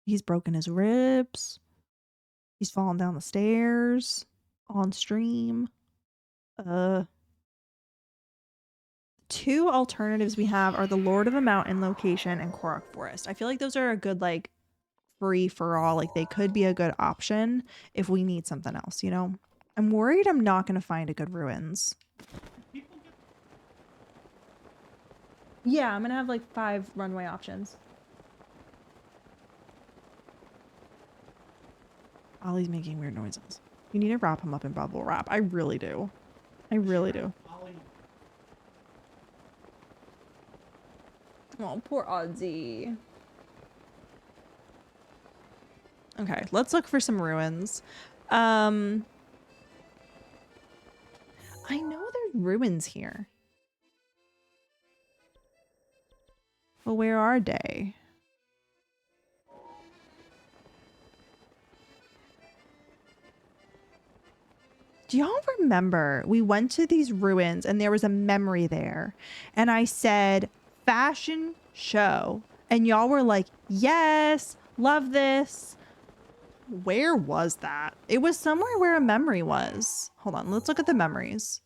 He's broken his ribs. He's fallen down the stairs on stream. Two alternatives we have are the Lord of the Mountain location and Korok Forest. I feel like those are a good, like, free for all. Like, they could be a good option if we need something else, you know? I'm worried I'm not going to find a good ruins. Yeah, I'm going to have like 5 runway options. Ollie's making weird noises. You need to wrap him up in bubble wrap. I really do. I really do. Oh, poor Ozzy. Okay, let's look for some ruins. I know there's ruins here. Well, where are they? Do y'all remember we went to these ruins and there was a memory there and I said fashion show and y'all were like, yes, love this. Where was that? It was somewhere where a memory was. Hold on, let's look at the memories.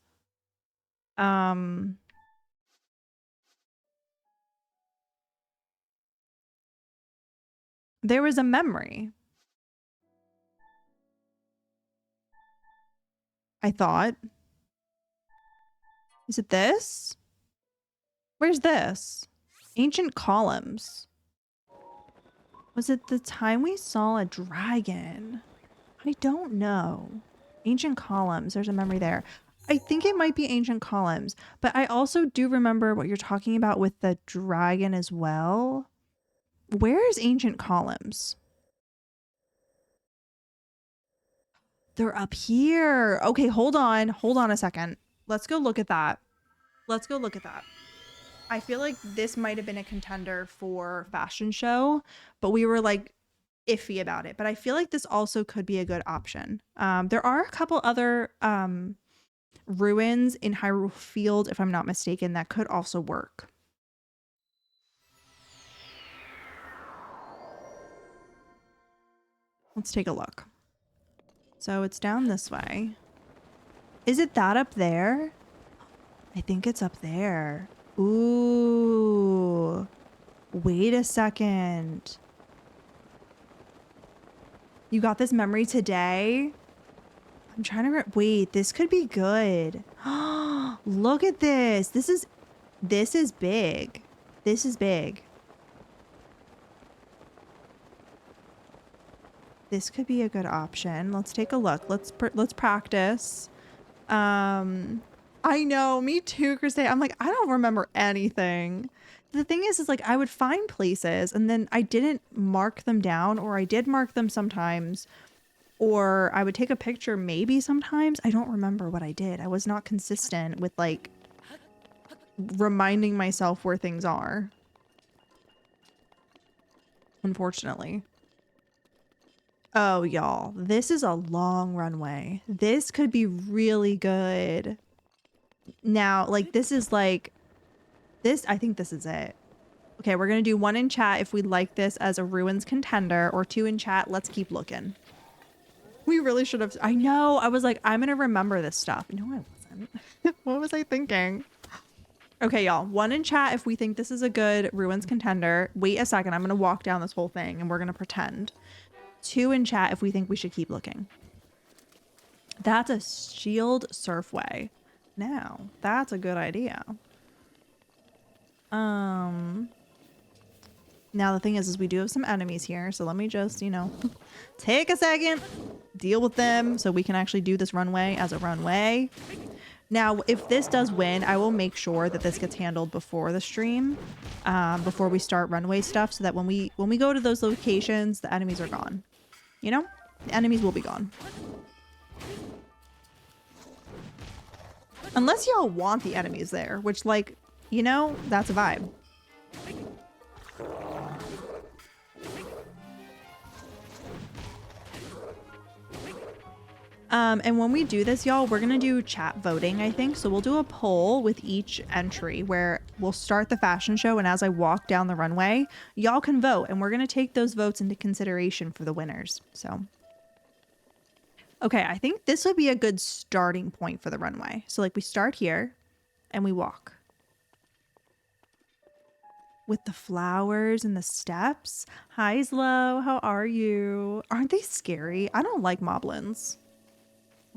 There was a memory. I thought. Is it this? Where's this? Ancient columns. Was it the time we saw a dragon? I don't know. Ancient columns. There's a memory there. I think it might be ancient columns, but I also do remember what you're talking about with the dragon as well. Where is ancient columns? They're up here. Okay, hold on. Hold on a second. Let's go look at that. Let's go look at that. I feel like this might have been a contender for fashion show, but we were like iffy about it. But I feel like this also could be a good option. There are a couple other ruins in Hyrule Field, if I'm not mistaken, that could also work. Let's take a look. So it's down this way. Is it that up there? I think it's up there. Ooh. Wait a second. You got this memory today? I'm trying to wait, this could be good. Look at this. This is big. This is big. This could be a good option. Let's take a look. Let's practice. I know, me too, Christine. I'm like, I don't remember anything. The thing is like I would find places and then I didn't mark them down, or I did mark them sometimes, or I would take a picture maybe sometimes. I don't remember what I did. I was not consistent with like reminding myself where things are. Unfortunately. Oh, y'all, this is a long runway. This could be really good. Now, like, this is like, this, I think this is it. Okay, we're going to do 1 in chat if we like this as a ruins contender, or 2 in chat. Let's keep looking. We really should have, I know, I was like, I'm going to remember this stuff. No, I wasn't. What was I thinking? Okay, y'all, 1 in chat if we think this is a good ruins contender. Wait a second, I'm going to walk down this whole thing and we're going to pretend. 2 in chat if we think we should keep looking. That's a shield surfway. Now, that's a good idea. Now the thing is we do have some enemies here, so let me just, you know, take a second, deal with them so we can actually do this runway as a runway. Now, if this does win, I will make sure that this gets handled before the stream, before we start runway stuff, so that when we go to those locations, the enemies are gone. You know? The enemies will be gone. Unless y'all want the enemies there, which, like, you know, that's a vibe. And when we do this, y'all, we're going to do chat voting, I think. So we'll do a poll with each entry where we'll start the fashion show. And as I walk down the runway, y'all can vote. And we're going to take those votes into consideration for the winners. So, okay, I think this would be a good starting point for the runway. So like we start here and we walk. With the flowers and the steps. Hi, Zlo. How are you? Aren't they scary? I don't like moblins.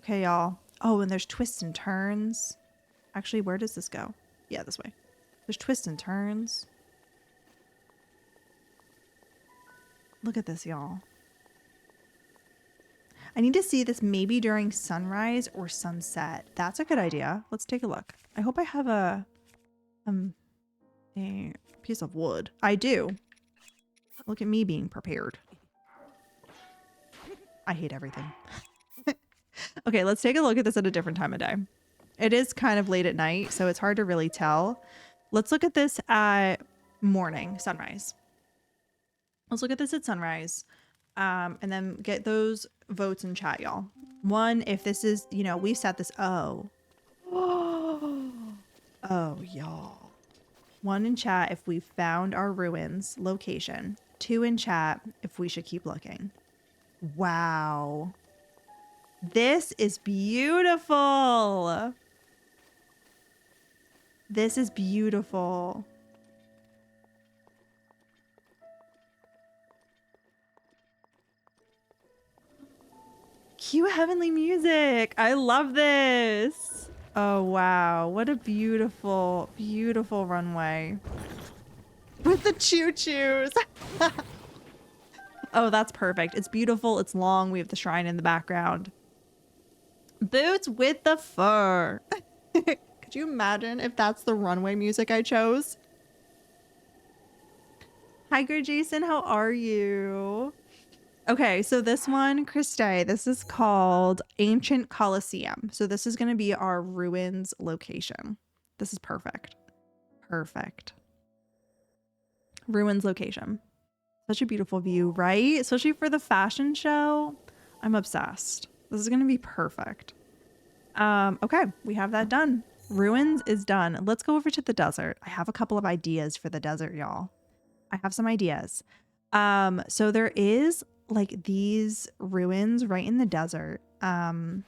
Okay, y'all. Oh, and there's twists and turns. Actually, where does this go? Yeah, this way. There's twists and turns. Look at this, y'all. I need to see this maybe during sunrise or sunset. That's a good idea. Let's take a look. I hope I have a piece of wood. I do. Look at me being prepared. I hate everything. Okay, let's take a look at this at a different time of day. It is kind of late at night, so it's hard to really tell. Let's look at this at morning, sunrise. Let's look at this at sunrise. And then get those votes in chat, y'all. One, if this is, you know, we've set this. Oh, y'all. One in chat if we found our ruins location. Two in chat if we should keep looking. Wow. This is beautiful. This is beautiful. Cue heavenly music. I love this. Oh, wow. What a beautiful, beautiful runway. With the choo-choos. Oh, that's perfect. It's beautiful. It's long. We have the shrine in the background. Boots with the fur. Could you imagine if that's the runway music I chose? Hi, Great Jason. How are you? Okay, so this one, Christe, this is called Ancient Colosseum. So this is going to be our ruins location. This is perfect. Perfect. Ruins location. Such a beautiful view, right? Especially for the fashion show. I'm obsessed. This is going to be perfect. Okay, we have that done. Ruins is done. Let's go over to the desert. I have a couple of ideas for the desert, y'all. I have some ideas. So there is like these ruins right in the desert. When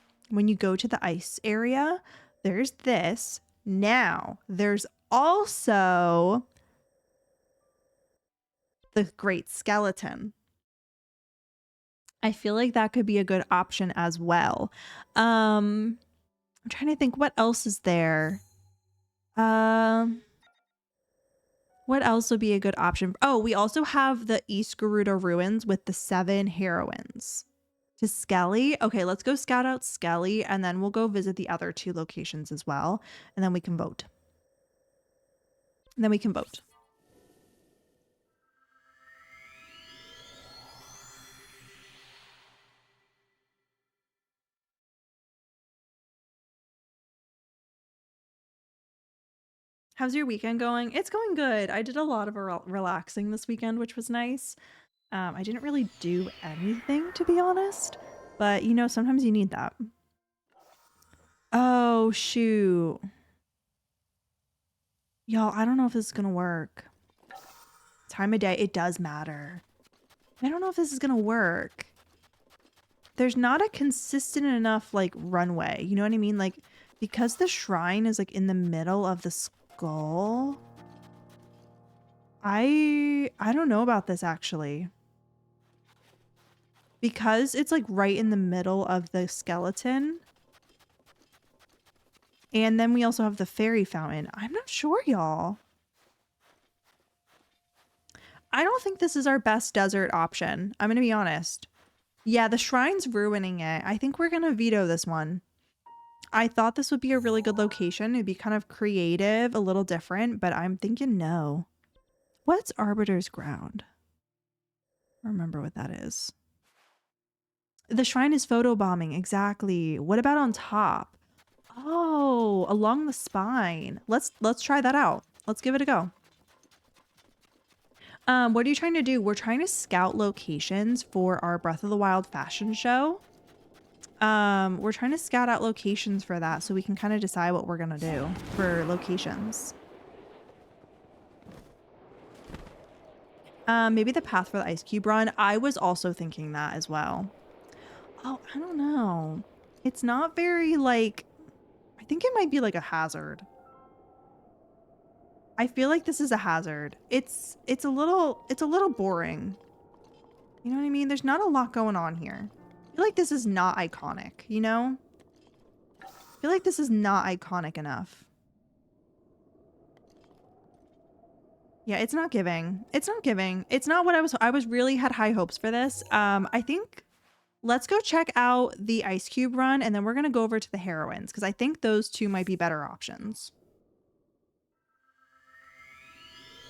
you go to the ice area, there's this. Now, there's also the Great Skeleton. I feel like that could be a good option as well. I'm trying to think what else is there. What else would be a good option? Oh, we also have the East Gerudo ruins with the 7 heroines. To Skelly. Okay, let's go scout out Skelly and then we'll go visit the other 2 locations as well. And then we can vote. And then we can vote. How's your weekend going? It's going good. I did a lot of relaxing this weekend, which was nice. I didn't really do anything, to be honest. But, you know, sometimes you need that. Oh, shoot. Y'all, I don't know if this is going to work. Time of day, it does matter. I don't know if this is going to work. There's not a consistent enough, like, runway. You know what I mean? Like, because the shrine is, like, in the middle of the skull. I don't know about this, actually. Because it's, like, right in the middle of the skeleton. And then we also have the fairy fountain. I'm not sure, y'all. I don't think this is our best desert option. I'm going to be honest. Yeah, the shrine's ruining it. I think we're going to veto this one. I thought this would be a really good location. It'd be kind of creative, a little different, but I'm thinking no. What's Arbiter's Ground? I remember what that is. The shrine is photobombing. Exactly. What about on top? Oh, along the spine. Let's try that out. Let's give it a go. What are you trying to do? We're trying to scout locations for our Breath of the Wild fashion show. We're trying to scout out locations for that so we can kind of decide what we're gonna do for locations. Maybe the path for the ice cube run. I was also thinking that as well. Oh, I don't know. It's not very like, I think it might be like a hazard. I feel like this is a hazard. It's a little boring. You know what I mean? There's not a lot going on here. I feel like this is not iconic, you know? I feel like this is not iconic enough. Yeah, it's not giving. It's not giving. It's not what I was really had high hopes for this. I think let's go check out the ice cube run and then we're going to go over to the heroines because I think those two might be better options.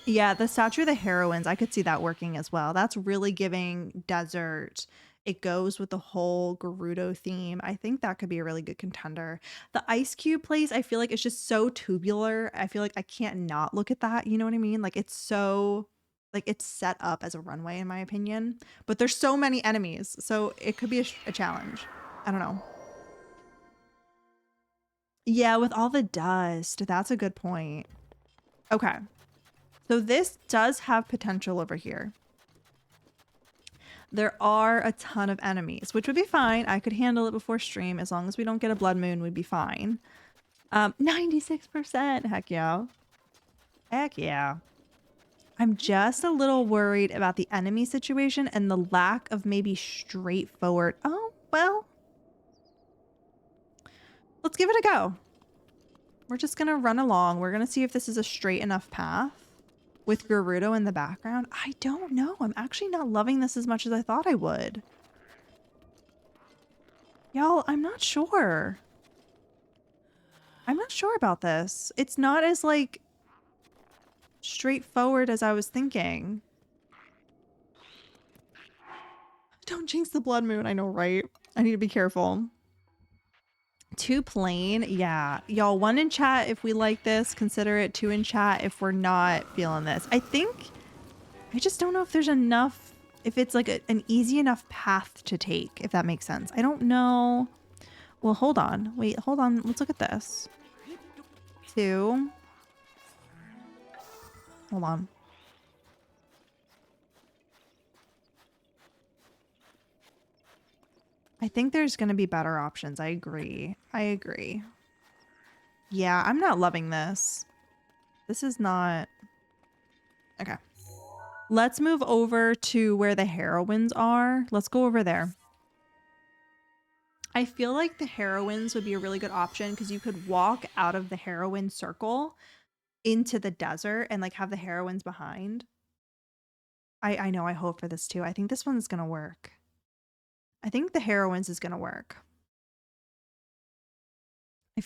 Yeah, the statue of the heroines, I could see that working as well. That's really giving desert. It goes with the whole Gerudo theme. I think that could be a really good contender. The ice cube place, I feel like it's just so tubular. I feel like I can't not look at that. You know what I mean? Like it's so, like it's set up as a runway in my opinion. But there's so many enemies. So it could be a challenge. I don't know. Yeah, with all the dust. That's a good point. Okay. So this does have potential over here. There are a ton of enemies, which would be fine. I could handle it before stream. As long as we don't get a blood moon, we'd be fine. 96%. Heck yeah. Heck yeah. I'm just a little worried about the enemy situation and the lack of maybe straightforward. Oh, well. Let's give it a go. We're just going to run along. We're going to see if this is a straight enough path. With Gerudo in the background? I don't know. I'm actually not loving this as much as I thought I would. Y'all, I'm not sure. I'm not sure about this. It's not as, like, straightforward as I was thinking. Don't jinx the blood moon. I know, right? I need to be careful. Too plain. Yeah. Y'all, 1 in chat if we like this. Consider it. 2 in chat if we're not feeling this. I just don't know if there's enough, if it's like an easy enough path to take, if that makes sense. I don't know. Well, hold on. Wait, hold on. Let's look at this. 2. Hold on. I think there's going to be better options. I agree. I agree. Yeah, I'm not loving this. This is not... Okay. Let's move over to where the heroines are. Let's go over there. I feel like the heroines would be a really good option because you could walk out of the heroine circle into the desert and like have the heroines behind. I know, I hope for this too. I think this one's going to work. I think the heroines is going to work.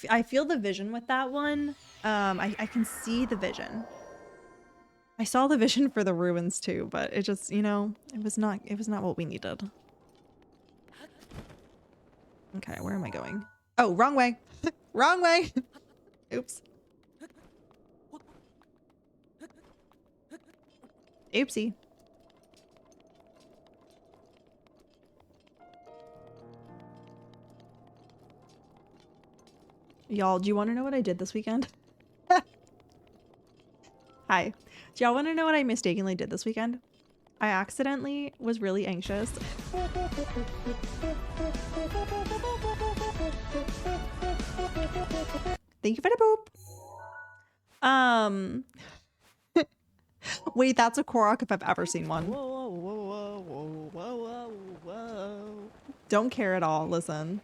I feel the vision with that one. I can see the vision. I saw the vision for the ruins too, but it just, you know, it was not what we needed. Okay, where am I going? Oh, wrong way. Wrong way. Oops. Oopsie. Y'all, do you want to know what I did this weekend? Hi. Do y'all want to know what I mistakenly did this weekend? I accidentally was really anxious. Thank you for the boop. Wait, that's a Korok if I've ever seen one. Whoa, whoa, whoa, whoa, whoa, whoa. Don't care at all. Listen.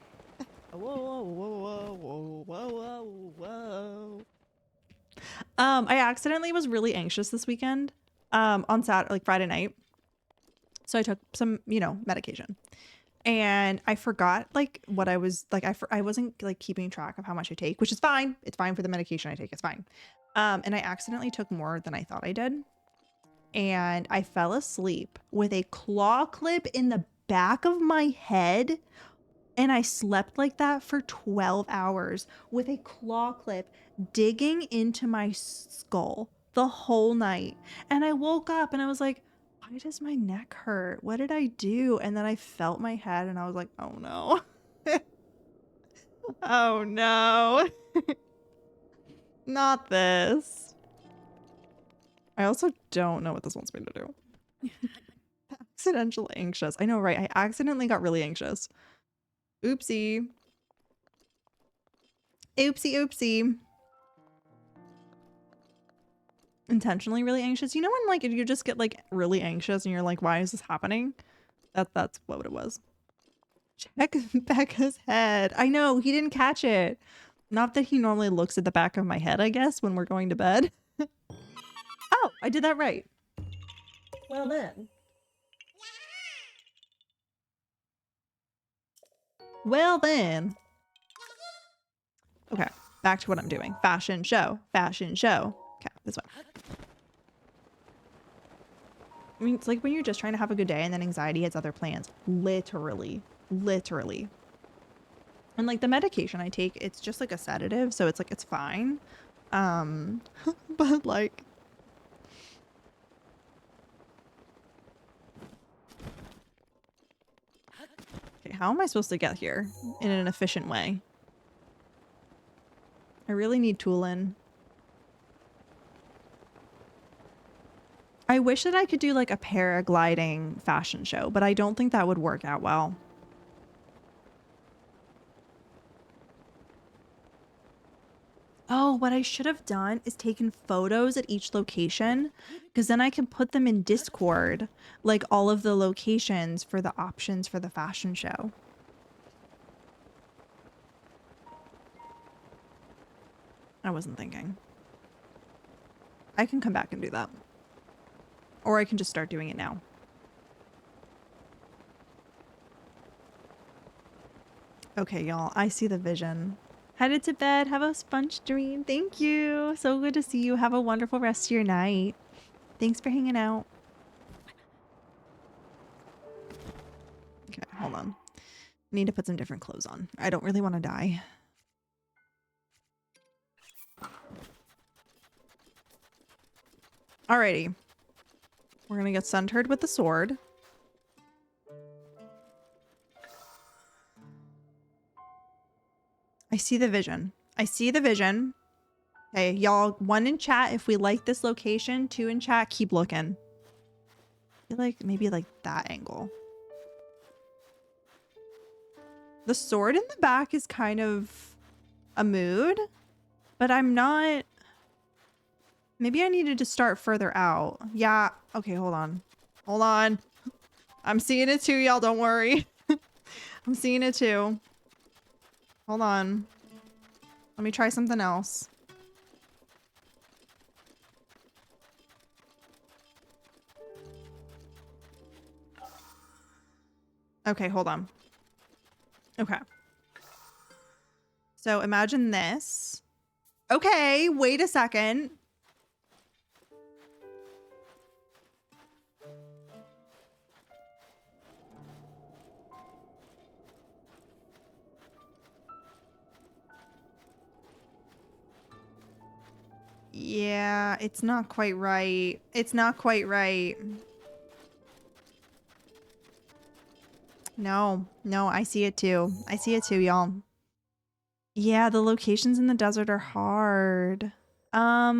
Whoa, whoa, whoa, whoa, whoa, whoa. I accidentally was really anxious this weekend. On Saturday, like Friday night. So I took some, you know, medication. And I forgot like what I was like. I wasn't like keeping track of how much I take, which is fine. It's fine for the medication I take. It's fine. And I accidentally took more than I thought I did. And I fell asleep with a claw clip in the back of my head. And I slept like that for 12 hours with a claw clip digging into my skull the whole night. And I woke up and I was like, why does my neck hurt? What did I do? And then I felt my head and I was like, oh no. Oh no. Not this. I also don't know what this wants me to do. Accidental anxious. I know, right? I accidentally got really anxious. Oopsie. Oopsie, oopsie. Intentionally really anxious. You know when like you just get like really anxious and you're like, why is this happening? That's what it was. Check Becca's head. I know, he didn't catch it. Not that he normally looks at the back of my head, I guess, when we're going to bed. Oh, I did that right. Well then. Well then. Okay, back to what I'm doing. Fashion show. Fashion show. Okay, this way. I mean, it's like when you're just trying to have a good day and then anxiety has other plans. Literally. Literally. And like the medication I take, it's just like a sedative, so it's like it's fine. But like okay, how am I supposed to get here in an efficient way? I really need Toolin. I wish that I could do like a paragliding fashion show, but I don't think that would work out well. Oh, what I should have done is taken photos at each location, because then I can put them in Discord, like all of the locations for the options for the fashion show. I wasn't thinking. I can come back and do that. Or I can just start doing it now. Okay, y'all, I see the vision. Headed to bed. Have a sponge dream. Thank you. So good to see you. Have a wonderful rest of your night. Thanks for hanging out. Okay, hold on. Need to put some different clothes on. I don't really want to die. Alrighty. We're gonna get centered with the sword. I see the vision. I see the vision. Okay, y'all, 1 in chat if we like this location, 2 in chat, keep looking. I feel like maybe like that angle. The sword in the back is kind of a mood, but I'm not... Maybe I needed to start further out. Yeah, okay, hold on. Hold on. I'm seeing it too, y'all, don't worry. I'm seeing it too. Hold on. Let me try something else. Okay, hold on. Okay. So imagine this. Okay, wait a second. Yeah, it's not quite right. It's not quite right. No, no, I see it too. I see it too, y'all. Yeah, the locations in the desert are hard. I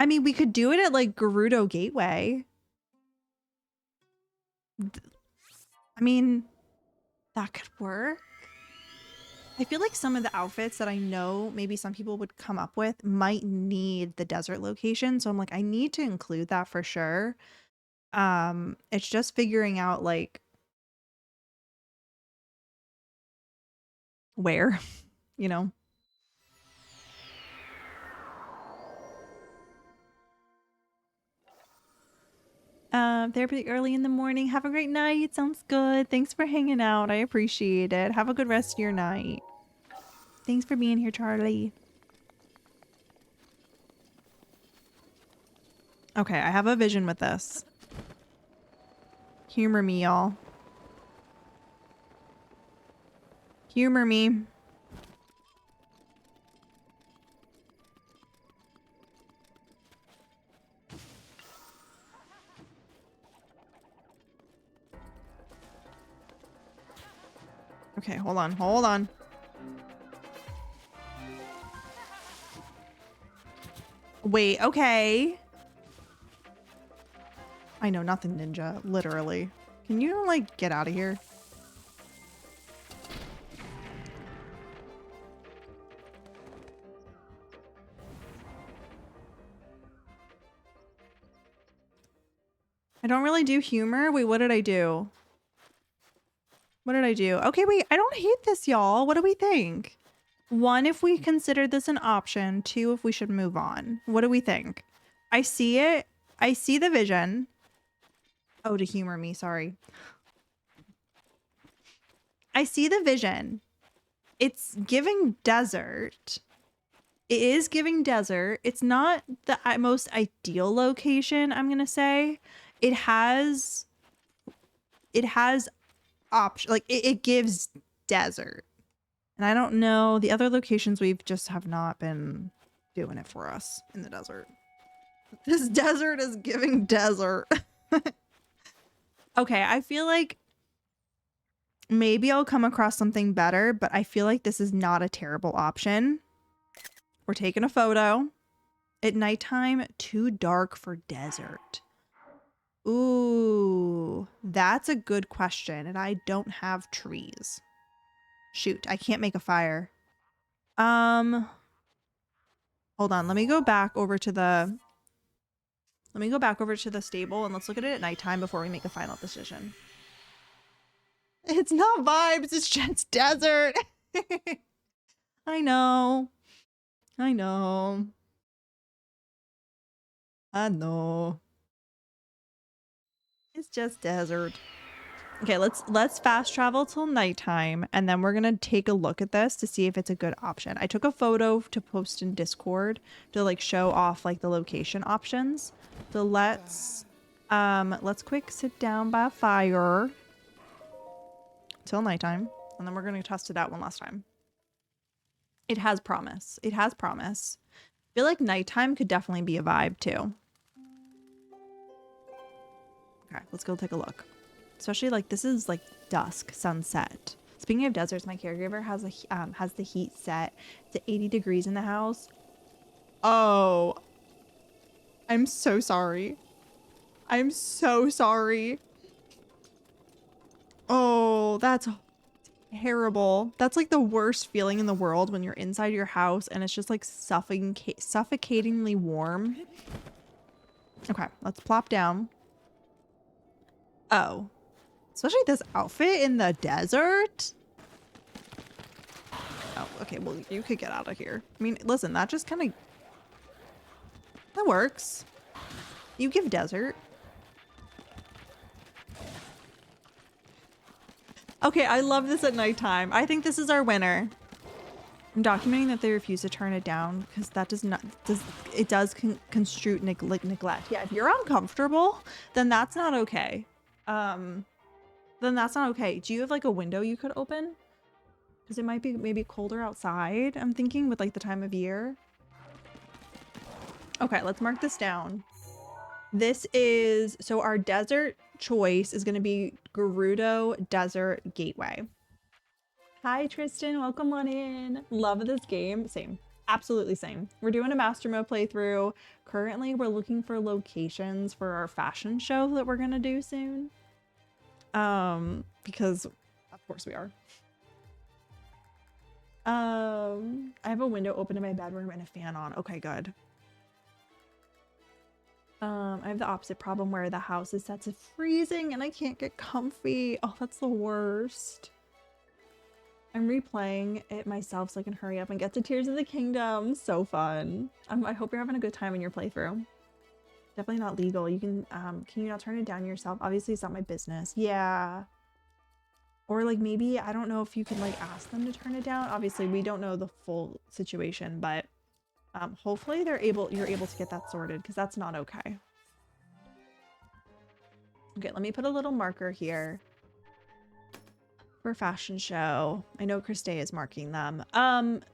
mean, we could do it at like Gerudo Gateway. I mean, that could work. I feel like some of the outfits that I know maybe some people would come up with might need the desert location. So I'm like, I need to include that for sure. It's just figuring out like where, you know. They're pretty early in the morning. Have a great night. Sounds good. Thanks for hanging out. I appreciate it. Have a good rest of your night. Thanks for being here, Charlie. Okay, I have a vision with this. Humor me, y'all. Humor me. Okay, hold on, hold on. Wait, okay. I know nothing, ninja, literally. Can you, like, get out of here? I don't really do humor. Wait, what did I do? What did I do? Okay, wait, I don't hate this, y'all. What do we think? 1, if we consider this an option. 2, if we should move on. What do we think? I see it. I see the vision. Oh, to humor me, sorry. I see the vision. It's giving desert. It is giving desert. It's not the most ideal location, I'm going to say. It has option, like it gives desert. And I don't know, the other locations we've just have not been doing it for us in the desert. This desert is giving desert. Okay, I feel like maybe I'll come across something better, but I feel like this is not a terrible option. We're taking a photo. At nighttime, too dark for desert. Ooh, that's a good question. And I don't have trees. Shoot, I can't make a fire. Hold on, let me go back over to the stable and let's look at it at nighttime before we make a final decision. It's not vibes, it's just desert. I know. I know. I know. It's just desert. Okay, let's fast travel till nighttime and then we're gonna take a look at this to see if it's a good option. I took a photo to post in Discord to like show off like the location options. So let's quick sit down by a fire till nighttime and then we're gonna test it out one last time. It has promise. It has promise. I feel like nighttime could definitely be a vibe too. Okay, let's go take a look. Especially like this is like dusk, sunset. Speaking of deserts, my caregiver has the heat set to 80 degrees in the house. Oh, I'm so sorry. I'm so sorry. Oh, that's terrible. That's like the worst feeling in the world when you're inside your house and it's just like suffocatingly warm. Okay, let's plop down. Oh. Especially this outfit in the desert. Oh, okay. Well, you could get out of here. I mean, listen, that just kind of... That works. You give desert. Okay, I love this at nighttime. I think this is our winner. I'm documenting that they refuse to turn it down because that does construe neglect. Yeah, if you're uncomfortable, then that's not okay. Then that's not okay. Do you have like a window you could open? Because it might be maybe colder outside, I'm thinking, with like the time of year. Okay, let's mark this down. This is, so our desert choice is going to be Gerudo Desert Gateway. Hi, Tristan. Welcome on in. Love this game. Same. Absolutely same. We're doing a master mode playthrough. Currently, we're looking for locations for our fashion show that we're going to do soon. Because of course we are. I have a window open in my bedroom and a fan on. Okay, good. I have the opposite problem where the house is set to freezing and I can't get comfy. Oh, that's the worst. I'm replaying it myself so I can hurry up and get to Tears of the Kingdom. So fun. I hope you're having a good time in your playthrough. Definitely not legal. You can you not turn it down yourself? Obviously, it's not my business. Yeah. Or like maybe, I don't know if you can like ask them to turn it down. Obviously, we don't know the full situation, but hopefully you're able to get that sorted because that's not okay. Okay, let me put a little marker here for fashion show. I know Christay is marking them.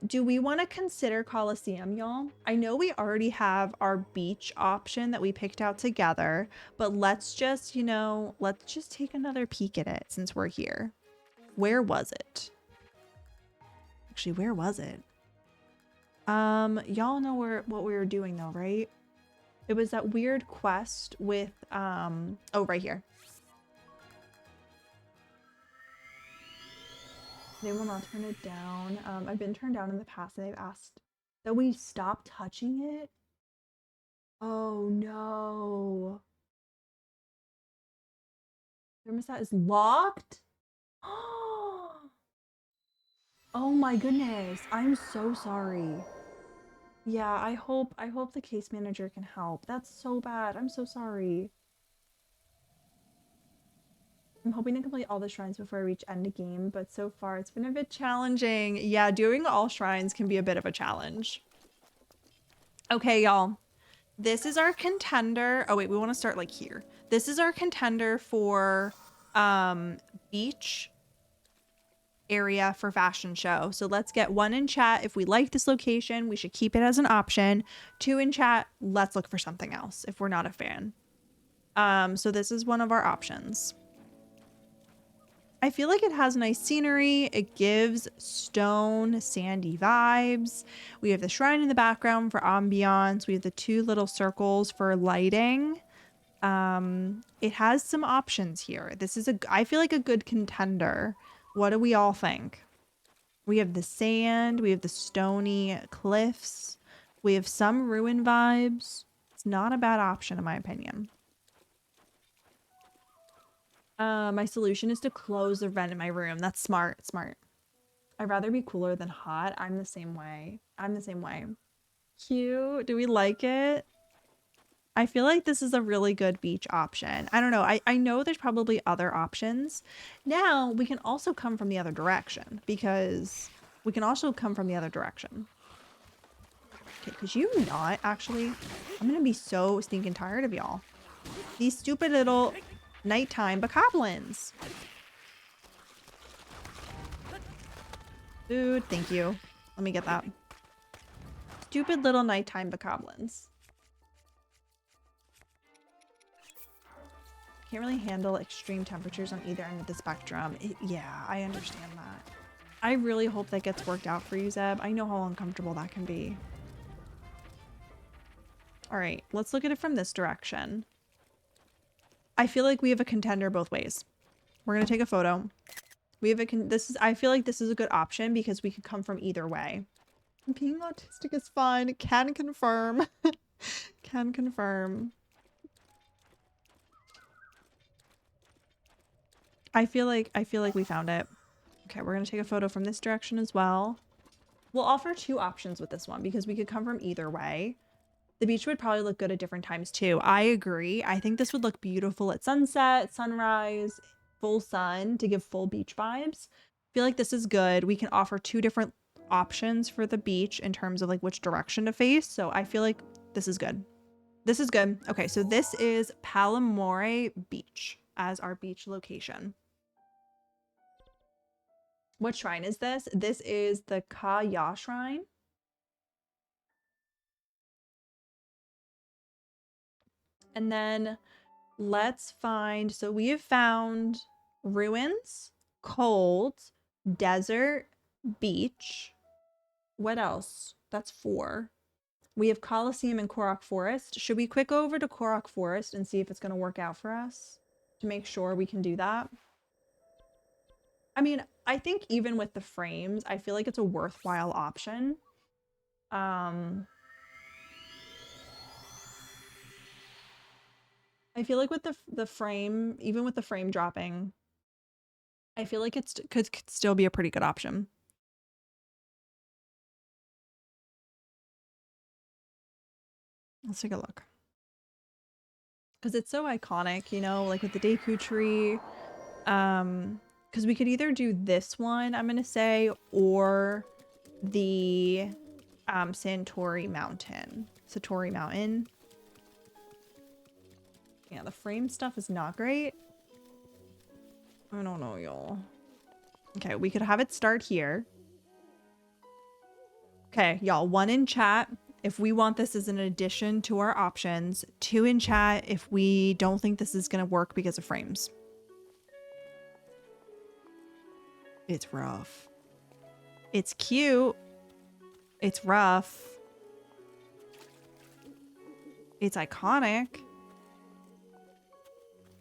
Do we want to consider Coliseum, y'all? I know we already have our beach option that we picked out together, but let's just, you know, let's just take another peek at it since we're here. Where was it? Actually, where was it? Y'all know what we were doing though, right? It was that weird quest with oh, right here. They will not turn it down. I've been turned down in the past and they've asked that we stop touching it. Oh no. Thermostat is locked? Oh my goodness. I'm so sorry. Yeah, I hope the case manager can help. That's so bad. I'm so sorry. I'm hoping to complete all the shrines before I reach end game, but so far it's been a bit challenging. Yeah, doing all shrines can be a bit of a challenge. Okay, y'all. This is our contender. Oh wait, we want to start like here. This is our contender for beach area for fashion show. So let's get 1 in chat. If we like this location, we should keep it as an option. 2 in chat, let's look for something else if we're not a fan. So this is one of our options. I feel like it has nice scenery. It gives stone, sandy vibes. We have the shrine in the background for ambiance. We have the 2 little circles for lighting. It has some options here. This is I feel like a good contender. What do we all think? We have the sand. We have the stony cliffs. We have some ruin vibes. It's not a bad option in my opinion. My solution is to close the vent in my room. That's smart. Smart. I'd rather be cooler than hot. I'm the same way. I'm the same way. Cute. Do we like it? I feel like this is a really good beach option. I don't know. I know there's probably other options. Now, we can also come from the other direction because we can also come from the other direction. Okay, could you not actually? I'm going to be so stinking tired of y'all. These stupid little nighttime bokoblins. Food, thank you. Let me get that. Stupid little nighttime bokoblins. Can't really handle extreme temperatures on either end of the spectrum. Yeah, I understand that. I really hope that gets worked out for you, Zeb. I know how uncomfortable that can be. All right, let's look at it from this direction. I feel like we have a contender both ways. We're gonna take a photo. We have I feel like this is a good option because we could come from either way. Being autistic is fun. Can confirm. Can confirm. I feel like we found it. Okay, we're gonna take a photo from this direction as well. We'll offer 2 options with this one because we could come from either way. The beach would probably look good at different times too. I agree. I think this would look beautiful at sunset, sunrise, full sun to give full beach vibes. I feel like this is good. We can offer 2 different options for the beach in terms of like which direction to face. So I feel like this is good. This is good. Okay, so this is Palomore Beach as our beach location. What shrine is this? This is the Kaya Shrine. And then let's find, so we have found ruins, cold, desert, beach. What else? That's 4. We have Coliseum and Korok Forest. Should we quick go over to Korok Forest and see if it's going to work out for us to make sure we can do that? I mean, I think even with the frames, I feel like it's a worthwhile option. I feel like with the frame, even with the frame dropping, I feel like it could still be a pretty good option. Let's take a look. Because it's so iconic, you know, like with the Deku tree. Because we could either do this one, I'm going to say, or the Satori Mountain. Yeah, the frame stuff is not great. I don't know, y'all. Okay, we could have it start here. Okay, y'all, 1 in chat if we want this as an addition to our options. 2 in chat if we don't think this is going to work because of frames. It's rough. It's cute. It's rough. It's iconic.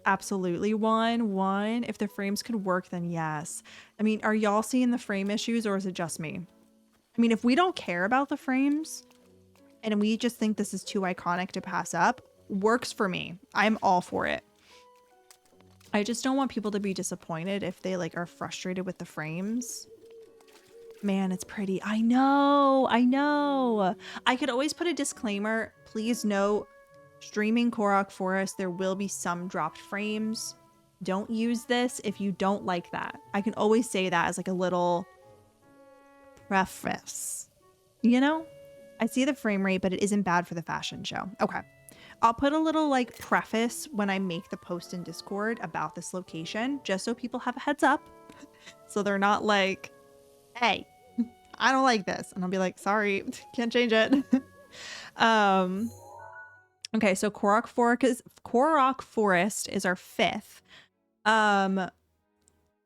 Absolutely one. If the frames could work, then yes. I mean, are y'all seeing the frame issues or is it just me? I mean, if we don't care about the frames and we just think this is too iconic to pass up, works for me. I'm all for it. I just don't want people to be disappointed if they like are frustrated with the frames. Man, it's pretty. I know. I could always put a disclaimer. Please note, streaming Korok Forest, there will be some dropped frames. Don't use this if you don't like that. I can always say that as like a little preface. You know? I see the frame rate, but it isn't bad for the fashion show. Okay. I'll put a little like preface when I make the post in Discord about this location, just so people have a heads up. So they're not like, hey, I don't like this. And I'll be like, sorry, can't change it. Okay, so Korok Forest is our 5th.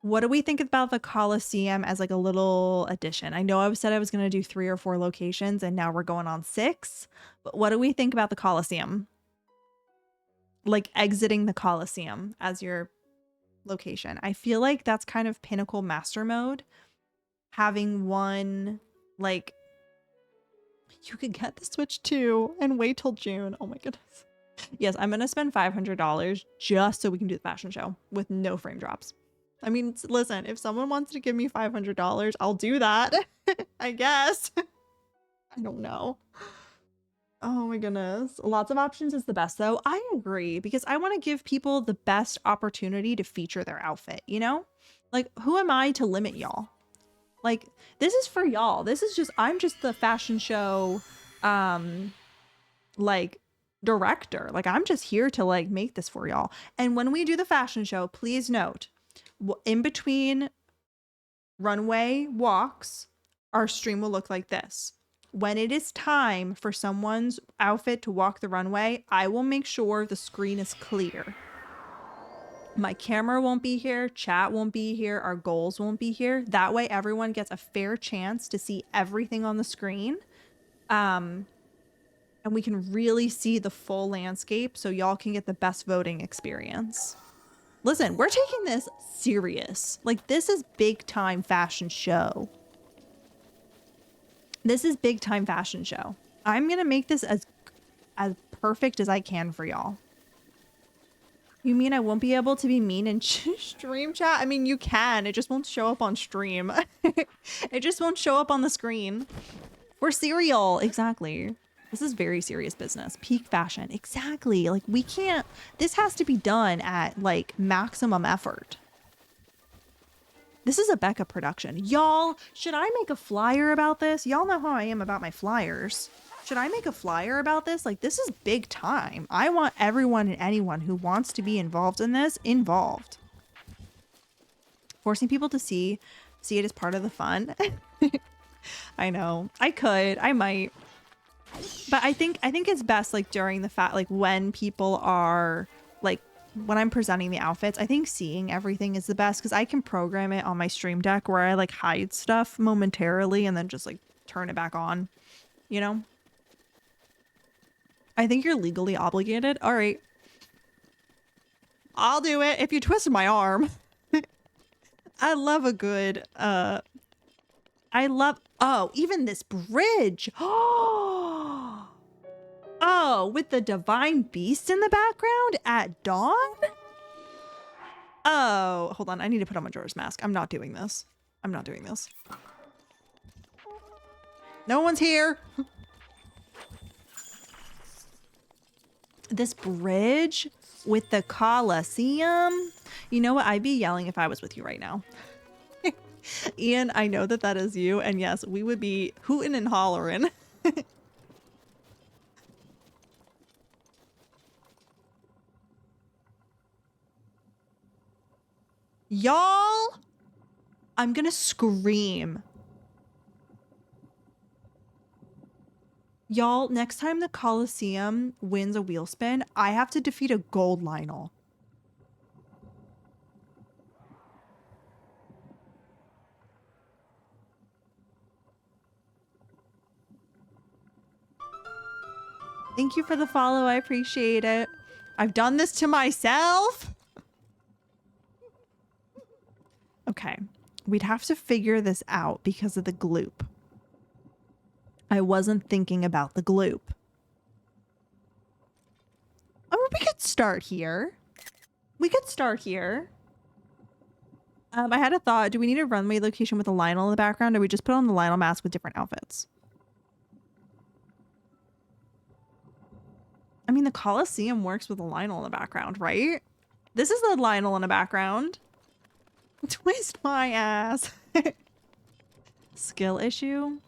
What do we think about the Coliseum as like a little addition? I know I said I was going to do 3 or 4 locations and now we're going on 6. But what do we think about the Coliseum? Like exiting the Coliseum as your location. I feel like that's kind of Pinnacle Master Mode. Having one, like, you could get the Switch 2 and wait till June. Oh my goodness. Yes, I'm going to spend $500 just so we can do the fashion show with no frame drops. I mean, listen, if someone wants to give me $500, I'll do that. I guess. I don't know. Oh my goodness. Lots of options is the best though. I agree because I want to give people the best opportunity to feature their outfit, you know? Like, who am I to limit y'all? Like, this is for y'all. This is just, I'm just the fashion show, like, director. Like, I'm just here to, like, make this for y'all. And when we do the fashion show, please note, in between runway walks, our stream will look like this. When it is time for someone's outfit to walk the runway, I will make sure the screen is clear. My camera won't be here, chat won't be here, our goals won't be here. That way everyone gets a fair chance to see everything on the screen. And we can really see the full landscape so y'all can get the best voting experience. Listen, we're taking this serious. Like, this is big time fashion show. This is big time fashion show. I'm going to make this as perfect as I can for y'all. You mean I won't be able to be mean in stream chat? I mean, you can. It just won't show up on stream. It just won't show up on the screen. We're serial. Exactly. This is very serious business. Peak fashion. Exactly. Like, we can't... This has to be done at, like, maximum effort. This is a Becca production. Y'all, should I make a flyer about this? Y'all know how I am about my flyers. Should I make a flyer about this? Like, this is big time. I want everyone and anyone who wants to be involved in this involved. Forcing people to see it as part of the fun. I know. I could. I might. But I think it's best, like, during the like, when people are, like, when I'm presenting the outfits, I think seeing everything is the best because I can program it on my stream deck where I, like, hide stuff momentarily and then just, like, turn it back on, you know? I think you're legally obligated. All right. I'll do it if you twisted my arm. I love a good, oh, even this bridge. Oh, with the divine beast in the background at dawn? Oh, hold on. I need to put on my Majora's Mask. I'm not doing this. I'm not doing this. No one's here. This bridge with the Coliseum. You know what? I'd be yelling if I was with you right now. Ian, I know that that is you. And yes, we would be hooting and hollering. Y'all, I'm gonna scream. Y'all, next time the Coliseum wins a wheel spin, I have to defeat a gold Lionel. Thank you for the follow. I appreciate it. I've done this to myself. Okay. We'd have to figure this out because of the gloop. I wasn't thinking about the gloop. I mean, we could start here. We could start here. I had a thought. Do we need a runway location with a Lionel in the background, or we just put on the Lionel mask with different outfits? I mean, the Coliseum works with a Lionel in the background, right? This is the Lionel in the background. Twist my ass. Skill issue?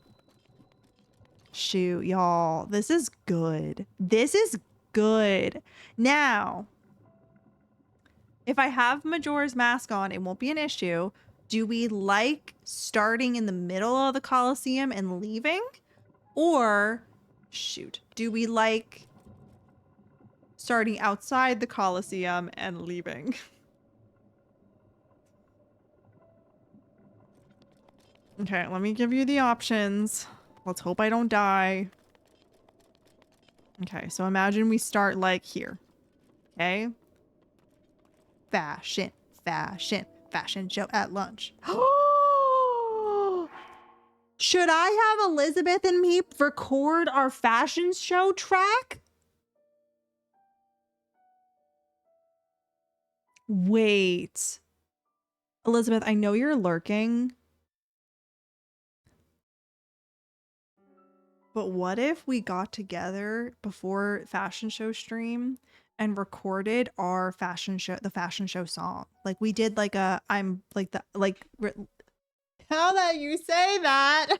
Shoot, y'all. This is good. This is good. Now, if I have Majora's Mask on, it won't be an issue. Do we like starting in the middle of the Coliseum and leaving? Or, shoot, do we like starting outside the Coliseum and leaving? Okay, let me give you the options. Let's hope I don't die. Okay, so imagine we start like here. Okay? Fashion, fashion, fashion show at lunch. Should I have Elizabeth and me record our fashion show track? Wait. Elizabeth, I know you're lurking. But what if we got together before fashion show stream and recorded our fashion show, the fashion show song? Like we did like a, I'm like the, like, how that you say that?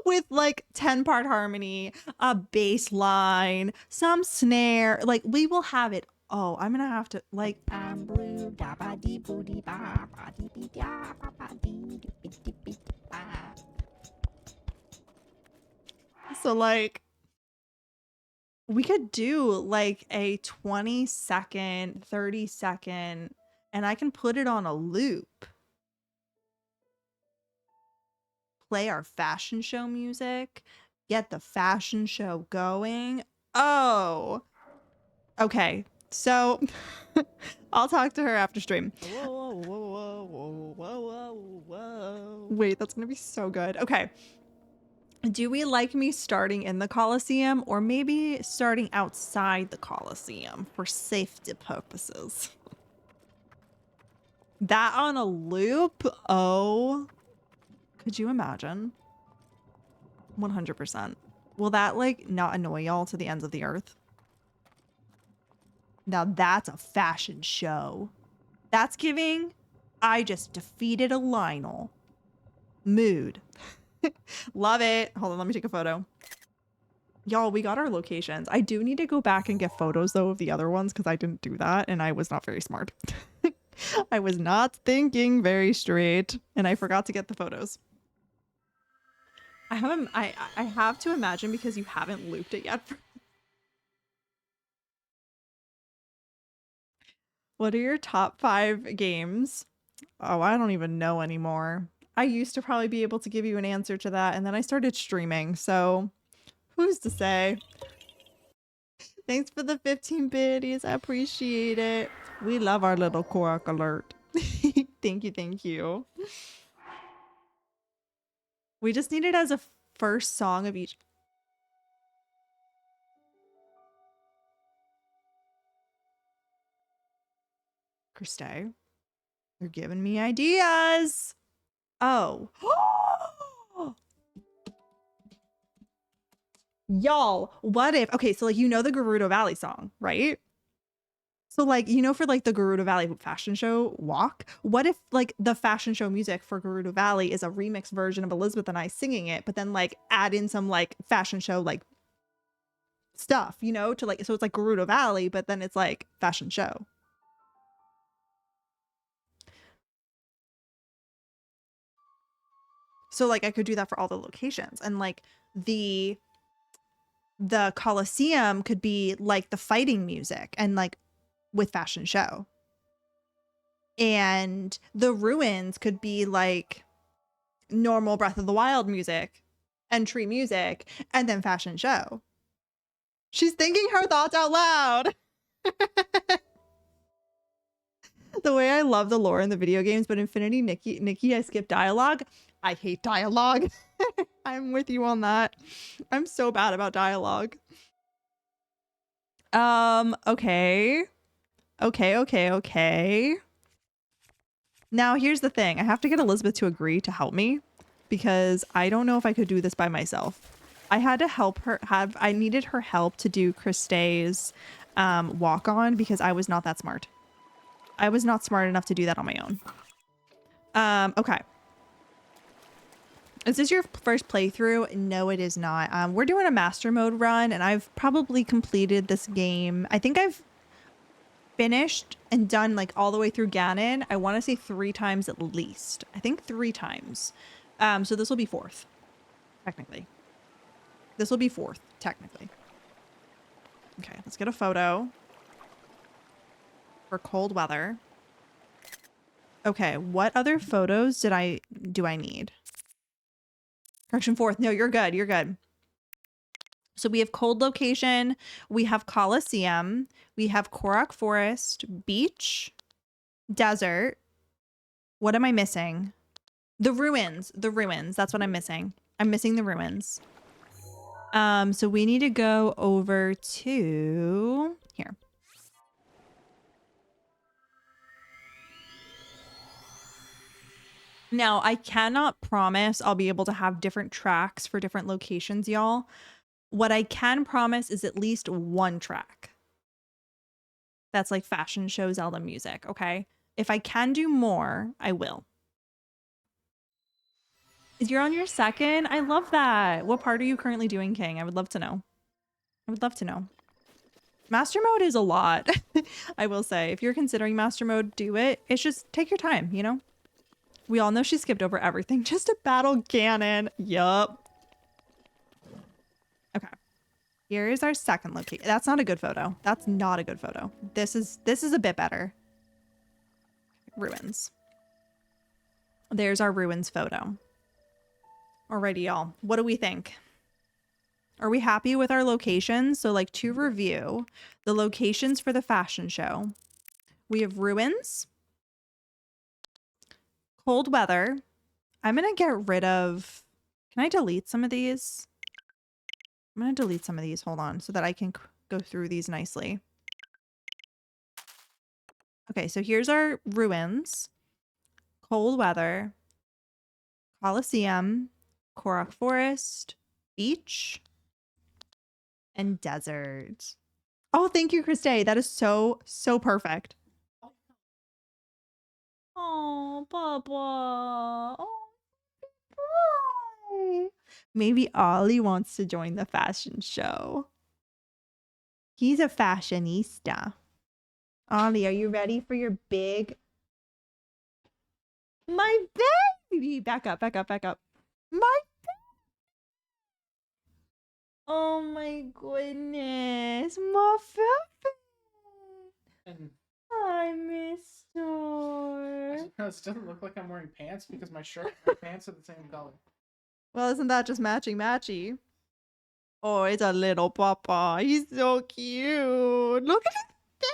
With like 10-part harmony, a bass line, some snare, like we will have it. Oh, I'm gonna have to like, I'm blue, da ba dee boo dee ba ba dee bee da ba ba dee dee dee dee ba. So like we could do like a 20-second, 30-second, and I can put it on a loop. Play our fashion show music, get the fashion show going. Oh, okay. So I'll talk to her after stream. Whoa, whoa, whoa, whoa, whoa, whoa, whoa. Wait, that's gonna be so good. Okay. Do we like me starting in the Coliseum or maybe starting outside the Coliseum for safety purposes? That on a loop? Oh, could you imagine? 100%. Will that like not annoy y'all to the ends of the earth? Now that's a fashion show. That's giving, I just defeated a Lionel. Mood. Love it. Hold on, let me take a photo. Y'all, we got our locations. I do need to go back and get photos though of the other ones because I didn't do that and I was not very smart. I was not thinking very straight and I forgot to get the photos. I have to imagine because you haven't looped it yet. What are your top 5 games? Oh, I don't even know anymore. I used to probably be able to give you an answer to that, and then I started streaming, so who's to say? Thanks for the 15 biddies. I appreciate it. We love our little Korok alert. Thank you, thank you. We just need it as a first song of each. Christe, you're giving me ideas. Oh. Y'all, what if, okay, so like, you know the Gerudo Valley song, right? So like, you know, for like the Gerudo Valley fashion show walk, what if like the fashion show music for Gerudo Valley is a remix version of Elizabeth and I singing it, but then like add in some like fashion show like stuff, you know, to like, so it's like Gerudo Valley, but then it's like fashion show. So like I could do that for all the locations, and like the Coliseum could be like the fighting music and like with fashion show. And the ruins could be like normal Breath of the Wild music, entry music, and then fashion show. She's thinking her thoughts out loud. The way I love the lore in the video games, but Infinity Nikki, I skip dialogue. I hate dialogue. I'm with you on that. I'm so bad about dialogue. Okay. Okay. Now here's the thing. I have to get Elizabeth to agree to help me because I don't know if I could do this by myself. I had to help her I needed her help to do Christay's walk on because I was not that smart. I was not smart enough to do that on my own. Okay. Is this your first playthrough? No, it is not. We're doing a master mode run and I've probably completed this game. I think I've finished and done like all the way through Ganon. I want to say 3 times at least. I think 3 times. So this will be 4th, technically. This will be 4th, technically. Okay, let's get a photo for cold weather. Okay, what other photos do I need? Correction 4th. No, you're good. You're good. So we have cold location. We have Coliseum. We have Korok Forest, beach, desert. What am I missing? The ruins. The ruins. That's what I'm missing. I'm missing the ruins. So we need to go over to here. Now, I cannot promise I'll be able to have different tracks for different locations, y'all. What I can promise is at least 1 track. That's like fashion show Zelda music, okay? If I can do more, I will. You're on your 2nd? I love that. What part are you currently doing, King? I would love to know. I would love to know. Master mode is a lot. I will say, if you're considering master mode, do it. It's just take your time, you know? We all know she skipped over everything just to battle Ganon. Yup. Okay. Here is our 2nd location. That's not a good photo. That's not a good photo. This is a bit better. Ruins. There's our ruins photo. Alrighty, y'all. What do we think? Are we happy with our locations? So like to review the locations for the fashion show. We have ruins. Cold weather. I'm going to get rid of... Can I delete some of these? I'm going to delete some of these. Hold on. So that I can go through these nicely. Okay, so here's our ruins. Cold weather. Coliseum. Korok Forest. Beach. And desert. Oh, thank you, Christay. That is so perfect. Oh, Papa. Oh, boy. Maybe Ollie wants to join the fashion show. He's a fashionista. Ollie, are you ready for your big... My baby! Back up. My... Oh my goodness. My baby. And I miss her. it doesn't look like I'm wearing pants because my shirt and my pants are the same color. Well, isn't that just matchy? Oh, it's a little papa. He's so cute. Look at his belly.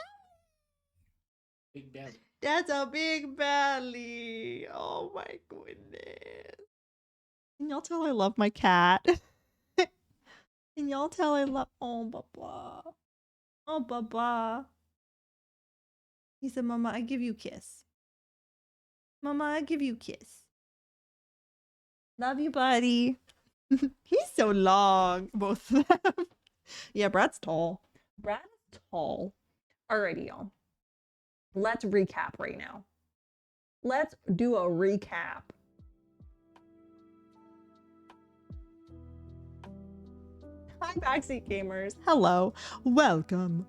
Big belly. That's a big belly. Oh my goodness. Can y'all tell I love my cat? Can y'all tell I love... Oh, Baba. Oh, Baba. He said, Mama, I give you kiss. Mama, I give you kiss. Love you, buddy. He's so long. Both of them. Yeah, Brad's tall. Brad is tall. Alrighty, y'all. Let's recap right now. Let's do a recap. Hi, Backseat Gamers. Hello. Welcome.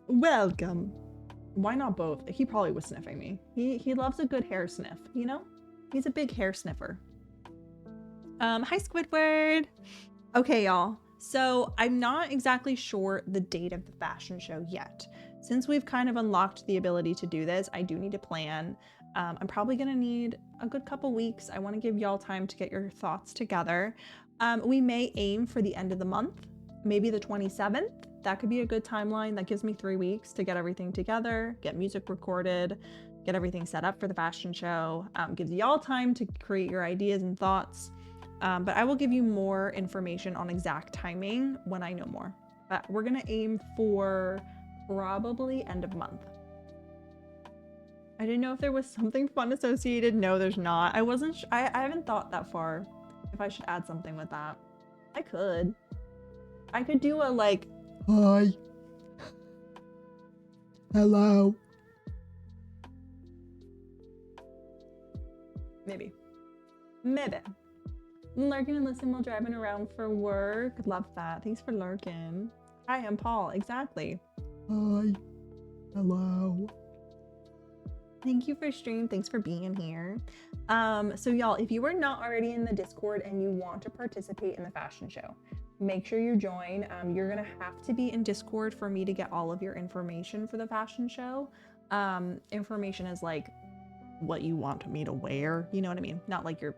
Why not both? He probably was sniffing me. He loves a good hair sniff, you know? He's a big hair sniffer. Hi, Squidward. Okay, y'all. So I'm not exactly sure the date of the fashion show yet. Since we've kind of unlocked the ability to do this, I do need to plan. I'm probably gonna need a good couple weeks. I want to give y'all time to get your thoughts together. We may aim for the end of the month. maybe the 27th. That could be a good timeline. That gives me 3 weeks to get everything together, get music recorded, get everything set up for the fashion show. Gives y'all time to create your ideas and thoughts. But I will give you more information on exact timing when I know more. But we're gonna aim for probably end of month. I didn't know if there was something fun associated. No, there's not. I wasn't. I haven't thought that far. If I should add something with that, I could. I could do a like. Hi. Hello. Maybe. Lurking and listen while driving around for work. Love that. Thanks for lurking. Hi, I'm Paul. Exactly. Hi. Hello. Thank you for stream. Thanks for being here. So y'all, if you are not already in the Discord and you want to participate in the fashion show, make sure you join. You're gonna have to be in Discord for me to get all of your information for the fashion show. Information is like what you want me to wear, you know what I mean? Not like your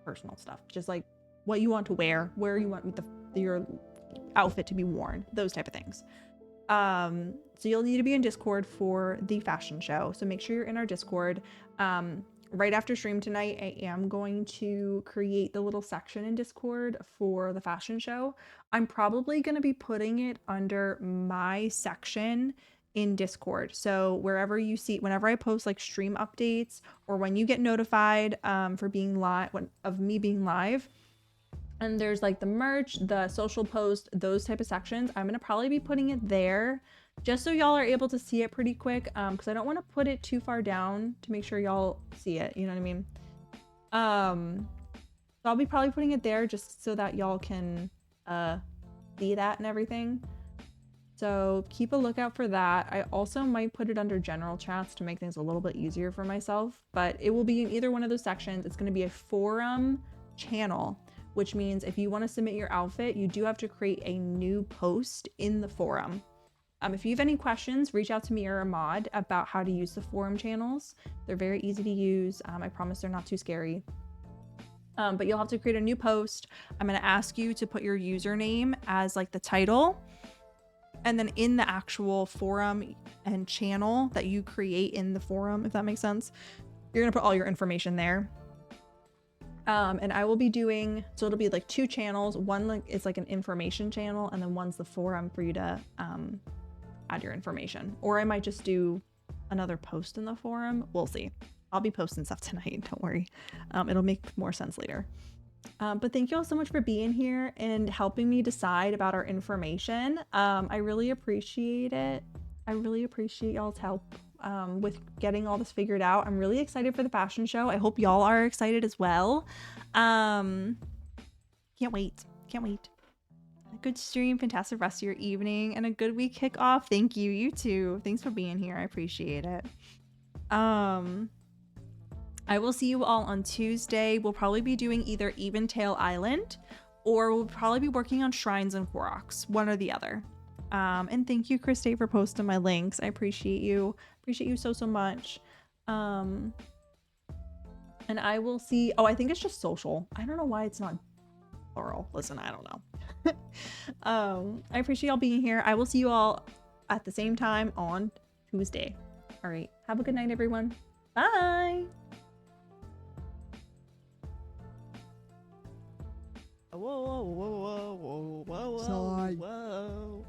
personal stuff, just like what you want to wear, where you want your outfit to be worn, those type of things. So you'll need to be in Discord for the fashion show. So make sure you're in our Discord. Right after stream tonight, I am going to create the little section in Discord for the fashion show. I'm probably going to be putting it under my section in Discord. So wherever you see, whenever I post like stream updates or when you get notified for being live, of me being live, and there's like the merch, the social post, those type of sections, I'm gonna probably be putting it there just so y'all are able to see it pretty quick, because I don't want to put it too far down to make sure y'all see it, you know what I mean? So I'll be probably putting it there just so that y'all can see that and everything. So keep a lookout for that. I also might put it under general chats to make things a little bit easier for myself, but it will be in either one of those sections. It's going to be a forum channel, which means if you want to submit your outfit, you do have to create a new post in the forum. If you have any questions, reach out to me or Ahmad about how to use the forum channels. They're very easy to use. I promise they're not too scary. But you'll have to create a new post. I'm going to ask you to put your username as like the title. And then in the actual forum and channel that you create in the forum, if that makes sense, you're going to put all your information there. And I will be doing, so it'll be like 2 channels. One is like an information channel, and then one's the forum for you to add your information. Or I might just do another post in the forum. We'll see. I'll be posting stuff tonight, don't worry. It'll make more sense later. But thank you all so much for being here and helping me decide about our information. I really appreciate it. I really appreciate y'all's help with getting all this figured out. I'm really excited for the fashion show. I hope y'all are excited as well. Can't wait. Can't wait. A good stream, fantastic rest of your evening, and a good week kickoff. Thank you. You too. Thanks for being here. I appreciate it. I will see you all on Tuesday. We'll probably be doing either Eventail Island, or we'll probably be working on Shrines and Koroks, one or the other. And thank you, Christy, for posting my links. I appreciate you. Appreciate you so much. And I will see. Oh, I think it's just social. I don't know why it's not plural. Listen, I don't know. I appreciate y'all being here. I will see you all at the same time on Tuesday. All right. Have a good night, everyone. Bye. Whoa, whoa, whoa, whoa, whoa, whoa, Sigh. whoa.